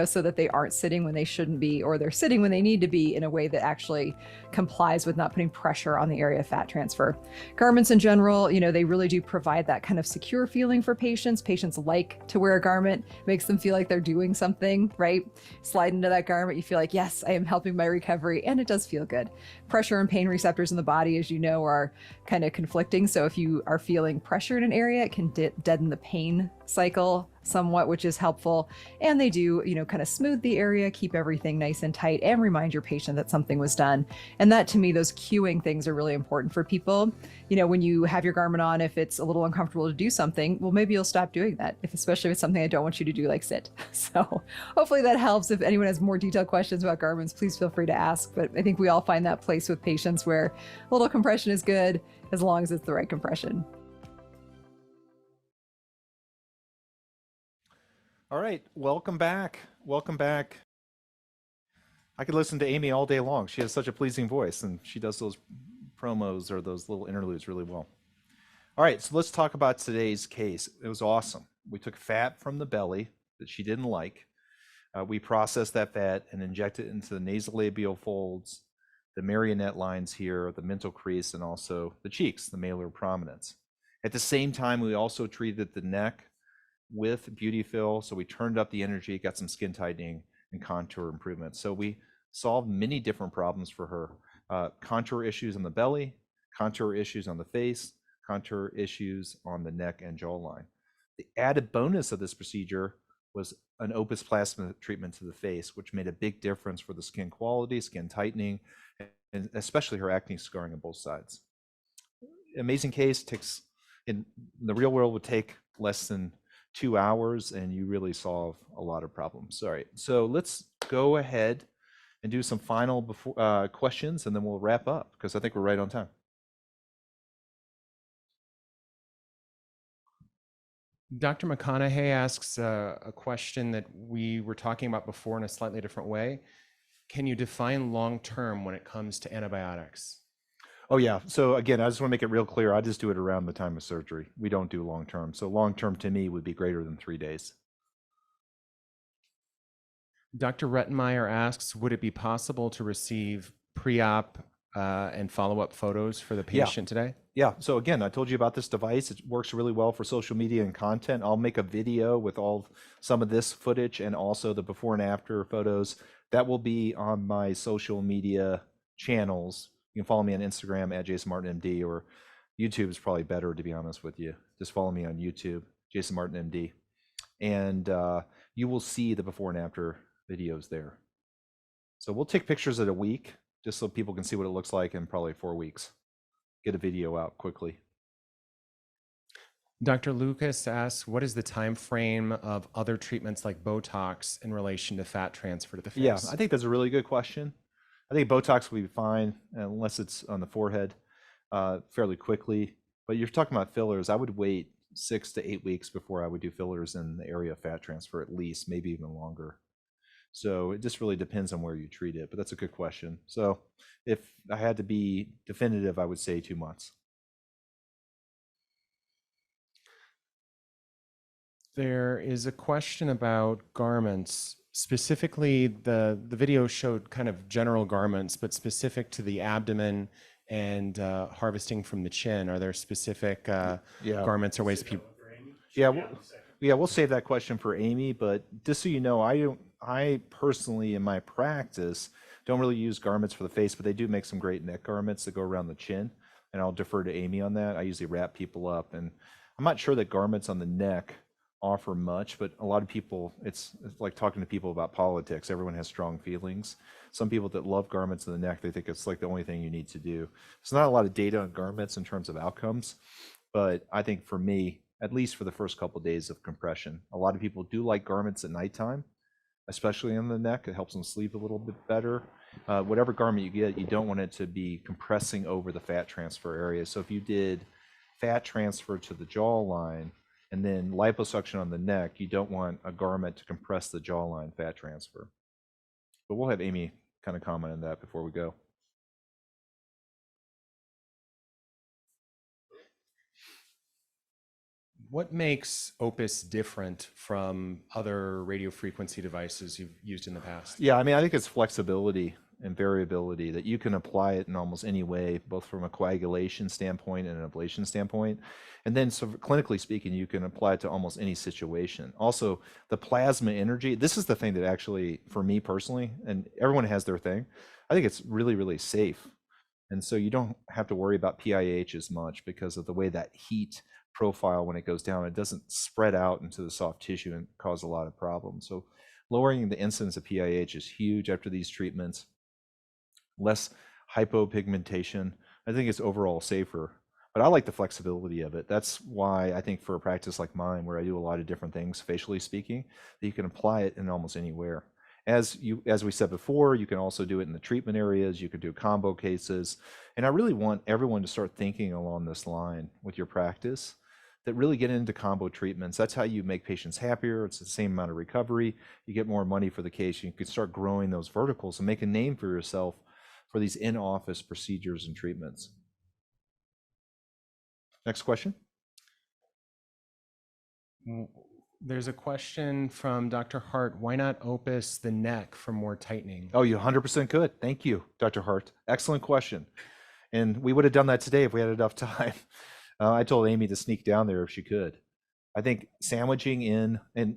S4: so that they aren't sitting when they shouldn't be, or they're sitting when they need to be in a way that actually complies with not putting pressure on the area of fat transfer. Garments in general, they really do provide that kind of secure feeling for patients. Patients like to wear a garment, makes them feel like they're doing something, right? Slide into that garment, you feel like, yes, I am helping my recovery, and it does feel good. Pressure and pain receptors in the body, as you know, are kind of conflicting. So if you are feeling pressure in an area, it can deaden the pain cycle somewhat, which is helpful. And they do, kind of smooth the area, keep everything nice and tight, and remind your patient that something was done. And that, to me, those cueing things are really important for people. When you have your garment on, if it's a little uncomfortable to do something, well, maybe you'll stop doing that, especially if it's something I don't want you to do, like sit. So hopefully that helps. If anyone has more detailed questions about garments, please feel free to ask. But I think we all find that place with patients where a little compression is good, as long as it's the right compression.
S2: All right, welcome back. Welcome back. I could listen to Amy all day long. She has such a pleasing voice, and she does those promos or those little interludes really well. All right, so let's talk about today's case. It was awesome. We took fat from the belly that she didn't like. We processed that fat and injected it into the nasolabial folds the marionette lines here, the mental crease, and also the cheeks, the malar prominence. At the same time, we also treated the neck with Beautifill. So we turned up the energy, got some skin tightening and contour improvement. So we solved many different problems for her. Contour issues on the belly, contour issues on the face, contour issues on the neck and jawline. The added bonus of this procedure was an opus plasma treatment to the face, which made a big difference for the skin quality, skin tightening, and especially her acne scarring on both sides. Amazing case, takes in the real world would take less than 2 hours, and you really solve a lot of problems. All right, so let's go ahead and do some final questions, and then we'll wrap up because I think we're right on time.
S1: Dr. McConaughey asks a question that we were talking about before in a slightly different way. Can you define long-term when it comes to antibiotics?
S2: Oh yeah, so again, I just want to make it real clear. I just do it around the time of surgery. We don't do long-term. So long-term to me would be greater than 3 days.
S1: Dr. Rettenmeyer asks, would it be possible to receive pre-op and follow-up photos for the patient today?
S2: Yeah, so again, I told you about this device. It works really well for social media and content. I'll make a video with some of this footage and also the before and after photos. That will be on my social media channels. You can follow me on Instagram at JasonMartinMD, or YouTube is probably better, to be honest with you. Just follow me on YouTube, Jason Martin MD, and you will see the before and after videos there. So we'll take pictures at a week, just so people can see what it looks like in probably 4 weeks. Get a video out quickly.
S1: Dr. Lucas asks, what is the time frame of other treatments like Botox in relation to fat transfer to the face?
S2: Yeah, I think that's a really good question. I think Botox will be fine unless it's on the forehead fairly quickly. But you're talking about fillers. I would wait 6 to 8 weeks before I would do fillers in the area of fat transfer, at least, maybe even longer. So it just really depends on where you treat it. But that's a good question. So if I had to be definitive, I would say 2 months.
S1: There is a question about garments. Specifically, the video showed kind of general garments, but specific to the abdomen and harvesting from the chin. Are there specific garments or ways people?
S2: Yeah, we'll save that question for Amy. But just so you know, I personally, in my practice, don't really use garments for the face, but they do make some great neck garments that go around the chin. And I'll defer to Amy on that. I usually wrap people up, and I'm not sure that garments on the neck offer much, but a lot of people, it's like talking to people about politics. Everyone has strong feelings. Some people that love garments in the neck, they think it's like the only thing you need to do. There's not a lot of data on garments in terms of outcomes, but I think for me, at least for the first couple of days of compression, a lot of people do like garments at nighttime, especially on the neck. It helps them sleep a little bit better. Whatever garment you get, you don't want it to be compressing over the fat transfer area. So if you did fat transfer to the jawline and then liposuction on the neck, you don't want a garment to compress the jawline fat transfer. But we'll have Amy kind of comment on that before we go.
S1: What makes Opus different from other radio frequency devices you've used in the past?
S2: Yeah, I mean, I think it's flexibility and variability, that you can apply it in almost any way, both from a coagulation standpoint and an ablation standpoint. And then, so clinically speaking, you can apply it to almost any situation. Also, the plasma energy, this is the thing that actually, for me personally, and everyone has their thing, I think it's really, really safe. And so you don't have to worry about PIH as much because of the way that heat profile, when it goes down, it doesn't spread out into the soft tissue and cause a lot of problems. So lowering the incidence of PIH is huge after these treatments. Less hypopigmentation. I think it's overall safer, but I like the flexibility of it. That's why I think for a practice like mine, where I do a lot of different things, facially speaking, that you can apply it in almost anywhere. As we said before, you can also do it in the treatment areas. You could do combo cases. And I really want everyone to start thinking along this line with your practice, that really get into combo treatments. That's how you make patients happier. It's the same amount of recovery. You get more money for the case. You can start growing those verticals and make a name for yourself for these in-office procedures and treatments. Next question.
S1: There's a question from Dr. Hart. Why not opus the neck for more tightening?
S2: Oh, you 100% could. Thank you, Dr. Hart. Excellent question. And we would have done that today if we had enough time. I told Amy to sneak down there if she could. I think sandwiching in, and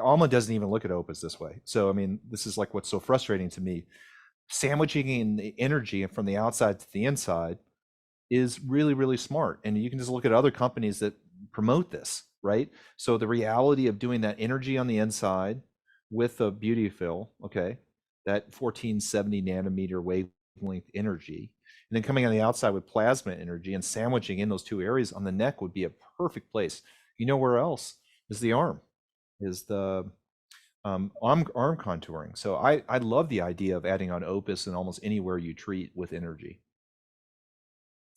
S2: Alma doesn't even look at opus this way. So, I mean, this is like what's so frustrating to me. Sandwiching in the energy from the outside to the inside is really, really smart. And you can just look at other companies that promote this, right? So the reality of doing that energy on the inside with a Beautifill, okay, that 1470 nanometer wavelength energy, and then coming on the outside with plasma energy and sandwiching in those two areas on the neck would be a perfect place. You know where else is the arm, is the arm contouring. So I love the idea of adding on opus in almost anywhere you treat with energy,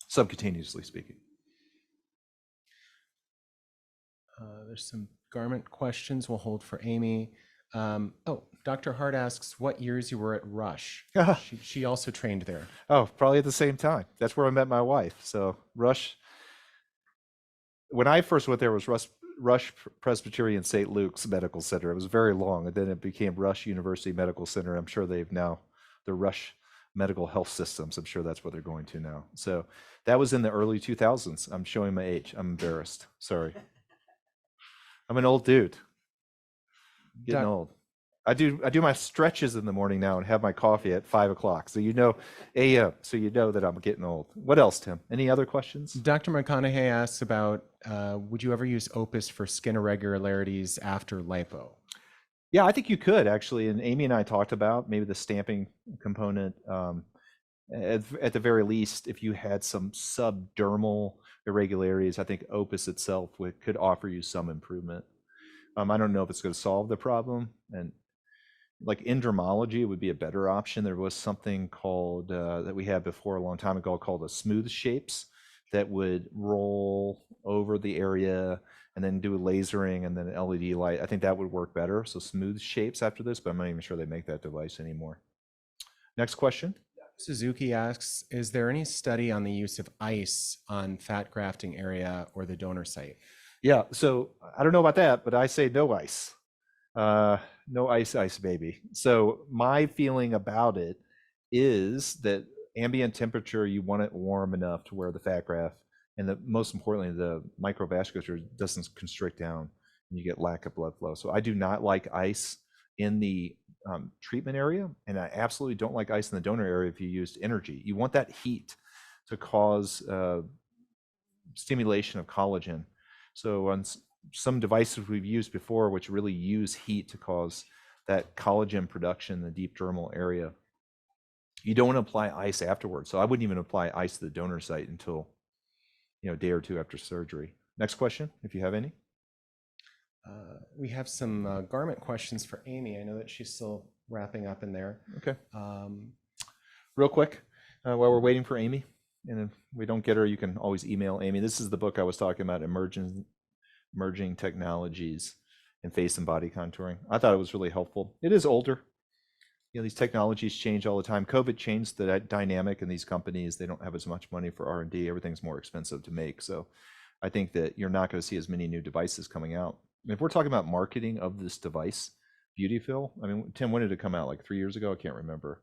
S2: subcutaneously speaking.
S1: There's some garment questions we'll hold for Amy. Dr. Hart asks what years you were at Rush. She also trained there.
S2: Oh, probably at the same time. That's where I met my wife. So Rush, when I first went there, was Rush Presbyterian St. Luke's Medical Center. It was very long, and then it became Rush University Medical Center. I'm sure they've now the Rush Medical Health Systems. I'm sure that's what they're going to now. So that was in the early 2000s. I'm showing my age. I'm embarrassed. Sorry. I'm an old dude. Getting old. I do my stretches in the morning now and have my coffee at 5 o'clock. So AM. So you know that I'm getting old. What else, Tim? Any other questions?
S1: Dr. McConaughey asks about would you ever use opus for skin irregularities after lipo?
S2: Yeah, I think you could actually. And Amy and I talked about maybe the stamping component. At the very least, if you had some subdermal irregularities, I think opus itself could offer you some improvement. I don't know if it's going to solve the problem, and like in dermology, it would be a better option. There was something called that we had before a long time ago called a smooth shapes that would roll over the area and then do lasering and then an LED light. I think that would work better. So smooth shapes after this, but I'm not even sure they make that device anymore. Next question.
S1: Suzuki asks, is there any study on the use of ice on fat grafting area or the donor site?
S2: Yeah, so I don't know about that, but I say no ice. No ice, baby. So my feeling about it is that ambient temperature, you want it warm enough to where the fat graft and most importantly, the microvasculature doesn't constrict down and you get lack of blood flow. So I do not like ice in the treatment area, and I absolutely don't like ice in the donor area if you used energy. You want that heat to cause stimulation of collagen. So on some devices we've used before, which really use heat to cause that collagen production in the deep dermal area, you don't want to apply ice afterwards. So I wouldn't even apply ice to the donor site until a day or two after surgery. Next question, if you have any.
S1: We have some garment questions for Amy. I know that she's still wrapping up in there.
S2: Okay. Real quick, while we're waiting for Amy, and if we don't get her, you can always email Amy. This is the book I was talking about, Emerging Technologies in Face and Body Contouring. I thought it was really helpful. It is older. These technologies change all the time. COVID changed the dynamic in these companies. They don't have as much money for R&D. Everything's more expensive to make. So I think that you're not going to see as many new devices coming out. And if we're talking about marketing of this device, Beautifill, I mean, Tim, when did it come out? Like 3 years ago? I can't remember.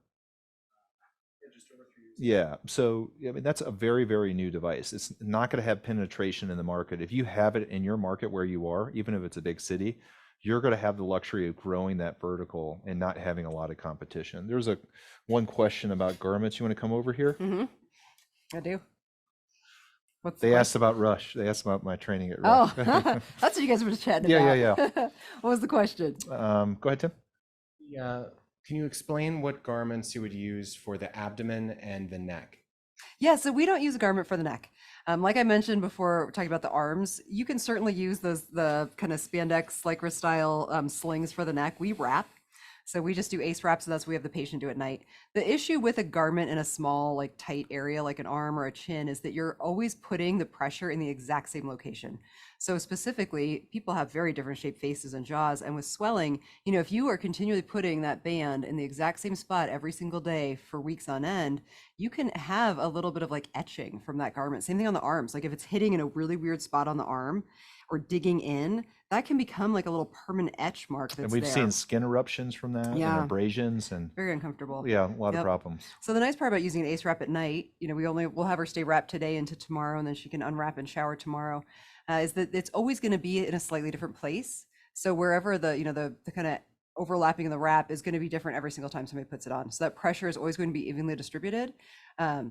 S7: Just over 3 years.
S2: Yeah, so I mean that's a very, very new device. It's not going to have penetration in the market. If you have it in your market where you are, even if it's a big city, you're going to have the luxury of growing that vertical and not having a lot of competition. There's one question about garments. You want to come over here?
S5: Mm-hmm. I do.
S2: They asked about Rush. They asked about my training at Rush.
S5: Oh, that's what you guys were chatting
S2: Yeah,
S5: about.
S2: yeah.
S5: What was the question?
S2: Go ahead, Tim.
S1: Yeah. Can you explain what garments you would use for the abdomen and the neck?
S5: Yeah, so we don't use a garment for the neck. Like I mentioned before, we're talking about the arms. You can certainly use the kind of spandex lycra style slings for the neck. We wrap. So we just do ace wraps, so that's what we have the patient do at night. The issue with a garment in a small, like tight area, like an arm or a chin, is that you're always putting the pressure in the exact same location. So specifically, people have very different shaped faces and jaws, and with swelling, if you are continually putting that band in the exact same spot every single day for weeks on end, you can have a little bit of like etching from that garment. Same thing on the arms. Like if it's hitting in a really weird spot on the arm or digging in, that can become like a little permanent etch mark that's
S2: And we've
S5: there.
S2: seen skin eruptions from that,
S5: Yeah.
S2: and abrasions, and
S5: Very uncomfortable.
S2: yeah, a lot of
S5: Yep.
S2: problems.
S5: So the nice part about using an ace wrap at night, we'll have her stay wrapped today into tomorrow, and then she can unwrap and shower tomorrow, is that it's always going to be in a slightly different place. So wherever the kind of overlapping in the wrap is going to be different every single time somebody puts it on. So that pressure is always going to be evenly distributed.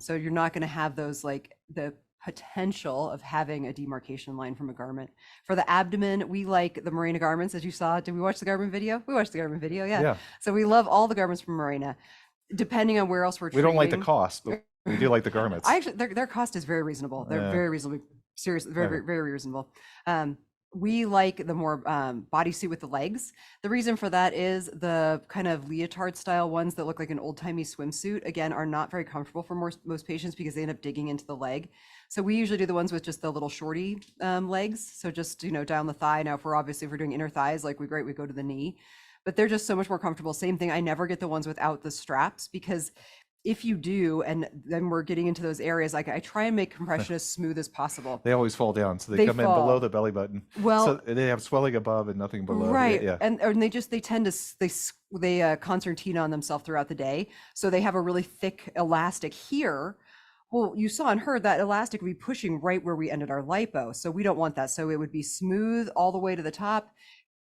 S5: So you're not going to have those like the potential of having a demarcation line from a garment. For the abdomen, we like the Marina garments, as you saw. Did we watch the garment video? We watched the garment video, yeah.
S2: Yeah.
S5: So we love all the garments from Marina. Depending on where else we're
S2: We don't like the
S5: treating-
S2: cost, but we do like the garments.
S5: I actually, their cost is very reasonable. They're
S2: Yeah.
S5: very reasonably, seriously, very,
S2: Okay.
S5: very, very reasonable. We like the more bodysuit with the legs. The reason for that is the kind of leotard style ones that look like an old timey swimsuit, again, are not very comfortable for most patients because they end up digging into the leg. So we usually do the ones with just the little shorty legs. So just, down the thigh. Now, if we're doing inner thighs, like we go to the knee, but they're just so much more comfortable. Same thing. I never get the ones without the straps because if you do, and then we're getting into those areas, like I try and make compression as smooth as possible.
S2: They always fall down, so they
S5: They
S2: come in
S5: fall.
S2: below the belly button.
S5: Well,
S2: so they have swelling above and nothing below.
S5: right.
S2: Yeah.
S5: And they tend to, they concertina on themselves throughout the day. So they have a really thick elastic here. Well, you saw and heard that elastic would be pushing right where we ended our lipo. So we don't want that. So it would be smooth all the way to the top.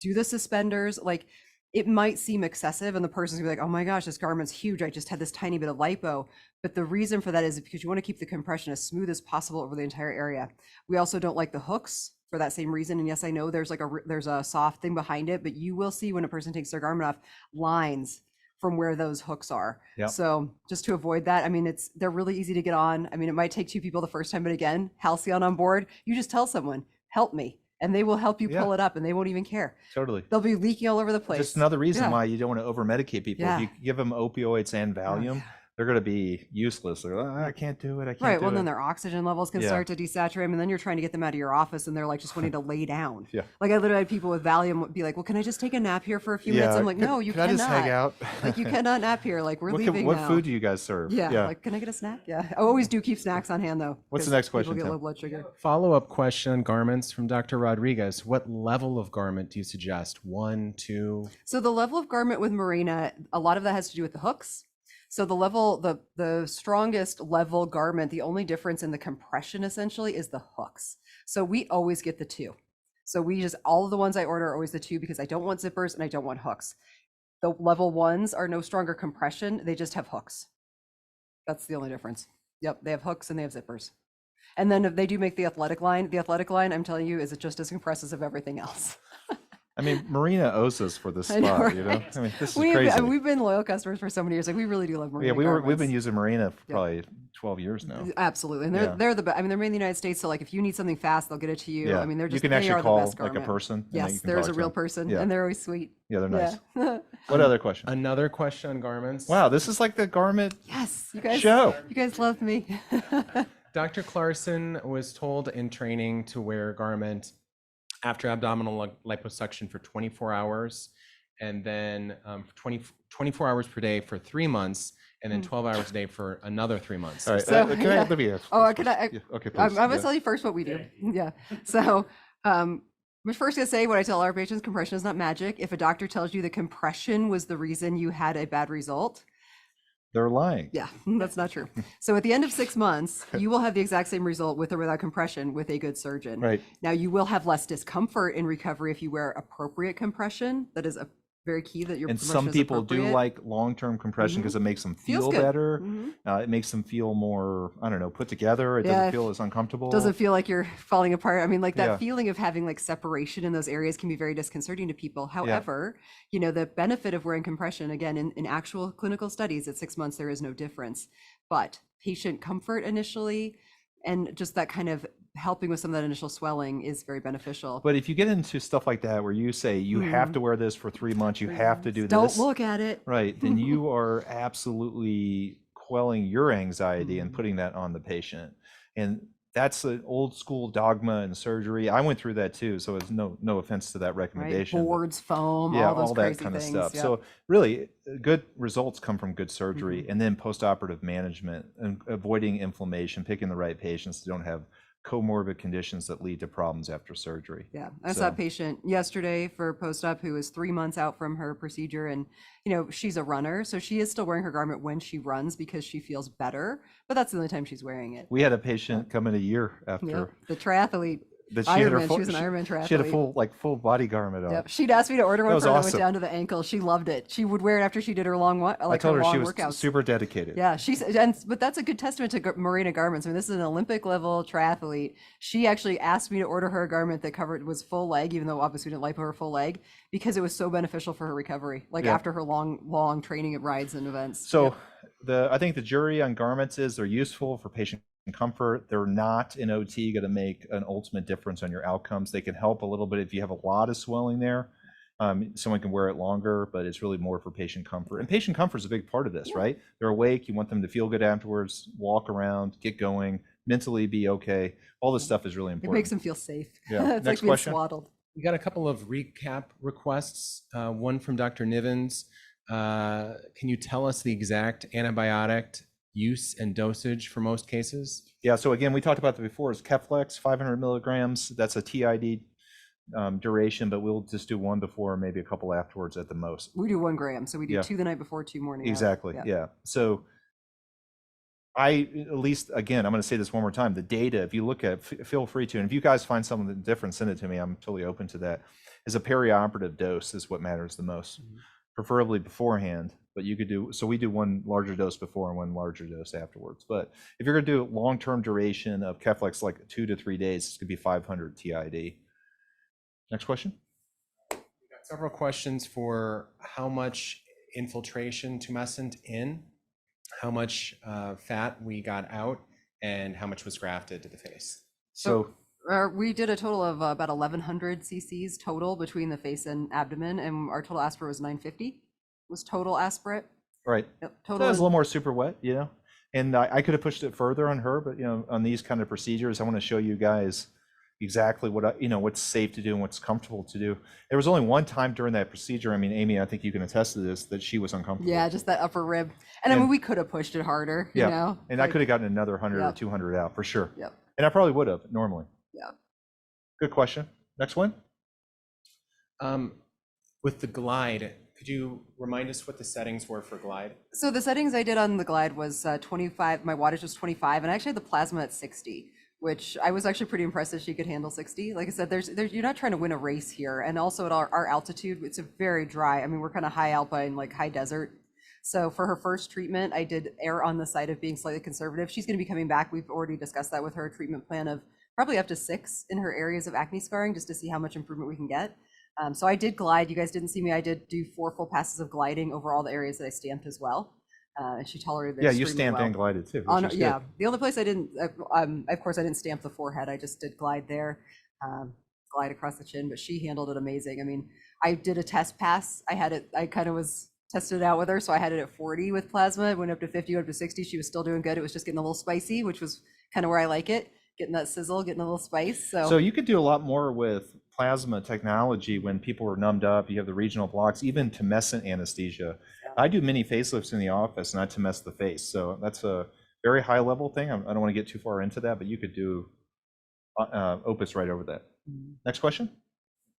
S5: Do the suspenders. Like it might seem excessive and the person's gonna be like, oh my gosh, this garment's huge. I just had this tiny bit of lipo. But the reason for that is because you want to keep the compression as smooth as possible over the entire area. We also don't like the hooks for that same reason. And yes, I know there's a soft thing behind it, but you will see when a person takes their garment off lines from where those hooks are.
S2: Yep.
S5: So just to avoid that, I mean, they're really easy to get on. I mean, it might take 2 people the first time, but again, Halcyon on board, you just tell someone, help me, and they will help you pull
S2: Yeah.
S5: it up and they won't even care.
S2: Totally.
S5: They'll be leaking all over the place.
S2: Just another reason
S5: Yeah.
S2: why you don't want to over medicate people.
S5: Yeah.
S2: If you give them opioids and
S5: Oh,
S2: Valium,
S5: yeah.
S2: they're going to be useless. They're like, I can't do it. I can't
S5: Right.
S2: do
S5: Well,
S2: it.
S5: then their oxygen levels can
S2: Yeah.
S5: start to desaturate, and then you're trying to get them out of your office, and they're like just wanting to lay down.
S2: Yeah.
S5: Like I literally had people with Valium be like, "Well, can I just take a nap here for a few minutes?" I'm like, "No, you
S2: can
S5: cannot.
S2: I just hang out?
S5: Like you cannot nap here. Like we're leaving
S2: What
S5: now."
S2: food do you guys serve?
S5: Yeah, like can I get a snack? Yeah, I always do keep snacks on hand though.
S2: What's the
S5: 'cause
S2: next question,
S5: People get
S2: Tim?
S5: low blood sugar.
S1: Follow-up question on garments from Dr. Rodriguez. What level of garment do you suggest? 1, 2?
S5: So the level of garment with Marina, a lot of that has to do with the hooks. So the level, the strongest level garment, the only difference in the compression essentially is the hooks. So we always get the 2. So all of the ones I order are always the 2 because I don't want zippers and I don't want hooks. The level 1s are no stronger compression. They just have hooks. That's the only difference. Yep. They have hooks and they have zippers. And then if they do make the athletic line, I'm telling you, is it just as compressive as everything else.
S2: I mean, Marina owes us for this
S5: I know,
S2: spot, you know?
S5: right?
S2: I mean, this is
S5: We've
S2: crazy.
S5: been loyal customers for so many years. Like we really do love Marina.
S2: We've been
S5: garments.
S2: using Marina for
S5: Yeah.
S2: probably 12 years now.
S5: Absolutely, and
S2: Yeah.
S5: they're the best. I mean, they're made in the United States, so like if you need something fast, they'll get it to you.
S2: Yeah.
S5: I mean, they're just
S2: you can
S5: they
S2: actually
S5: are
S2: call
S5: the best
S2: like a
S5: garment.
S2: person. and then
S5: Yes,
S2: you can
S5: there's
S2: talk
S5: a
S2: to
S5: real
S2: them.
S5: person,
S2: Yeah.
S5: and they're always sweet.
S2: Yeah, they're nice.
S5: Yeah.
S2: What other question?
S1: Another question on garments.
S2: Wow, this is like the garment
S5: Yes, you guys.
S2: show.
S5: You guys love me.
S1: Dr. Clarkson was told in training to wear a garment after abdominal liposuction for 24 hours and then 24 hours per day for 3 months and then 12 hours a day for another 3 months.
S2: All right,
S5: So,
S2: can
S5: yeah.
S2: let me
S5: Oh, can I?
S2: Yeah, okay, please.
S5: I'm gonna
S2: Yeah.
S5: tell you first what we do. Yeah. So, I'm first gonna say what I tell our patients: compression is not magic. If a doctor tells you the compression was the reason you had a bad result,
S2: They're lying.
S5: yeah, that's not true. So at the end of 6 months, you will have the exact same result with or without compression with a good surgeon.
S2: Right.
S5: Now you will have less discomfort in recovery if you wear appropriate compression. That is a very key that your
S2: And
S5: compression
S2: some
S5: is
S2: people do
S5: appropriate.
S2: like long-term compression because it makes them
S5: Feels
S2: feel
S5: good.
S2: better.
S5: Mhm.
S2: It makes them feel more, I don't know, put together. It
S5: Yeah,
S2: doesn't
S5: if-
S2: feel as uncomfortable.
S5: Doesn't feel like you're falling apart. I mean, like that
S2: Yeah.
S5: feeling of having like separation in those areas can be very disconcerting to people. However, the benefit of wearing compression, again, in actual clinical studies at 6 months, there is no difference. But patient comfort initially and just that kind of helping with some of that initial swelling is very beneficial.
S2: But if you get into stuff like that where you say you have to wear this for 3 months, you have to do
S5: Don't
S2: this,
S5: look at it.
S2: right, then you are absolutely quelling your anxiety and
S5: Mhm.
S2: putting that on the patient. And That's an old school dogma in surgery. I went through that too, so it's no offense to that
S5: Right?
S2: recommendation. but
S5: Boards, foam,
S2: yeah,
S5: all those
S2: all that
S5: crazy
S2: kind of
S5: things.
S2: stuff.
S5: Yep.
S2: So really, good results come from good surgery,
S5: Mm-hmm.
S2: and then postoperative management and avoiding inflammation, picking the right patients that don't have comorbid conditions that lead to problems after surgery.
S5: Yeah, I saw a
S2: So-
S5: patient yesterday for post-op who was 3 months out from her procedure, and she's a runner, so she is still wearing her garment when she runs because she feels better, but that's the only time she's wearing it.
S2: We had a patient come in a year after
S5: Yep. The triathlete,
S2: that she had her
S5: Ironman,
S2: full,
S5: she was an Ironman triathlete.
S2: she had a full body garment on.
S5: Yep. She'd asked me to order one
S2: was
S5: for her that
S2: awesome.
S5: went down to the ankle. She loved it. She would wear it after she did her long
S2: I told
S5: her
S2: her
S5: long
S2: she was
S5: workouts.
S2: super dedicated.
S5: Yeah, but that's a good testament to Marina Garments. I mean, this is an Olympic level triathlete. She actually asked me to order her a garment that was full leg, even though obviously we didn't lipo her full leg, because it was so beneficial for her recovery, like
S2: Yeah.
S5: after her long training at rides and events.
S2: So I think the jury on garments is they're useful for patient comfort. They're not in OT going to make an ultimate difference on your outcomes. They can help a little bit if you have a lot of swelling there. Someone can wear it longer, but it's really more for patient comfort. And patient comfort is a big part of this, right? They're awake. You want them to feel good afterwards, walk around, get going, mentally be okay. All this stuff is really
S5: It
S2: important.
S5: makes them feel safe.
S2: Yeah.
S5: It's
S2: Next
S5: like being
S2: question.
S5: swaddled.
S1: We got a couple of recap requests. One from Dr. Nivens. Can you tell us the exact antibiotic use and dosage for most cases?
S2: Yeah, so again, we talked about that before. Is Keflex 500 milligrams. That's a TID duration, but we'll just do one before, maybe a couple afterwards at the most.
S5: We do 1 gram, so we do
S2: Yeah.
S5: 2 the night before, 2 morning of.
S2: Exactly. Yeah. So at least, again, I'm going to say this one more time. The data, if you look at, feel free to, and if you guys find something different, send it to me. I'm totally open to that. Is a perioperative dose is what matters the most, preferably beforehand. But you could do, so we do one larger dose before and one larger dose afterwards. But if you're going to do long-term duration of Keflex, like 2 to 3 days, it's going to be 500 TID. Next question.
S1: We got several questions for how much infiltration tumescent in, how much fat we got out, and how much was grafted to the face.
S2: So
S5: We did a total of about 1,100 cc's total between the face and abdomen, and our total aspirate was 950. Was total aspirate.
S2: right.
S5: Yep,
S2: So
S5: total.
S2: that was a little more super wet, and I could have pushed it further on her, but on these kind of procedures, I want to show you guys exactly what what's safe to do and what's comfortable to do. There was only one time during that procedure. I mean, Amy, I think you can attest to this, that she was uncomfortable.
S5: Yeah, just that upper rib. And I mean, we could have pushed it harder, you know?
S2: And I
S5: like-
S2: could have gotten another 100 or
S5: Yep.
S2: 200 out for sure.
S5: Yep.
S2: And I probably would have normally.
S5: Yeah.
S2: Good question. Next one.
S1: With the glide, could you remind us what the settings were for glide?
S5: So the settings I did on the glide was 25, my wattage was 25, and I actually had the plasma at 60, which I was actually pretty impressed that she could handle 60. Like I said, you're not trying to win a race here. And also at our altitude, it's a very dry, I mean, we're kind of high alpine, like high desert. So for her first treatment, I did err on the side of being slightly conservative. She's going to be coming back. We've already discussed that with her, a treatment plan of probably up to 6 in her areas of acne scarring, just to see how much improvement we can get. So I did glide. You guys didn't see me. I did do 4 full passes of gliding over all the areas that I stamped as well. And she tolerated it.
S2: Yeah, you
S5: extremely
S2: stamped
S5: well.
S2: and glided too.
S5: On,
S2: Which is
S5: yeah,
S2: good.
S5: the only place I didn't, of course, I didn't stamp the forehead. I just did glide there, glide across the chin, but she handled it amazing. I mean, I did a test pass. I kind of was tested it out with her. So I had it at 40 with plasma, went up to 50, went up to 60. She was still doing good. It was just getting a little spicy, which was kind of where I like it. Getting that sizzle, getting a little spice.
S2: So you could do a lot more with plasma technology when people are numbed up. You have the regional blocks, even tumescent anesthesia. I do mini facelifts in the office, and I tumescent the face. So that's a very high level thing. I don't want to get too far into that, but you could do Opus right over that. Next question.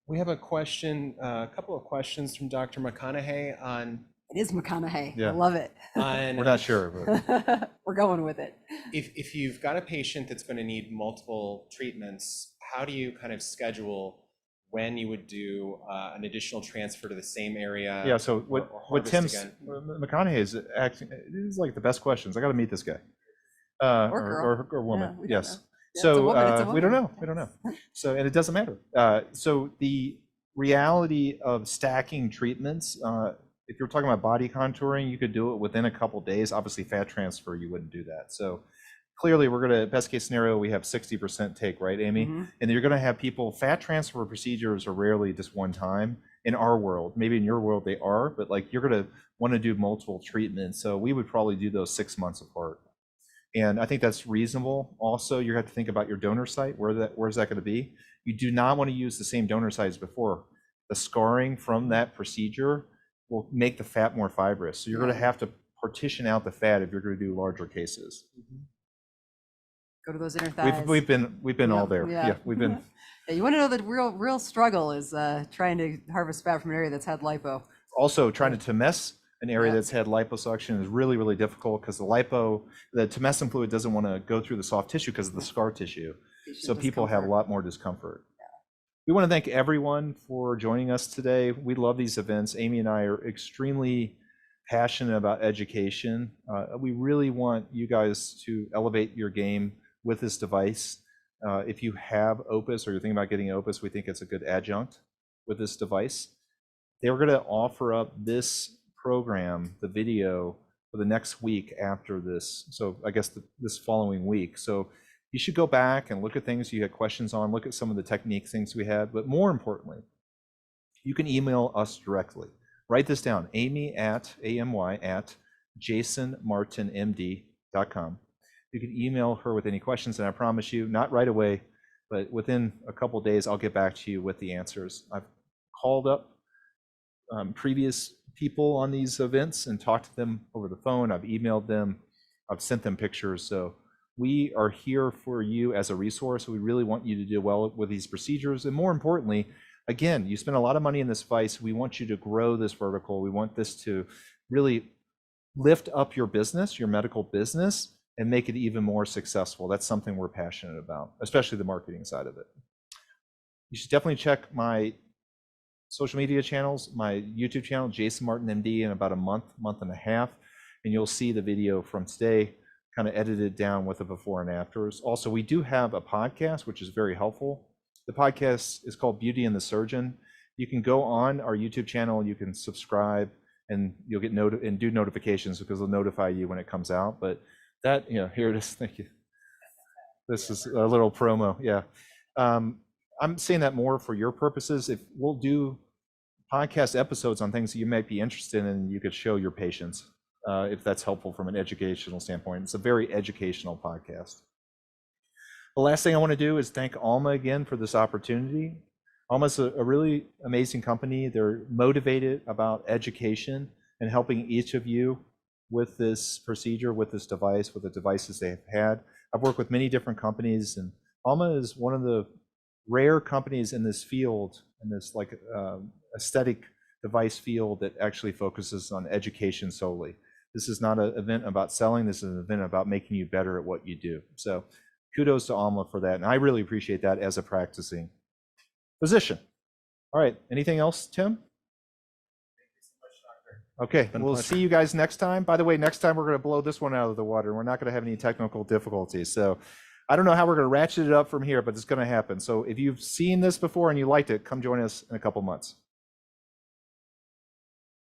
S1: We have a question, a couple of questions from Dr. McConaughey on
S5: it is McConaughey.
S2: Yeah.
S5: I love it.
S2: We're not sure, but
S5: We're going with it.
S1: if you've got a patient that's going to need multiple treatments, how do you kind of schedule when you would do an additional transfer to the same area?
S2: yeah. So
S1: or
S2: what
S1: harvest
S2: Tim's
S1: again?
S2: McConaughey is acting. This is like the best questions. I got to meet this guy. Or woman.
S5: Yeah, we don't
S2: Yes.
S5: know. Yeah, it's a
S2: So
S5: woman, it's a
S2: we don't
S5: woman.
S2: know. We don't know. So, and it doesn't matter. So the reality of stacking treatments, if you're talking about body contouring, you could do it within a couple days. Obviously, fat transfer, you wouldn't do that. So clearly, we're going to, best case scenario, we have 60% take, right, Amy?
S5: Mhm.
S2: And you're going to have people, fat transfer procedures are rarely just one time in our world. Maybe in your world they are, but like you're going to want to do multiple treatments. So we would probably do those 6 months apart. And I think that's reasonable. Also, you have to think about your donor site. Where's that going to be? You do not want to use the same donor site as before. The scarring from that procedure will make the fat more fibrous. So you're going to have to partition out the fat if you're going to do larger cases.
S5: Go to those inner thighs.
S2: We've been all there.
S5: Yeah.
S2: Yeah, we've been.
S5: Yeah, you want to know the real struggle is trying to harvest fat from an area that's had lipo.
S2: Also, trying to tumesce an area
S5: Yeah.
S2: that's had liposuction is really, really difficult because the tumescent fluid doesn't want to go through the soft tissue because of the scar tissue. So people have a lot more discomfort. We want to thank everyone for joining us today. We love these events. Amy and I are extremely passionate about education. We really want you guys to elevate your game with this device. If you have Opus or you're thinking about getting Opus, we think it's a good adjunct with this device. They're going to offer up this program, the video, for the next week after this. So I guess this following week. So you should go back and look at things you had questions on, look at some of the technique things we had, but more importantly, you can email us directly. Write this down, amy at jasonmartinmd.com. You can email her with any questions, and I promise you, not right away, but within a couple days, I'll get back to you with the answers. I've called up previous people on these events and talked to them over the phone. I've emailed them. I've sent them pictures. So we are here for you as a resource. We really want you to do well with these procedures. And more importantly, again, you spend a lot of money in this device. We want you to grow this vertical. We want this to really lift up your business, your medical business, and make it even more successful. That's something we're passionate about, especially the marketing side of it. You should definitely check my social media channels, my YouTube channel, Jason Martin MD, in about a month and a half, and you'll see the video from today kind of edited down with the before and afters. Also, we do have a podcast, which is very helpful. The podcast is called Beauty and the Surgeon. You can go on our YouTube channel, you can subscribe, and you'll get and do notifications because they'll notify you when it comes out. But that, here it is. Thank you. This is a little promo. Yeah. I'm saying that more for your purposes. If we'll do podcast episodes on things that you might be interested in, you could show your patients if that's helpful from an educational standpoint. It's a very educational podcast. The last thing I want to do is thank Alma again for this opportunity. Alma's a really amazing company. They're motivated about education and helping each of you with this procedure, with this device, with the devices they've had. I've worked with many different companies, and Alma is one of the rare companies in this field, in this aesthetic device field, that actually focuses on education solely. This is not an event about selling. This is an event about making you better at what you do. So kudos to Alma for that. And I really appreciate that as a practicing physician. All right. Anything else, Tim?
S7: Thank you so much, Doctor.
S2: Okay.
S1: Been a
S2: We'll
S1: pleasure.
S2: see you guys next time. By the way, next time we're going to blow this one out of the water. We're not going to have any technical difficulties. So I don't know how we're going to ratchet it up from here, but it's going to happen. So if you've seen this before and you liked it, come join us in a couple months.